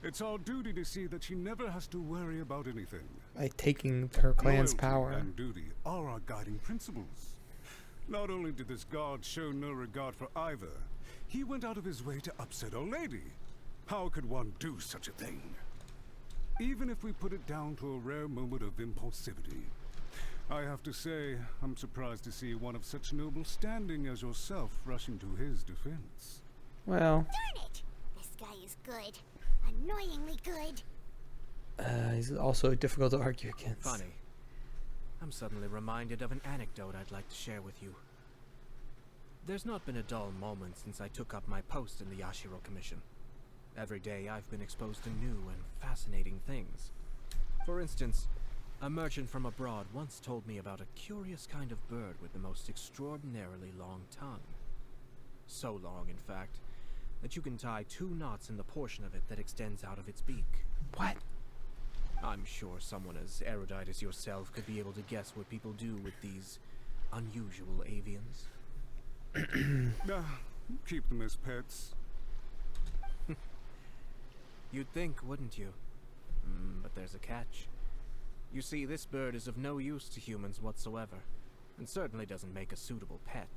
It's our duty to see that she never has to worry about anything. By taking her clan's Loyalty power. and duty are our guiding principles. Not only did this guard show no regard for either, he went out of his way to upset our lady. How could one do such a thing? Even if we put it down to a rare moment of impulsivity. I have to say, I'm surprised to see one of such noble standing as yourself rushing to his defense. Well. Darn it! This guy is good. Annoyingly good. He's also difficult to argue against. Funny. I'm suddenly reminded of an anecdote I'd like to share with you. There's not been a dull moment since I took up my post in the Yashiro Commission. Every day I've been exposed to new and fascinating things. For instance, a merchant from abroad once told me about a curious kind of bird with the most extraordinarily long tongue. So long, in fact, that you can tie 2 knots in the portion of it that extends out of its beak. What? I'm sure someone as erudite as yourself could be able to guess what people do with these unusual avians. Keep them as pets. You'd think, wouldn't you? But there's a catch. You see, this bird is of no use to humans whatsoever, and certainly doesn't make a suitable pet.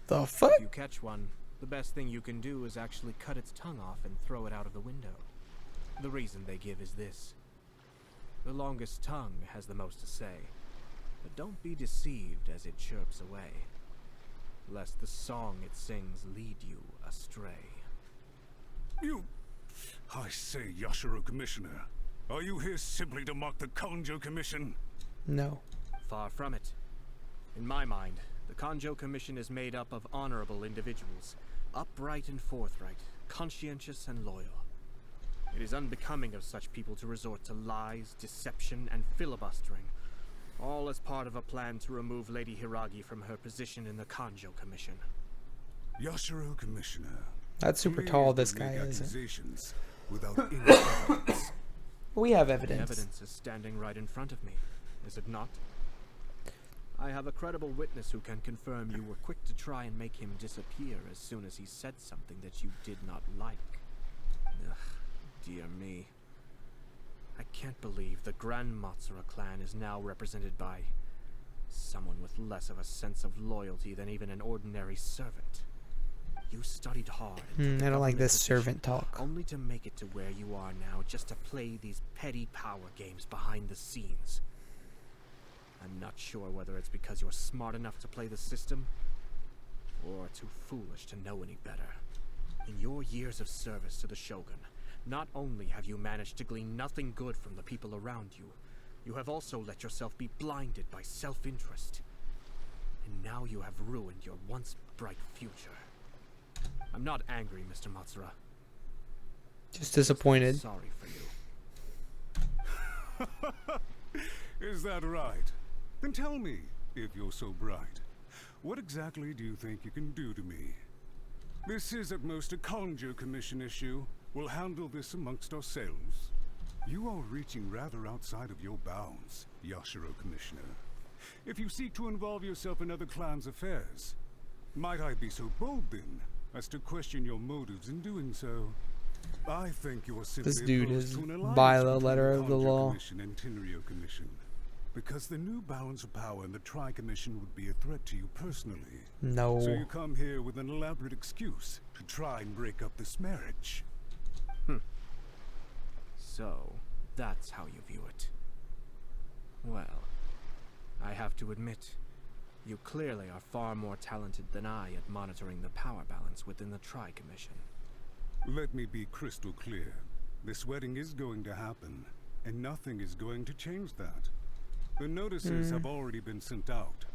The fuck? If you catch one, the best thing you can do is actually cut its tongue off and throw it out of the window. The reason they give is this. The longest tongue has the most to say, but don't be deceived as it chirps away, lest the song it sings lead you astray. I say, Yashiro Commissioner, are you here simply to mock the Kanjo Commission? No. Far from it. In my mind, the Kanjo Commission is made up of honorable individuals, upright and forthright, conscientious and loyal. It is unbecoming of such people to resort to lies, deception, and filibustering, all as part of a plan to remove Lady Hiragi from her position in the Kanjo Commission. Yashiro Commissioner. That's super tall, this guy isn't. Accusations without any evidence. We have The evidence. evidence is standing right in front of me, is it not? I have a credible witness who can confirm you were quick to try and make him disappear as soon as he said something that you did not like. Ugh, dear me. I can't believe the Grand Matsura clan is now represented by someone with less of a sense of loyalty than even an ordinary servant. You studied hard. And took I a don't like this position servant talk. only to make it to where you are now, just to play these petty power games behind the scenes. I'm not sure whether it's because you're smart enough to play the system, or too foolish to know any better. In your years of service to the Shogun, not only have you managed to glean nothing good from the people around you, you have also let yourself be blinded by self-interest. And now you have ruined your once bright future. I'm not angry, Mr. Matsura. Just disappointed. Sorry for you. Is that right? Then tell me, if you're so bright, what exactly do you think you can do to me? This is at most a Kanjo Commission issue. We'll handle this amongst ourselves. You are reaching rather outside of your bounds, Yashiro Commissioner. If you seek to involve yourself in other clans' affairs, might I be so bold then as to question your motives in doing so? I think you are simply This dude opposed is to an alliance by the between letter of the Kanjo law. Commission and Tenryou Commission, because the new balance of power in the Tri-Commission would be a threat to you personally. No. So you come here with an elaborate excuse to try and break up this marriage. So, that's how you view it. Well, I have to admit, you clearly are far more talented than I at monitoring the power balance within the Tri-Commission. Let me be crystal clear. This wedding is going to happen, and nothing is going to change that. The notices have already been sent out.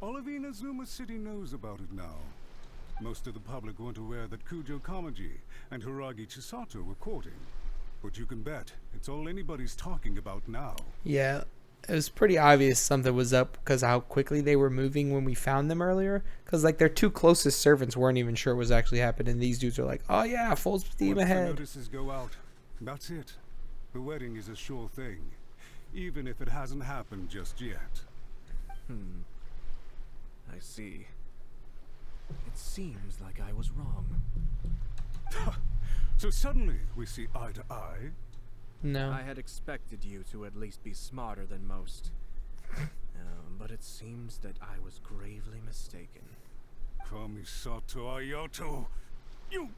All of Inazuma City knows about it now. Most of the public weren't aware that Kujo Kamaji and Hiragi Chisato were courting. But you can bet it's all anybody's talking about now. Yeah, it was pretty obvious something was up because how quickly they were moving when we found them earlier. Because like their two closest servants weren't even sure what was actually happening. These dudes are like, oh yeah, full steam Once the ahead. notices go out, that's it. The wedding is a sure thing, even if it hasn't happened just yet. I see. It seems like I was wrong. So suddenly we see eye to eye. No. I had expected you to at least be smarter than most. But it seems that I was gravely mistaken. Kamisato Ayato! You!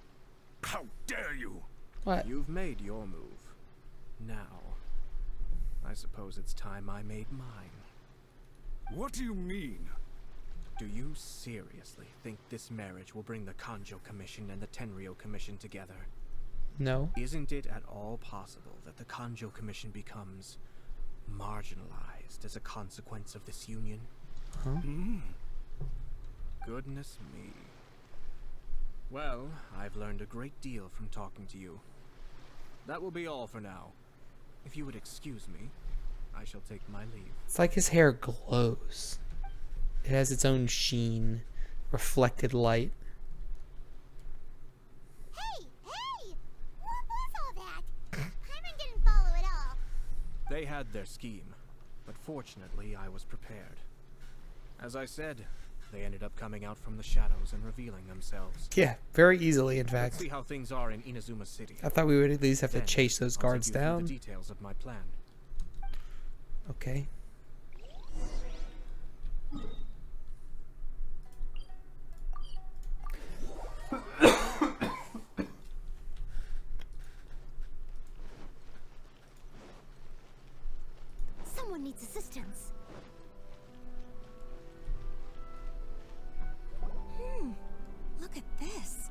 How dare you! What? You've made your move. Now, I suppose it's time I made mine. What do you mean? Do you seriously think this marriage will bring the Kanjo Commission and the Tenryou Commission together? No. Isn't it at all possible that the Kanjo Commission becomes marginalized as a consequence of this union? Huh? Goodness me. Well, I've learned a great deal from talking to you. That will be all for now. If you would excuse me, I shall take my leave. It's like his hair glows. It has its own sheen, reflected light. Hey! What was all that? Paimon didn't follow at all. They had their scheme, but fortunately I was prepared. As I said, they ended up coming out from the shadows and revealing themselves. Yeah, very easily, in Let's fact. see how things are in Inazuma City. I thought we would at least have to Then chase those I'll guards take you through down. the details of my plan. Okay. Someone needs assistance. Look at this.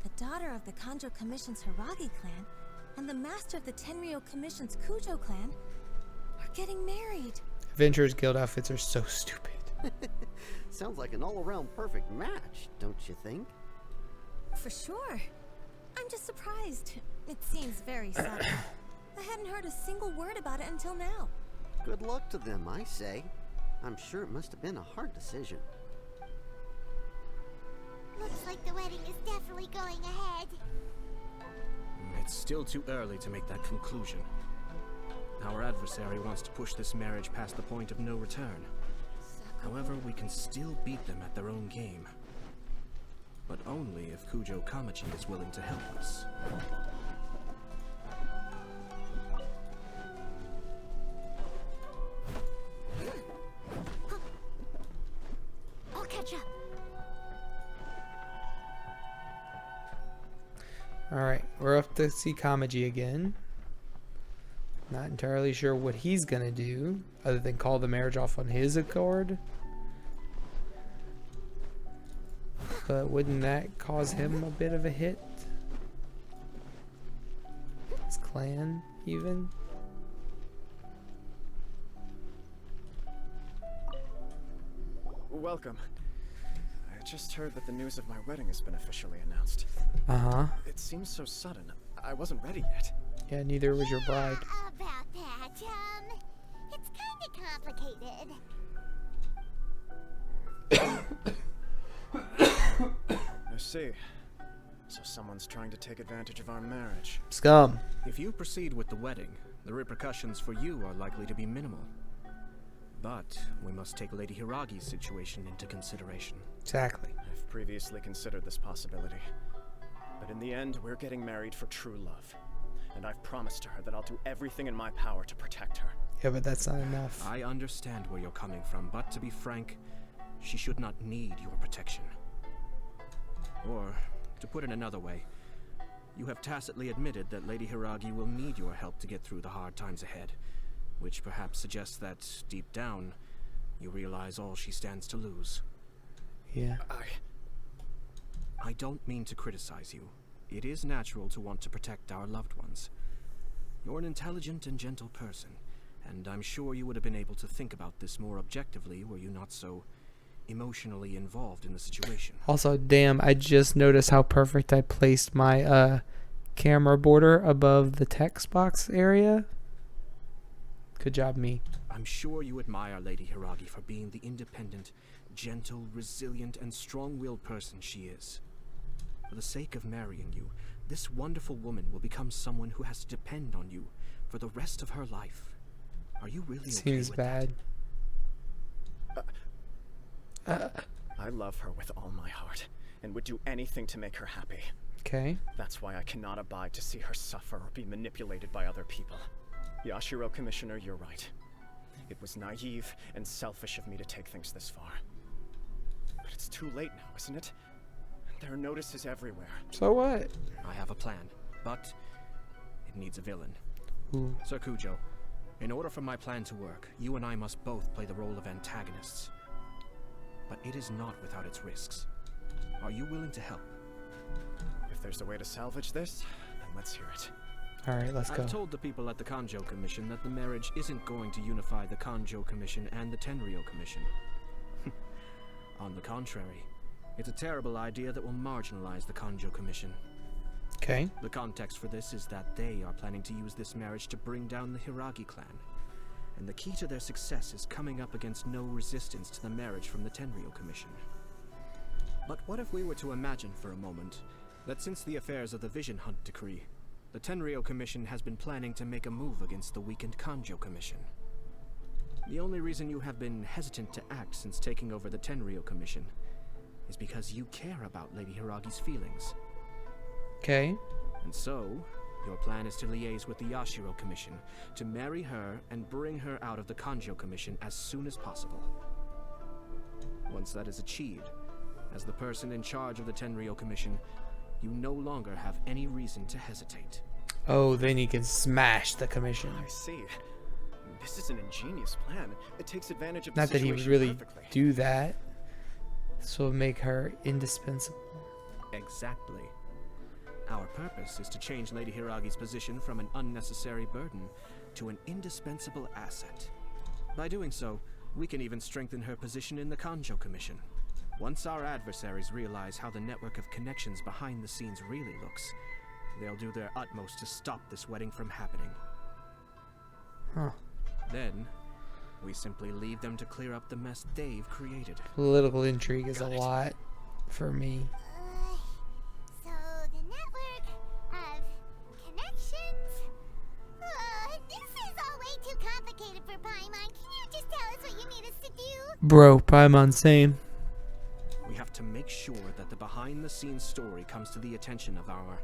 The daughter of the Kanjo Commission's Hiragi clan and the master of the Tenryou Commission's Kujo clan are getting married. Adventurers Guild outfits are so stupid. Sounds like an all-around perfect match, don't you think? For sure. I'm just surprised. It seems very sudden. I hadn't heard a single word about it until now. Good luck to them, I say. I'm sure it must have been a hard decision. Looks like the wedding is definitely going ahead. It's still too early to make that conclusion. Our adversary wants to push this marriage past the point of no return. However, we can still beat them at their own game. But only if Kujo Kamachi is willing to help us. I'll catch up. Alright, we're up to see Kamaji again. Not entirely sure what he's gonna do, other than call the marriage off on his accord. But wouldn't that cause him a bit of a hit? His clan, even? Welcome. I just heard that the news of my wedding has been officially announced. Uh-huh. It seems so sudden. I wasn't ready yet. Yeah, neither was your bride. About that, it's kinda complicated. I see. So someone's trying to take advantage of our marriage. Scum. If you proceed with the wedding, the repercussions for you are likely to be minimal. But we must take Lady Hiragi's situation into consideration. Exactly. I've previously considered this possibility. But in the end, we're getting married for true love. And I've promised her that I'll do everything in my power to protect her. Yeah, but that's not enough. I understand where you're coming from, but to be frank, she should not need your protection. Or, to put it another way, you have tacitly admitted that Lady Hiragi will need your help to get through the hard times ahead, which perhaps suggests that, deep down, you realize all she stands to lose. Yeah. I don't mean to criticize you. It is natural to want to protect our loved ones. You're an intelligent and gentle person, and I'm sure you would have been able to think about this more objectively were you not so emotionally involved in the situation. Also, damn, I just noticed how perfect I placed my camera border above the text box area. Good job, me. I'm sure you admire Lady Hiragi for being the independent, gentle, resilient, and strong-willed person she is. For the sake of marrying you, this wonderful woman will become someone who has to depend on you for the rest of her life. Are you really Seems okay with bad. I love her with all my heart, and would do anything to make her happy. Okay. That's why I cannot abide to see her suffer or be manipulated by other people. Yashiro, Commissioner, you're right. It was naive and selfish of me to take things this far. But it's too late now, isn't it? There are notices everywhere. So what? I have a plan, but it needs a villain. Ooh. Sir Kujo, in order for my plan to work, you and I must both play the role of antagonists. But it is not without its risks. Are you willing to help? If there's a way to salvage this, then let's hear it. Alright, let's go. I've told the people at the Kanjo Commission that the marriage isn't going to unify the Kanjo Commission and the Tenryou Commission. On the contrary, it's a terrible idea that will marginalize the Kanjo Commission. Okay. The context for this is that they are planning to use this marriage to bring down the Hiragi clan. And the key to their success is coming up against no resistance to the marriage from the Tenryou Commission. But what if we were to imagine for a moment that since the affairs of the Vision Hunt Decree, the Tenryou Commission has been planning to make a move against the weakened Kanjo Commission? The only reason you have been hesitant to act since taking over the Tenryou Commission is because you care about Lady Hiragi's feelings. Okay. And so, Your plan is to liaise with the Yashiro Commission, to marry her and bring her out of the Kanjo Commission as soon as possible. Once that is achieved, as the person in charge of the Tenryou Commission, you no longer have any reason to hesitate. Oh, then he can smash the commission. I see. This is an ingenious plan. It takes advantage of the Not that he situation would really perfectly. do that. This will make her indispensable. Exactly. Our purpose is to change Lady Hiragi's position from an unnecessary burden to an indispensable asset. By doing so, we can even strengthen her position in the Kanjo Commission. Once our adversaries realize how the network of connections behind the scenes really looks, they'll do their utmost to stop this wedding from happening. Huh. Then, we simply leave them to clear up the mess they've created. Political intrigue is a lot for me. So the network of connections? This is all way too complicated for Paimon. Can you just tell us what you need us to do? Bro, Paimon, same. We have to make sure that the behind-the-scenes story comes to the attention of our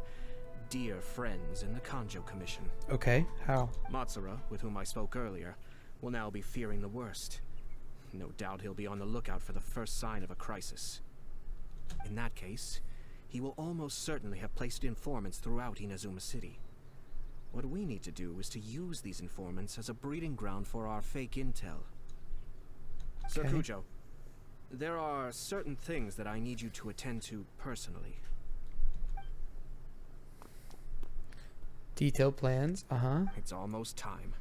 dear friends in the Kanjo Commission. Okay, how? Matsura, with whom I spoke earlier, will now be fearing the worst. No doubt he'll be on the lookout for the first sign of a crisis. In that case, he will almost certainly have placed informants throughout Inazuma City. What we need to do is to use these informants as a breeding ground for our fake intel. Sir Kujo, there are certain things that I need you to attend to personally. Detailed plans, It's almost time.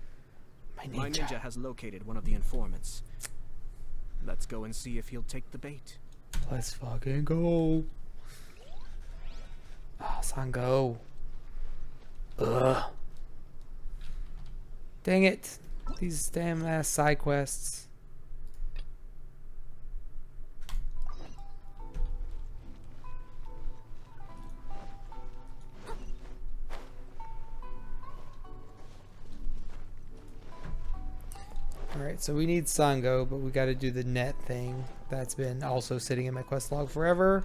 My ninja has located one of the informants. Let's go and see if he'll take the bait. Let's fucking go. Oh, Sango. Ugh. Dang it. These damn ass side quests. Alright, so we need Sango, but we gotta do the net thing. That's been also sitting in my quest log forever.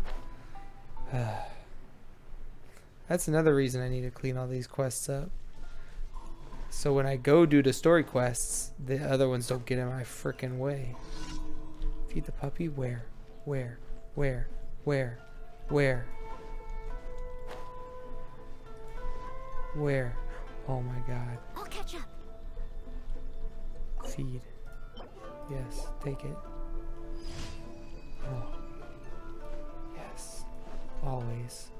That's another reason I need to clean all these quests up. So when I go do the story quests, the other ones don't get in my frickin' way. Feed the puppy? Where? Where? Where? Where? Where? Where? Oh my god. I'll catch up. Feed. Yes, take it. Oh. Yes. Always.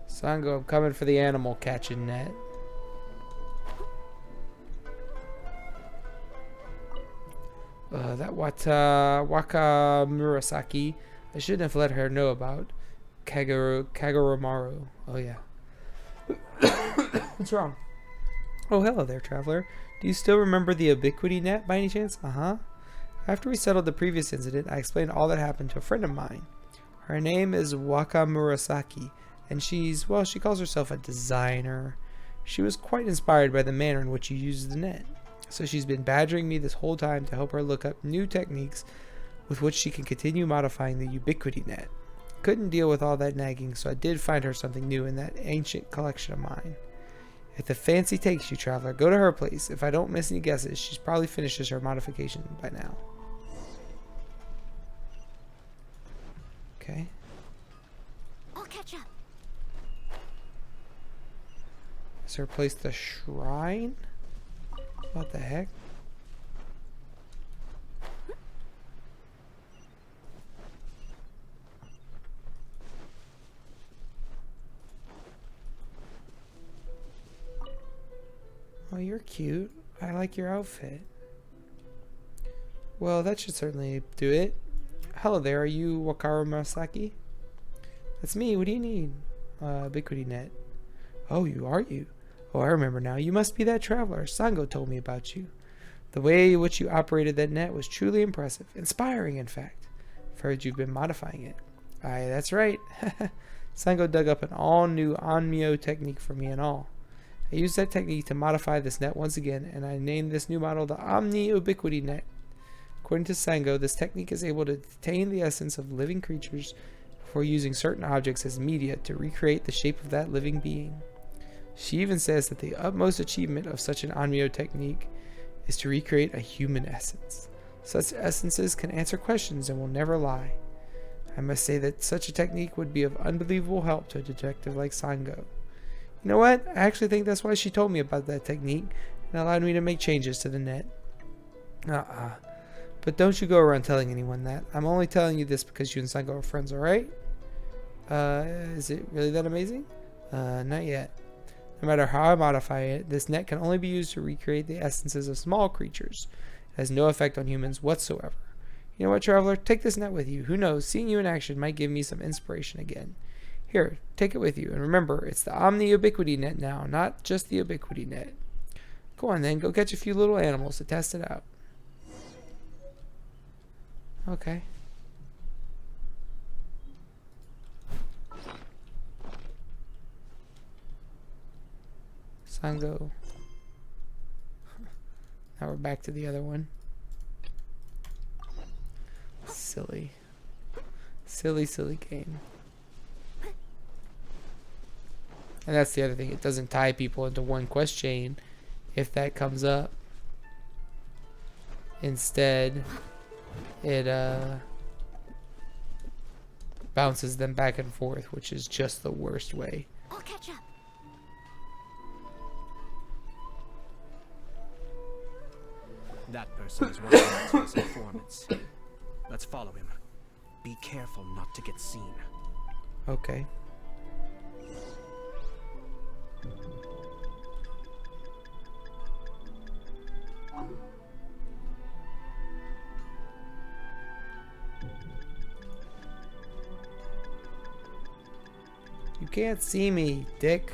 Sango, I'm coming for the animal catching net. That Waka Murasaki, I shouldn't have let her know about. Kaguramaru. Oh yeah. What's wrong? Oh, hello there, traveler. Do you still remember the Ubiquity Net by any chance? After we settled the previous incident, I explained all that happened to a friend of mine. Her name is Waka Murasaki, and she calls herself a designer. She was quite inspired by the manner in which you use the net. So she's been badgering me this whole time to help her look up new techniques with which she can continue modifying the Ubiquity Net. Couldn't deal with all that nagging, so I did find her something new in that ancient collection of mine. If the fancy takes you, traveler, go to her place. If I don't miss any guesses, she's probably finishes her modification by now. Okay. I'll catch up. Is her place the shrine? What the heck? Oh, you're cute. I like your outfit. Well, that should certainly do it. Hello there, are you Wakaru Masaki? That's me, what do you need? Ubiquity Net. Oh, are you? Oh, I remember now. You must be that traveler. Sango told me about you. The way in which you operated that net was truly impressive. Inspiring, in fact. I've heard you've been modifying it. Aye, that's right. Sango dug up an all-new Onmyo technique for me and all. I used that technique to modify this net once again, and I named this new model the Omni-Ubiquity Net. According to Sango, this technique is able to detain the essence of living creatures before using certain objects as media to recreate the shape of that living being. She even says that the utmost achievement of such an Onmyo technique is to recreate a human essence. Such essences can answer questions and will never lie. I must say that such a technique would be of unbelievable help to a detective like Sango. You know what? I actually think that's why she told me about that technique and allowed me to make changes to the net. But don't you go around telling anyone that. I'm only telling you this because you and Sango are friends, alright? Is it really that amazing? Not yet. No matter how I modify it, this net can only be used to recreate the essences of small creatures. It has no effect on humans whatsoever. You know what, Traveler? Take this net with you. Who knows? Seeing you in action might give me some inspiration again. Here, take it with you. And remember, it's the Omni-Ubiquity Net now, not just the Ubiquity Net. Go on then, go catch a few little animals to test it out. Okay. Sango. Now we're back to the other one. Silly. Silly game. And that's the other thing. It doesn't tie people into one quest chain if that comes up. Instead, it bounces them back and forth, which is just the worst way. I'll catch up. That person is one of Maxwell's informants. Let's follow him. Be careful not to get seen. Okay. You can't see me, dick.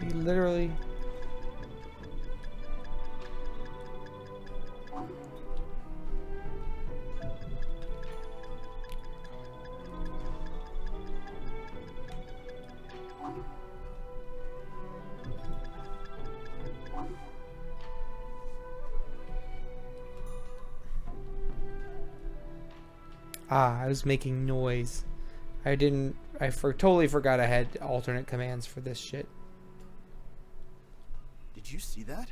He literally... I was making noise. I totally forgot I had alternate commands for this shit. Did you see that?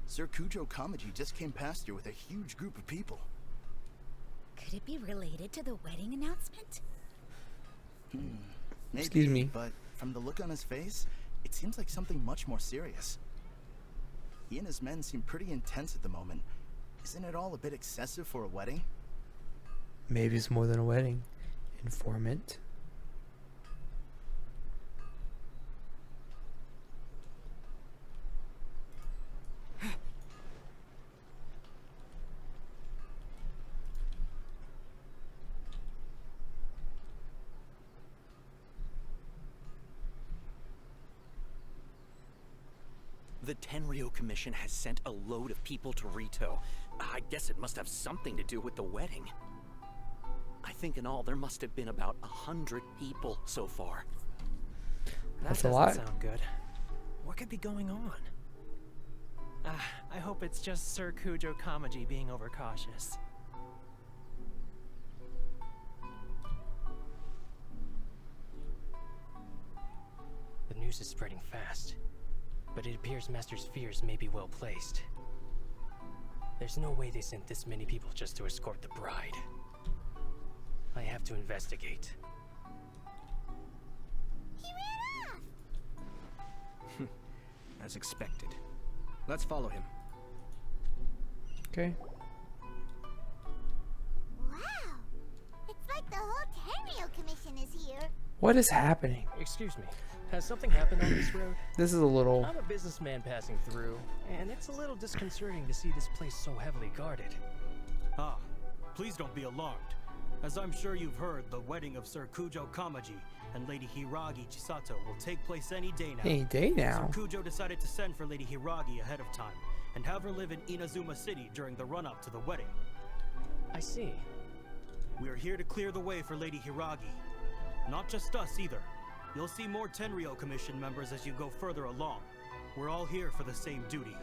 Sir Kujo Kamaji just came past here with a huge group of people. Could it be related to the wedding announcement? Maybe, Excuse me. But from the look on his face, it seems like something much more serious. He and his men seem pretty intense at the moment. Isn't it all a bit excessive for a wedding? Maybe it's more than a wedding. Informant. The Tenryo Commission has sent a load of people to Ritou. I guess it must have something to do with the wedding. I think in all there must have been about 100 people so far. That's a lot. That doesn't sound good. What could be going on? I hope it's just Sir Kujo Kamaji being overcautious. The news is spreading fast, but it appears Master's fears may be well placed. There's no way they sent this many people just to escort the bride. I have to investigate. He ran off! As expected. Let's follow him. Okay. Wow! It's like the whole Tenryo Commission is here. What is happening? Excuse me. Has something happened on this road? This is a little... I'm a businessman passing through, and it's a little disconcerting to see this place so heavily guarded. Please don't be alarmed. As I'm sure you've heard, the wedding of Sir Kujo Kamaji and Lady Hiragi Chisato will take place any day now. Any day now? So Kujo decided to send for Lady Hiragi ahead of time and have her live in Inazuma City during the run-up to the wedding. I see. We are here to clear the way for Lady Hiragi. Not just us either. You'll see more Tenryou Commission members as you go further along. We're all here for the same duty.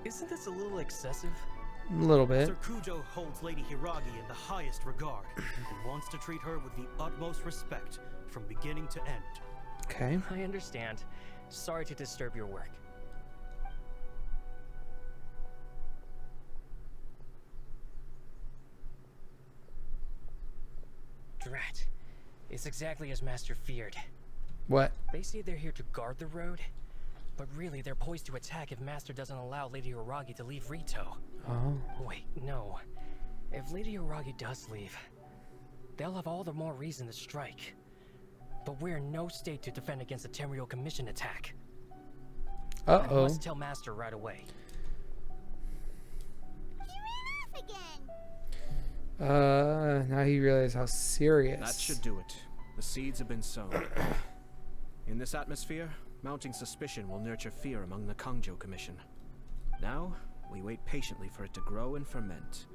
Isn't this a little excessive? A little bit. Sir Kujo holds Lady Hiragi in the highest regard and wants to treat her with the utmost respect from beginning to end. Okay. I understand. Sorry to disturb your work. Drat. It's exactly as Master feared. What? They say they're here to guard the road, but really they're poised to attack if Master doesn't allow Lady Hiragi to leave Ritou. Oh. Wait, no. If Lady Hiragi does leave, they'll have all the more reason to strike. But we're in no state to defend against a Tenryou Commission attack. Uh-oh. I must tell Master right away. He ran off again. Now he realized how serious. That should do it. The seeds have been sown. In this atmosphere, mounting suspicion will nurture fear among the Kangjo Commission. Now, we wait patiently for it to grow and ferment.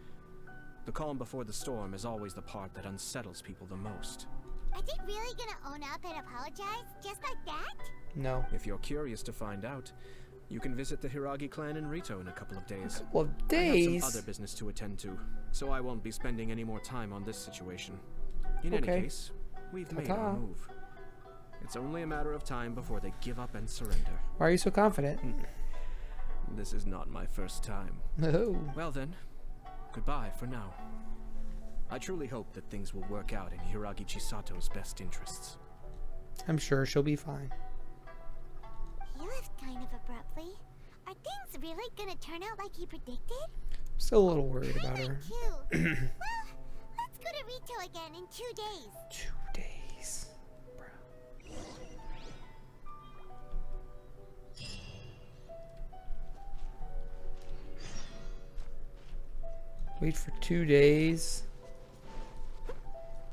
The calm before the storm is always the part that unsettles people the most. Are they really gonna own up and apologize just like that? No. If you're curious to find out, you can visit the Hiragi clan in Ritou in a couple of days. A couple of I days? have some other business to attend to, so I won't be spending any more time on this situation. In any case, we've made our move. It's only a matter of time before they give up and surrender. Why are you so confident? This is not my first time. No. Well then, goodbye for now. I truly hope that things will work out in Hiragi Chisato's best interests. I'm sure she'll be fine. He left kind of abruptly. Are things really gonna turn out like he predicted? Still a little worried about her. Too. Well, let's go to Ritou again in 2 days. 2 days. Wait for 2 days.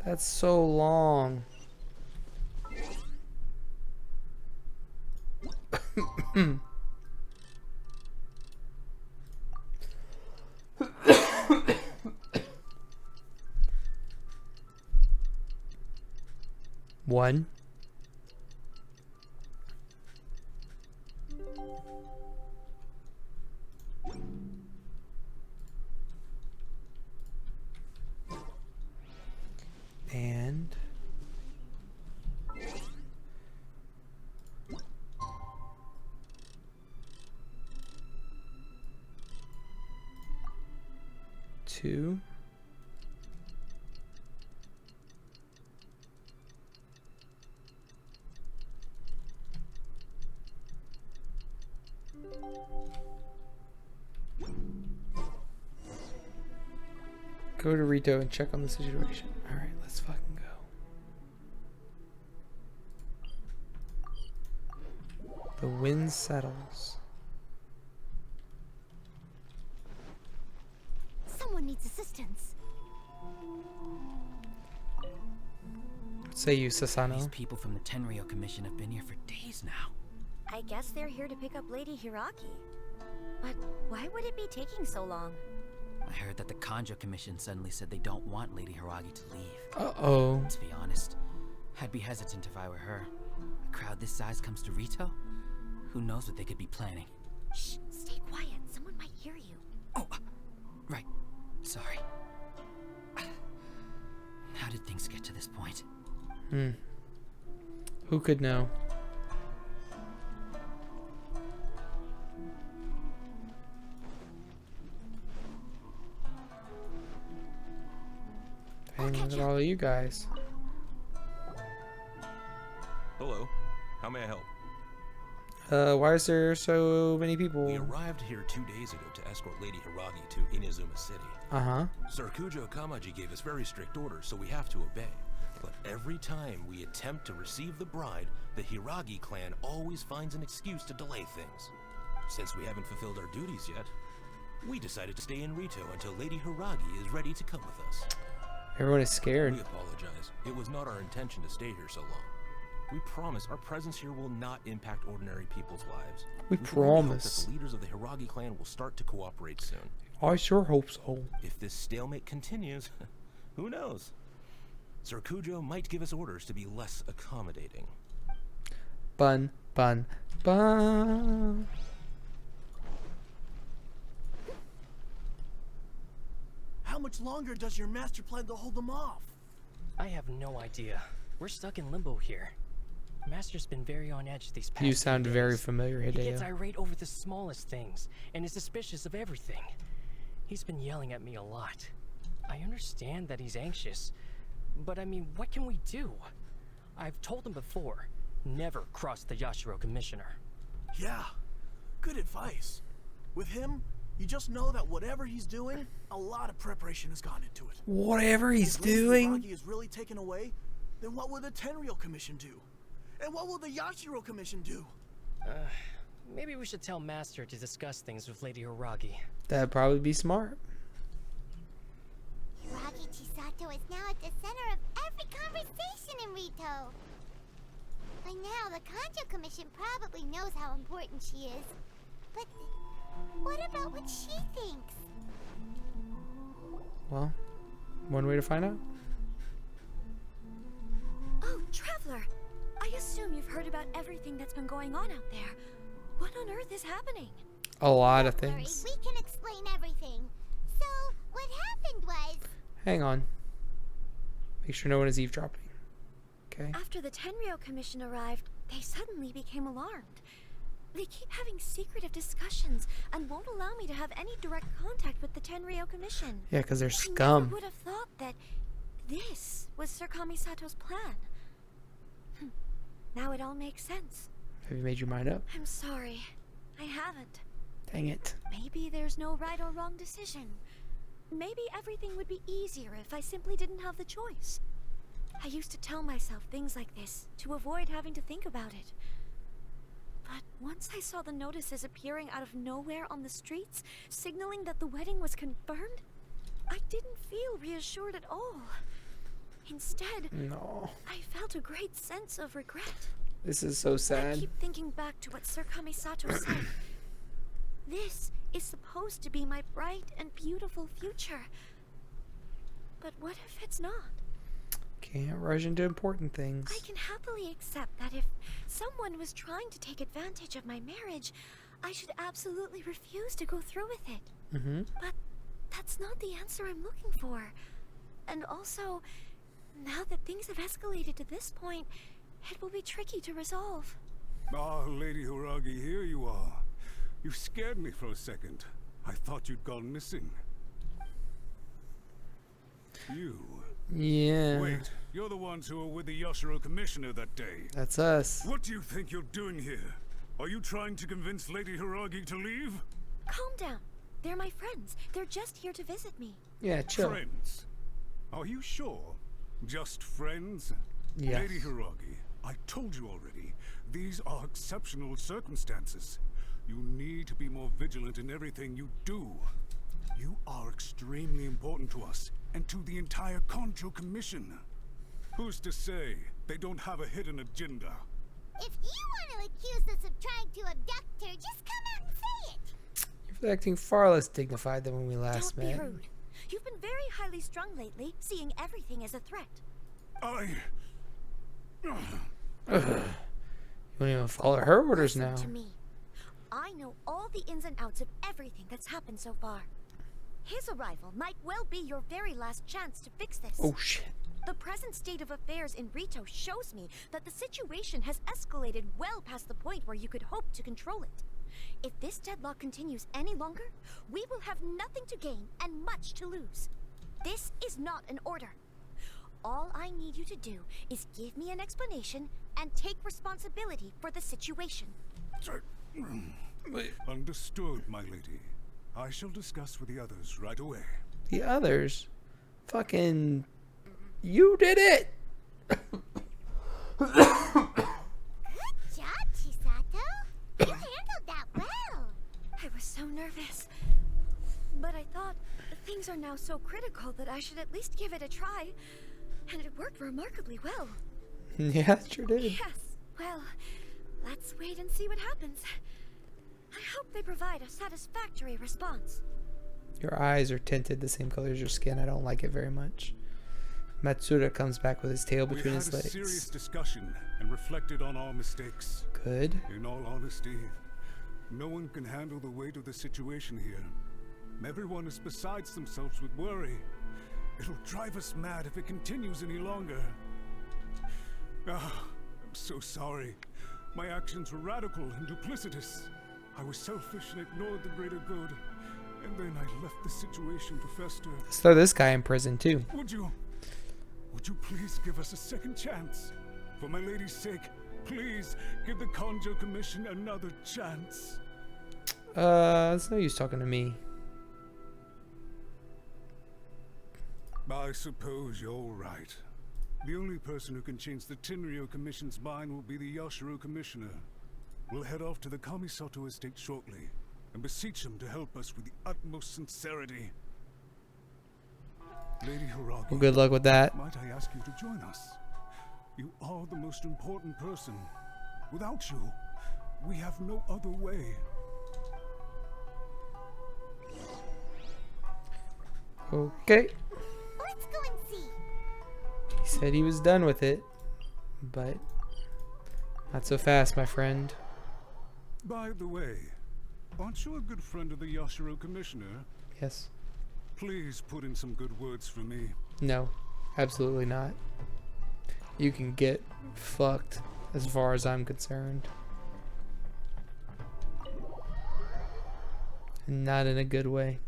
That's so long. One. And two. Go to Ritou and check on the situation. Alright, let's fucking go. The wind settles. Someone needs assistance. What say you, Sasano? These people from the Tenryou Commission have been here for days now. I guess they're here to pick up Lady Hiragi. But why would it be taking so long? I heard that the Kangjo Commission suddenly said they don't want Lady Hiragi to leave. Uh-oh. To be honest, I'd be hesitant if I were her. A crowd this size comes to Ritou? Who knows what they could be planning? Shh, stay quiet. Someone might hear you. Oh, right. Sorry. How did things get to this point? Who could know? And look at all of you guys. Hello. How may I help? Why is there so many people? We arrived here 2 days ago to escort Lady Hiragi to Inazuma City. Uh-huh. Sir Kujo Kamaji gave us very strict orders, so we have to obey. But every time we attempt to receive the bride, the Hiragi clan always finds an excuse to delay things. Since we haven't fulfilled our duties yet, We decided to stay in Ritou until Lady Hiragi is ready to come with us. Everyone is scared. We apologize. It was not our intention to stay here so long. We promise our presence here will not impact ordinary people's lives. We can only hope promise. that the leaders of the Hiragi clan will start to cooperate soon. I sure hope so. If this stalemate continues, who knows? Sir Kujo might give us orders to be less accommodating. Bun, bun, bun. How much longer does your master plan to hold them off? I have no idea. We're stuck in limbo here. Master's been very on edge these past You few sound days. very familiar, He gets Hideo. irate over the smallest things, and is suspicious of everything. He's been yelling at me a lot. I understand that he's anxious, but I mean, what can we do? I've told him before, never cross the Yashiro Commissioner. Yeah, good advice. With him, you just know that whatever he's doing, a lot of preparation has gone into it. Whatever he's If Lady doing? Hiragi is really taken away, then what will the Tenryou Commission do? And what will the Yashiro Commission do? Maybe we should tell Master to discuss things with Lady Hiragi. That'd probably be smart. Hiragi Chisato is now at the center of every conversation in Ritou. By now, the Kanjo Commission probably knows how important she is. But what about what she thinks? Well, one way to find out. Oh, Traveler! I assume you've heard about everything that's been going on out there. What on earth is happening? A lot of Don't worry, things. we can explain everything. So, what happened was... Hang on. Make sure no one is eavesdropping. Okay. After the Tenryou Commission arrived, they suddenly became alarmed. They keep having secretive discussions and won't allow me to have any direct contact with the Tenryou Commission. Yeah, 'cause they're I scum. never would have thought that this was Sir Kamisato's plan. Now it all makes sense. Have you made your mind up? I'm sorry. I haven't. Dang it. Maybe there's no right or wrong decision. Maybe everything would be easier if I simply didn't have the choice. I used to tell myself things like this to avoid having to think about it. But once I saw the notices appearing out of nowhere on the streets, signaling that the wedding was confirmed, I didn't feel reassured at all. Instead, No. I felt a great sense of regret. This is so I sad. keep thinking back to what Sir Kamisato said. This is supposed to be my bright and beautiful future. But what if it's not? Can't rush into important things. I can happily accept that if someone was trying to take advantage of my marriage, I should absolutely refuse to go through with it. Mm-hmm. But that's not the answer I'm looking for. And also, now that things have escalated to this point, it will be tricky to resolve. Ah, Lady Hiragi, here you are. You scared me for a second. I thought you'd gone missing. You? Yeah. Wait, you're the ones who were with the Yashiro Commissioner that day. That's us. What do you think you're doing here? Are you trying to convince Lady Hiragi to leave? Calm down. They're my friends. They're just here to visit me. Yeah, chill. Friends? Are you sure? Just friends? Yes. Lady Hiragi, I told you already, these are exceptional circumstances. You need to be more vigilant in everything you do. You are extremely important to us, and to the entire Kanjo Commission. Who's to say they don't have a hidden agenda? If you want to accuse us of trying to abduct her, just come out and say it. You're acting far less dignified than when we last Don't met. be rude. You've been very highly strung lately, seeing everything as a threat. You don't even follow her orders Listen now. to me. I know all the ins and outs of everything that's happened so far. His arrival might well be your very last chance to fix this. Oh shit. The present state of affairs in Ritou shows me that the situation has escalated well past the point where you could hope to control it. If this deadlock continues any longer, we will have nothing to gain and much to lose. This is not an order. All I need you to do is give me an explanation and take responsibility for the situation. Understood, my lady. I shall discuss with the others right away. The others? Fucking... You did it! Good job, Chisato. You handled that well. I was so nervous. Things are now so critical that I should at least give it a try. And it worked remarkably well. Yeah, it sure did. Yes. Well, let's wait and see what happens. I hope they provide a satisfactory response. Your eyes are tinted the same color as your skin. I don't like it very much. Matsuda comes back with his tail between his legs. We had a serious discussion and reflected on our mistakes. Good. In all honesty, no one can handle the weight of the situation here. Everyone is besides themselves with worry. It'll drive us mad if it continues any longer. I'm so sorry. My actions were radical and duplicitous. I was selfish and ignored the greater good. And then I left the situation to fester. Let's throw this guy in prison too. Would you please give us a second chance? For my lady's sake, please give the Kanjo Commission another chance. It's no use talking to me. I suppose you're right. The only person who can change the Tenryou Commission's mind will be the Yashiro Commissioner. We'll head off to the Kamisato estate shortly and beseech him to help us with the utmost sincerity. Lady Hiragi, Well, good luck with that. might I ask you to join us? You are the most important person. Without you, we have no other way. Okay. Let's go and see. He said he was done with it, but not so fast, my friend. By the way, aren't you a good friend of the Yashiro Commissioner? Yes. Please put in some good words for me. No, absolutely not. You can get fucked as far as I'm concerned. And not in a good way.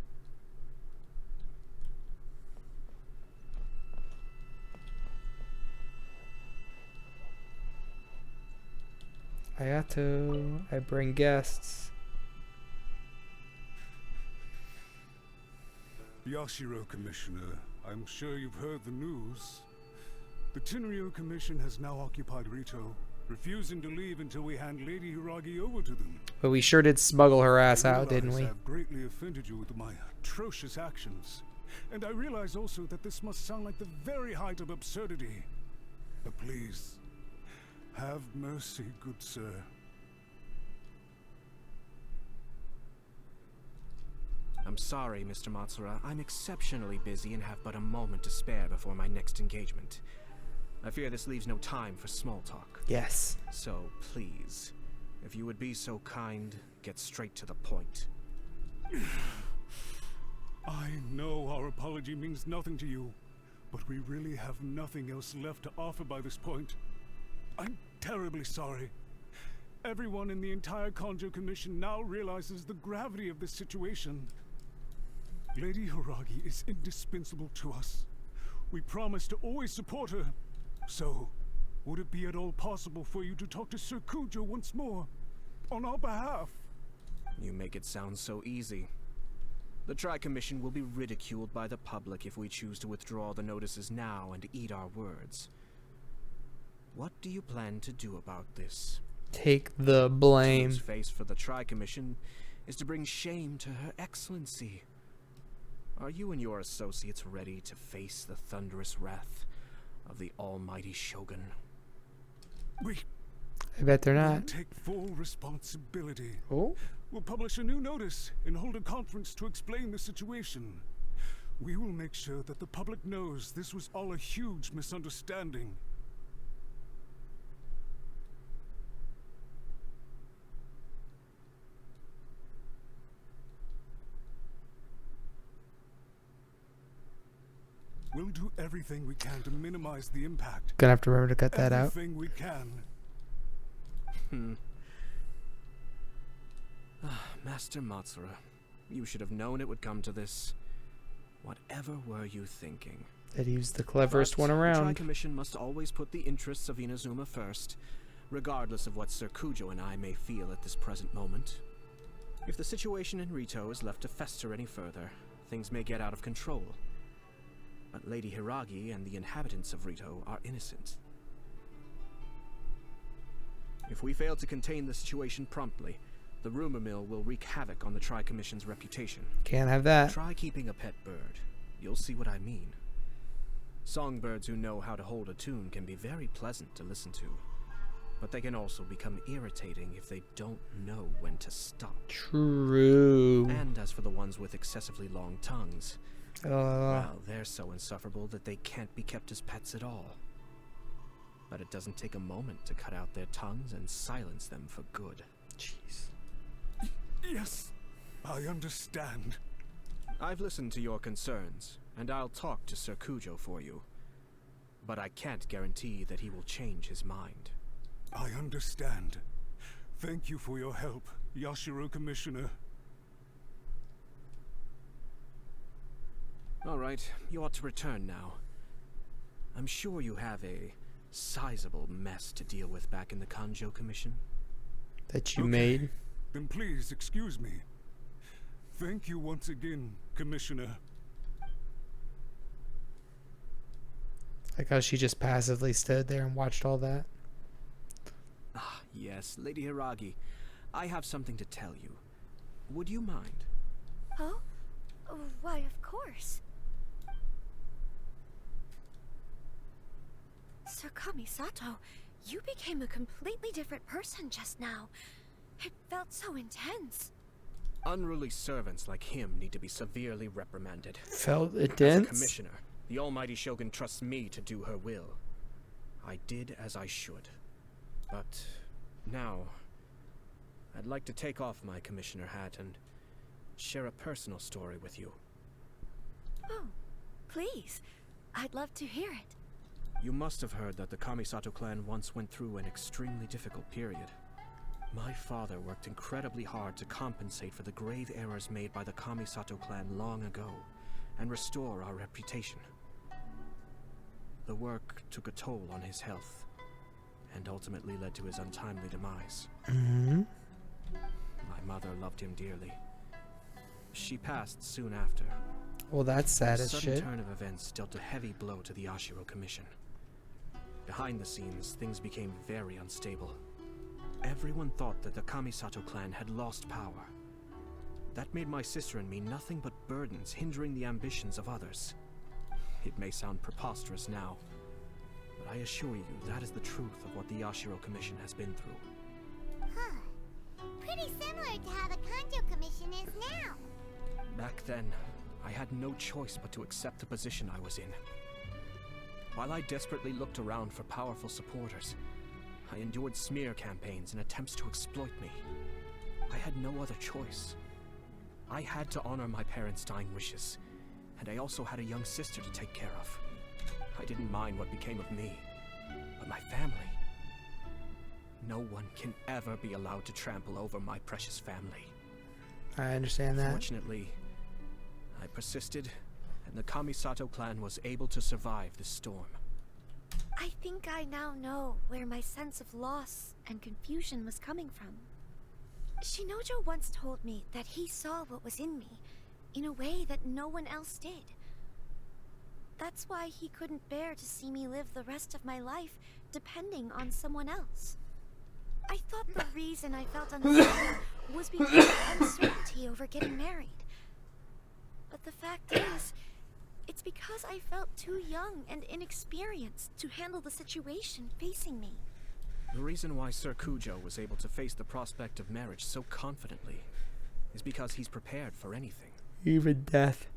Ayato, I bring guests. Yashiro Commissioner, I'm sure you've heard the news. The Tenryou Commission has now occupied Ritou, refusing to leave until we hand Lady Hiragi over to them. But we sure did smuggle her ass I out, didn't we? I've greatly offended you with my atrocious actions. And I realize also that this must sound like the very height of absurdity. But please, have mercy, good sir. I'm sorry, Mr. Matsura. I'm exceptionally busy and have but a moment to spare before my next engagement. I fear this leaves no time for small talk. Yes. So, please, if you would be so kind, get straight to the point. I know our apology means nothing to you, but we really have nothing else left to offer by this point. I'm terribly sorry. Everyone in the entire Kanjo Commission now realizes the gravity of this situation. Lady Hiragi is indispensable to us. We promise to always support her. So, would it be at all possible for you to talk to Sir Kujo once more, on our behalf? You make it sound so easy. The Tri-Commission will be ridiculed by the public if we choose to withdraw the notices now and eat our words. What do you plan to do about this? Take the blame. Whose face for the Tri-Commission is to bring shame to Her Excellency. Are you and your associates ready to face the thunderous wrath of the almighty Shogun? I bet they're We'll not. take full responsibility. Oh? We'll publish a new notice and hold a conference to explain the situation. We will make sure that the public knows this was all a huge misunderstanding. We'll do everything we can to minimize the impact. Gonna have to remember to cut that out. Everything we can. Master Matsura, you should have known it would come to this. Whatever were you thinking? That he was the cleverest But one The around. Tri-Commission must always put the interests of Inazuma first, regardless of what Sir Kujo and I may feel at this present moment. If the situation in Ritou is left to fester any further, things may get out of control. But Lady Hiragi and the inhabitants of Ritou are innocent. If we fail to contain the situation promptly, The rumor mill will wreak havoc on the Tri-Commission's reputation. Can't have that. Try keeping a pet bird. You'll see what I mean. Songbirds who know how to hold a tune can be very pleasant to listen to, but they can also become irritating if they don't know when to stop. True. And as for the ones with excessively long tongues, well, they're so insufferable that they can't be kept as pets at all. But it doesn't take a moment to cut out their tongues and silence them for good. Jeez. Yes, I understand. I've listened to your concerns, and I'll talk to Sir Kujo for you. But I can't guarantee that he will change his mind. I understand. Thank you for your help, Yashiro Commissioner. All right, you ought to return now. I'm sure you have a sizable mess to deal with back in the Kanjo Commission. That you made? Then please excuse me. Thank you once again, Commissioner. Like how she just passively stood there and watched all that. Ah, yes, Lady Hiragi. I have something to tell you. Would you mind? Oh? Why, of course. Sir Kamisato, you became a completely different person just now. It felt so intense. Unruly servants like him need to be severely reprimanded. Felt intense? As a commissioner, the Almighty Shogun trusts me to do her will. I did as I should. But now, I'd like to take off my commissioner hat and share a personal story with you. Oh, please. I'd love to hear it. You must have heard that the Kamisato clan once went through an extremely difficult period. My father worked incredibly hard to compensate for the grave errors made by the Kamisato clan long ago, and restore our reputation. The work took a toll on his health, and ultimately led to his untimely demise. Mm-hmm. My mother loved him dearly. She passed soon after. Well, that's sad as The shit. sudden turn of events dealt a heavy blow to the Yashiro Commission. Behind the scenes, things became very unstable. Everyone thought that the Kamisato clan had lost power. That made my sister and me nothing but burdens, hindering the ambitions of others. It may sound preposterous now, but I assure you that is the truth of what the Yashiro Commission has been through. Huh. Pretty similar to how the Kanjo Commission is now. Back then, I had no choice but to accept the position I was in. While I desperately looked around for powerful supporters, I endured smear campaigns and attempts to exploit me. I had no other choice. I had to honor my parents' dying wishes, and I also had a young sister to take care of. I didn't mind what became of me, but my family. No one can ever be allowed to trample over my precious family. I understand that. Fortunately, I persisted, and the Kamisato clan was able to survive the storm. I think I now know where my sense of loss and confusion was coming from. Shinojo once told me that he saw what was in me in a way that no one else did. That's why he couldn't bear to see me live the rest of my life depending on someone else. I thought the reason I felt uncertain was because of uncertainty over getting married. But the fact is, it's because I felt too young and inexperienced to handle the situation facing me. The reason why Sir Kujo was able to face the prospect of marriage so confidently is because he's prepared for anything. Even death.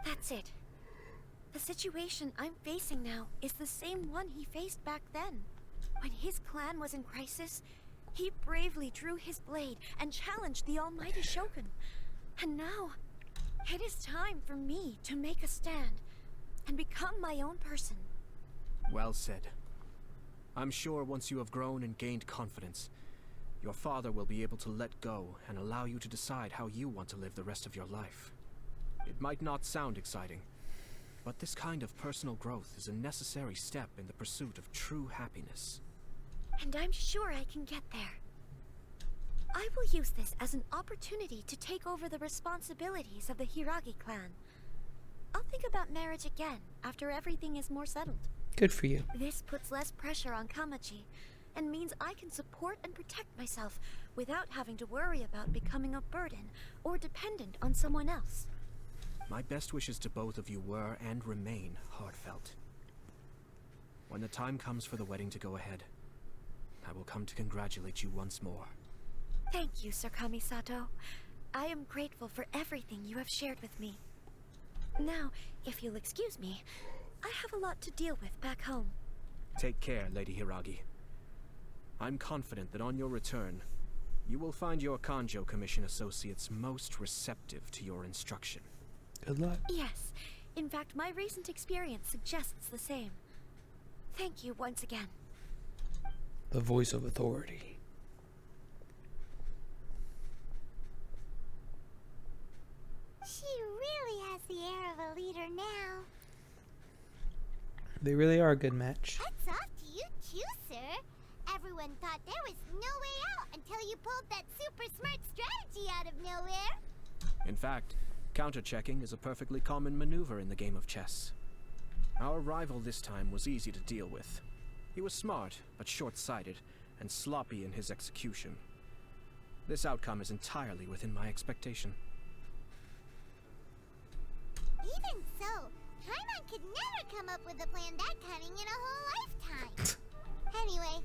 That's it. The situation I'm facing now is the same one he faced back then. When his clan was in crisis, he bravely drew his blade and challenged the Almighty Shogun. And now, it is time for me to make a stand and become my own person. Well said. I'm sure once you have grown and gained confidence, your father will be able to let go and allow you to decide how you want to live the rest of your life. It might not sound exciting, but this kind of personal growth is a necessary step in the pursuit of true happiness. And I'm sure I can get there. I will use this as an opportunity to take over the responsibilities of the Hiragi clan. I'll think about marriage again after everything is more settled. Good for you. This puts less pressure on Kamachi, and means I can support and protect myself without having to worry about becoming a burden or dependent on someone else. My best wishes to both of you were and remain heartfelt. When the time comes for the wedding to go ahead, I will come to congratulate you once more. Thank you, Sir Kamisato. I am grateful for everything you have shared with me. Now, if you'll excuse me, I have a lot to deal with back home. Take care, Lady Hiragi. I'm confident that on your return, you will find your Kanjo Commission associates most receptive to your instruction. Good luck. Yes. In fact, my recent experience suggests the same. Thank you once again. The voice of authority. She really has the air of a leader now. They really are a good match. Hats off to you too, sir. Everyone thought there was no way out until you pulled that super smart strategy out of nowhere. In fact, counter-checking is a perfectly common maneuver in the game of chess. Our rival this time was easy to deal with. He was smart, but short-sighted, and sloppy in his execution. This outcome is entirely within my expectation. Even so, Paimon could never come up with a plan that cunning in a whole lifetime. Anyway,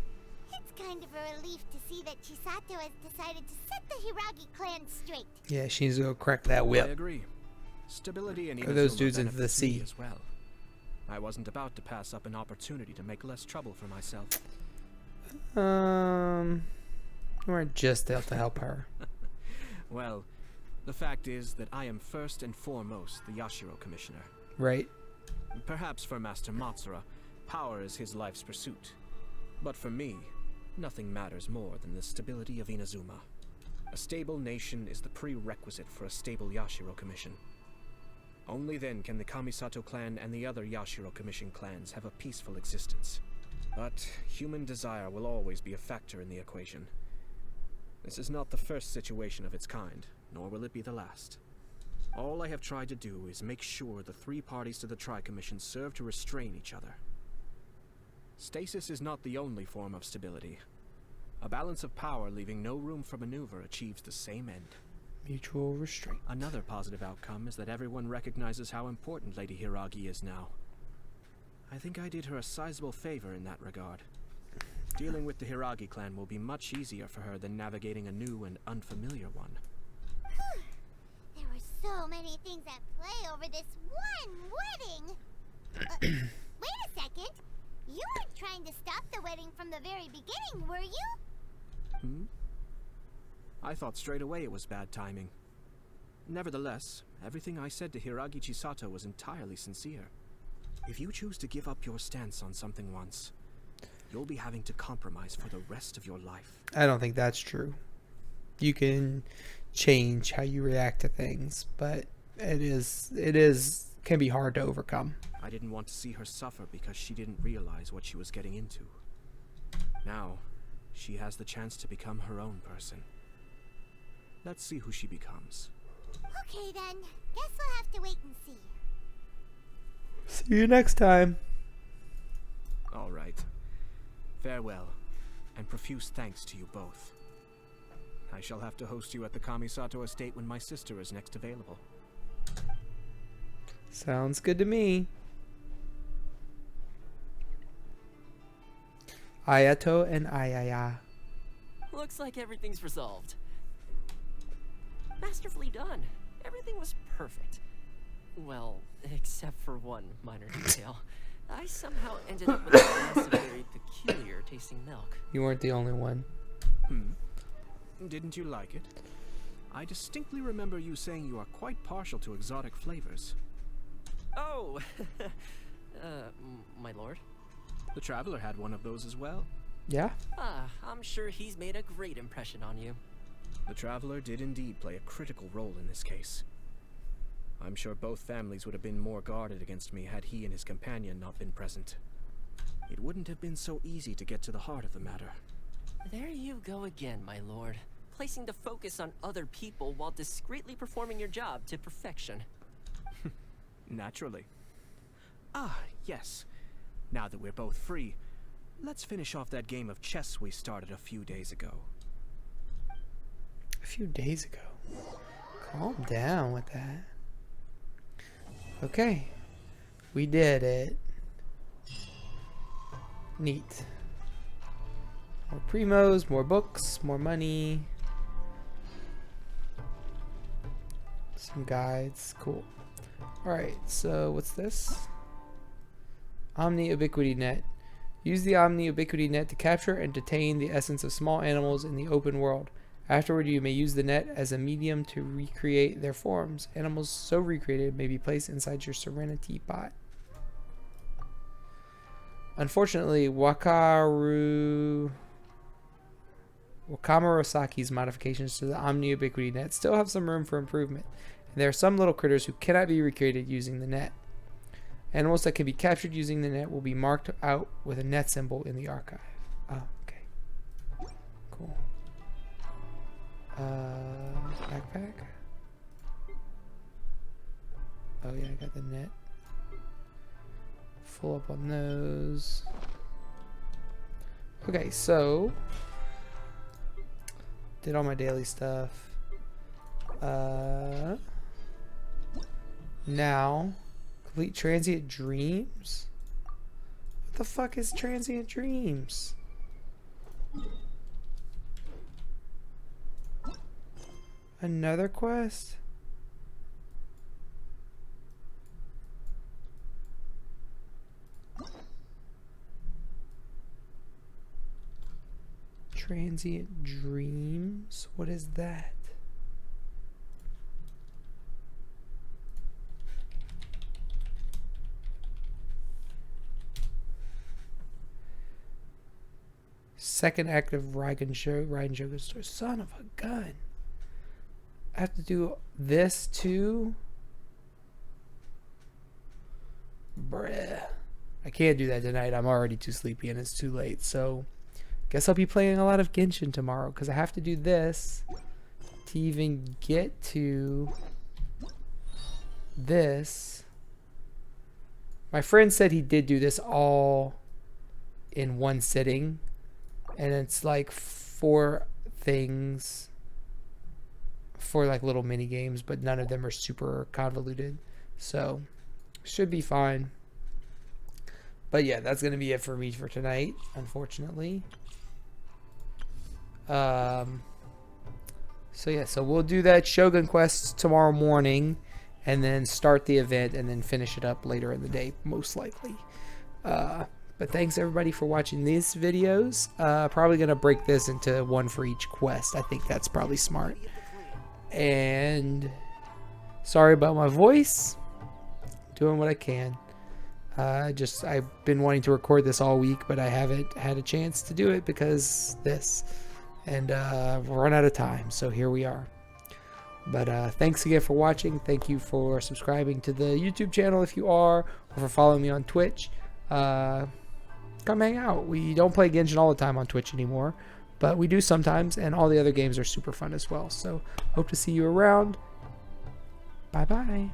it's kind of a relief to see that Chisato has decided to set the Hiragi clan straight. Yeah, she needs to go crack that whip. I agree. Stability and Or those dudes into the sea as well. I wasn't about to pass up an opportunity to make less trouble for myself. You weren't just out to help her. Well, the fact is that I am first and foremost the Yashiro Commissioner. Right. Perhaps for Master Matsura, power is his life's pursuit. But for me, nothing matters more than the stability of Inazuma. A stable nation is the prerequisite for a stable Yashiro Commission. Only then can the Kamisato clan and the other Yashiro Commission clans have a peaceful existence. But human desire will always be a factor in the equation. This is not the first situation of its kind, nor will it be the last. All I have tried to do is make sure the three parties to the Tri-Commission serve to restrain each other. Stasis is not the only form of stability. A balance of power leaving no room for maneuver achieves the same end. Mutual restraint. Another positive outcome is that everyone recognizes how important Lady Hiragi is now. I think I did her a sizable favor in that regard. Dealing with the Hiragi clan will be much easier for her than navigating a new and unfamiliar one. There were so many things at play over this one wedding. Wait a second. You weren't trying to stop the wedding from the very beginning, were you? I thought straight away it was bad timing. Nevertheless, everything I said to Hiragi Chisato was entirely sincere. If you choose to give up your stance on something once, you'll be having to compromise for the rest of your life. I don't think that's true. You can change how you react to things, but it can be hard to overcome. I didn't want to see her suffer because she didn't realize what she was getting into. Now, she has the chance to become her own person. Let's see who she becomes. Okay then, guess we'll have to wait and see. See you next time. All right. Farewell, and profuse thanks to you both. I shall have to host you at the Kamisato estate when my sister is next available. Sounds good to me. Ayato and Ayaya. Looks like everything's resolved. Masterfully done. Everything was perfect. Well, except for one minor detail. I somehow ended up with a glass of very peculiar tasting milk. You weren't the only one. Didn't you like it? I distinctly remember you saying you are quite partial to exotic flavors. Oh, my lord. The Traveler had one of those as well. Yeah? I'm sure he's made a great impression on you. The Traveler did indeed play a critical role in this case. I'm sure both families would have been more guarded against me had he and his companion not been present. It wouldn't have been so easy to get to the heart of the matter. There you go again, my lord. Placing the focus on other people while discreetly performing your job to perfection. Naturally. Ah, yes. Now that we're both free, let's finish off that game of chess we started a few days ago. A few days ago? Calm down with that. Okay. We did it. Neat. More primos, more books, more money. Some guides. Cool. Alright, so what's this? Omni-Ubiquity Net. Use the Omni-Ubiquity Net to capture and detain the essence of small animals in the open world. Afterward, you may use the net as a medium to recreate their forms. Animals so recreated may be placed inside your Serenity Bot. Unfortunately, Wakamurasaki's modifications to the Omni-Ubiquity Net still have some room for improvement. And there are some little critters who cannot be recreated using the net. Animals that can be captured using the net will be marked out with a net symbol in the archive. Oh, okay. Cool. Backpack. Oh yeah, I got the net. Full up on those. Okay, so did all my daily stuff. Now complete transient dreams. What the fuck is transient dreams? Another quest? Transient dreams? What is that? Second active Raiden Shogun story. Son of a gun. I have to do this too? Bruh. I can't do that tonight. I'm already too sleepy and it's too late. So, guess I'll be playing a lot of Genshin tomorrow because I have to do this to even get to this. My friend said he did do this all in one sitting. And it's like 4 things for like little mini games, but none of them are super convoluted, so should be fine. But yeah, that's gonna be it for me for tonight, unfortunately. So yeah, so we'll do that Shogun quest tomorrow morning and then start the event and then finish it up later in the day, most likely. But thanks everybody for watching these videos. Probably gonna break this into one for each quest. I think that's probably smart. And sorry about my voice. Doing what I can. I've been wanting to record this all week, but I haven't had a chance to do it because this. And we've run out of time, so here we are. But thanks again for watching. Thank you for subscribing to the YouTube channel if you are, or for following me on Twitch. Come hang out. We don't play Genshin all the time on Twitch anymore, but we do sometimes, and all the other games are super fun as well. So hope to see you around. Bye bye.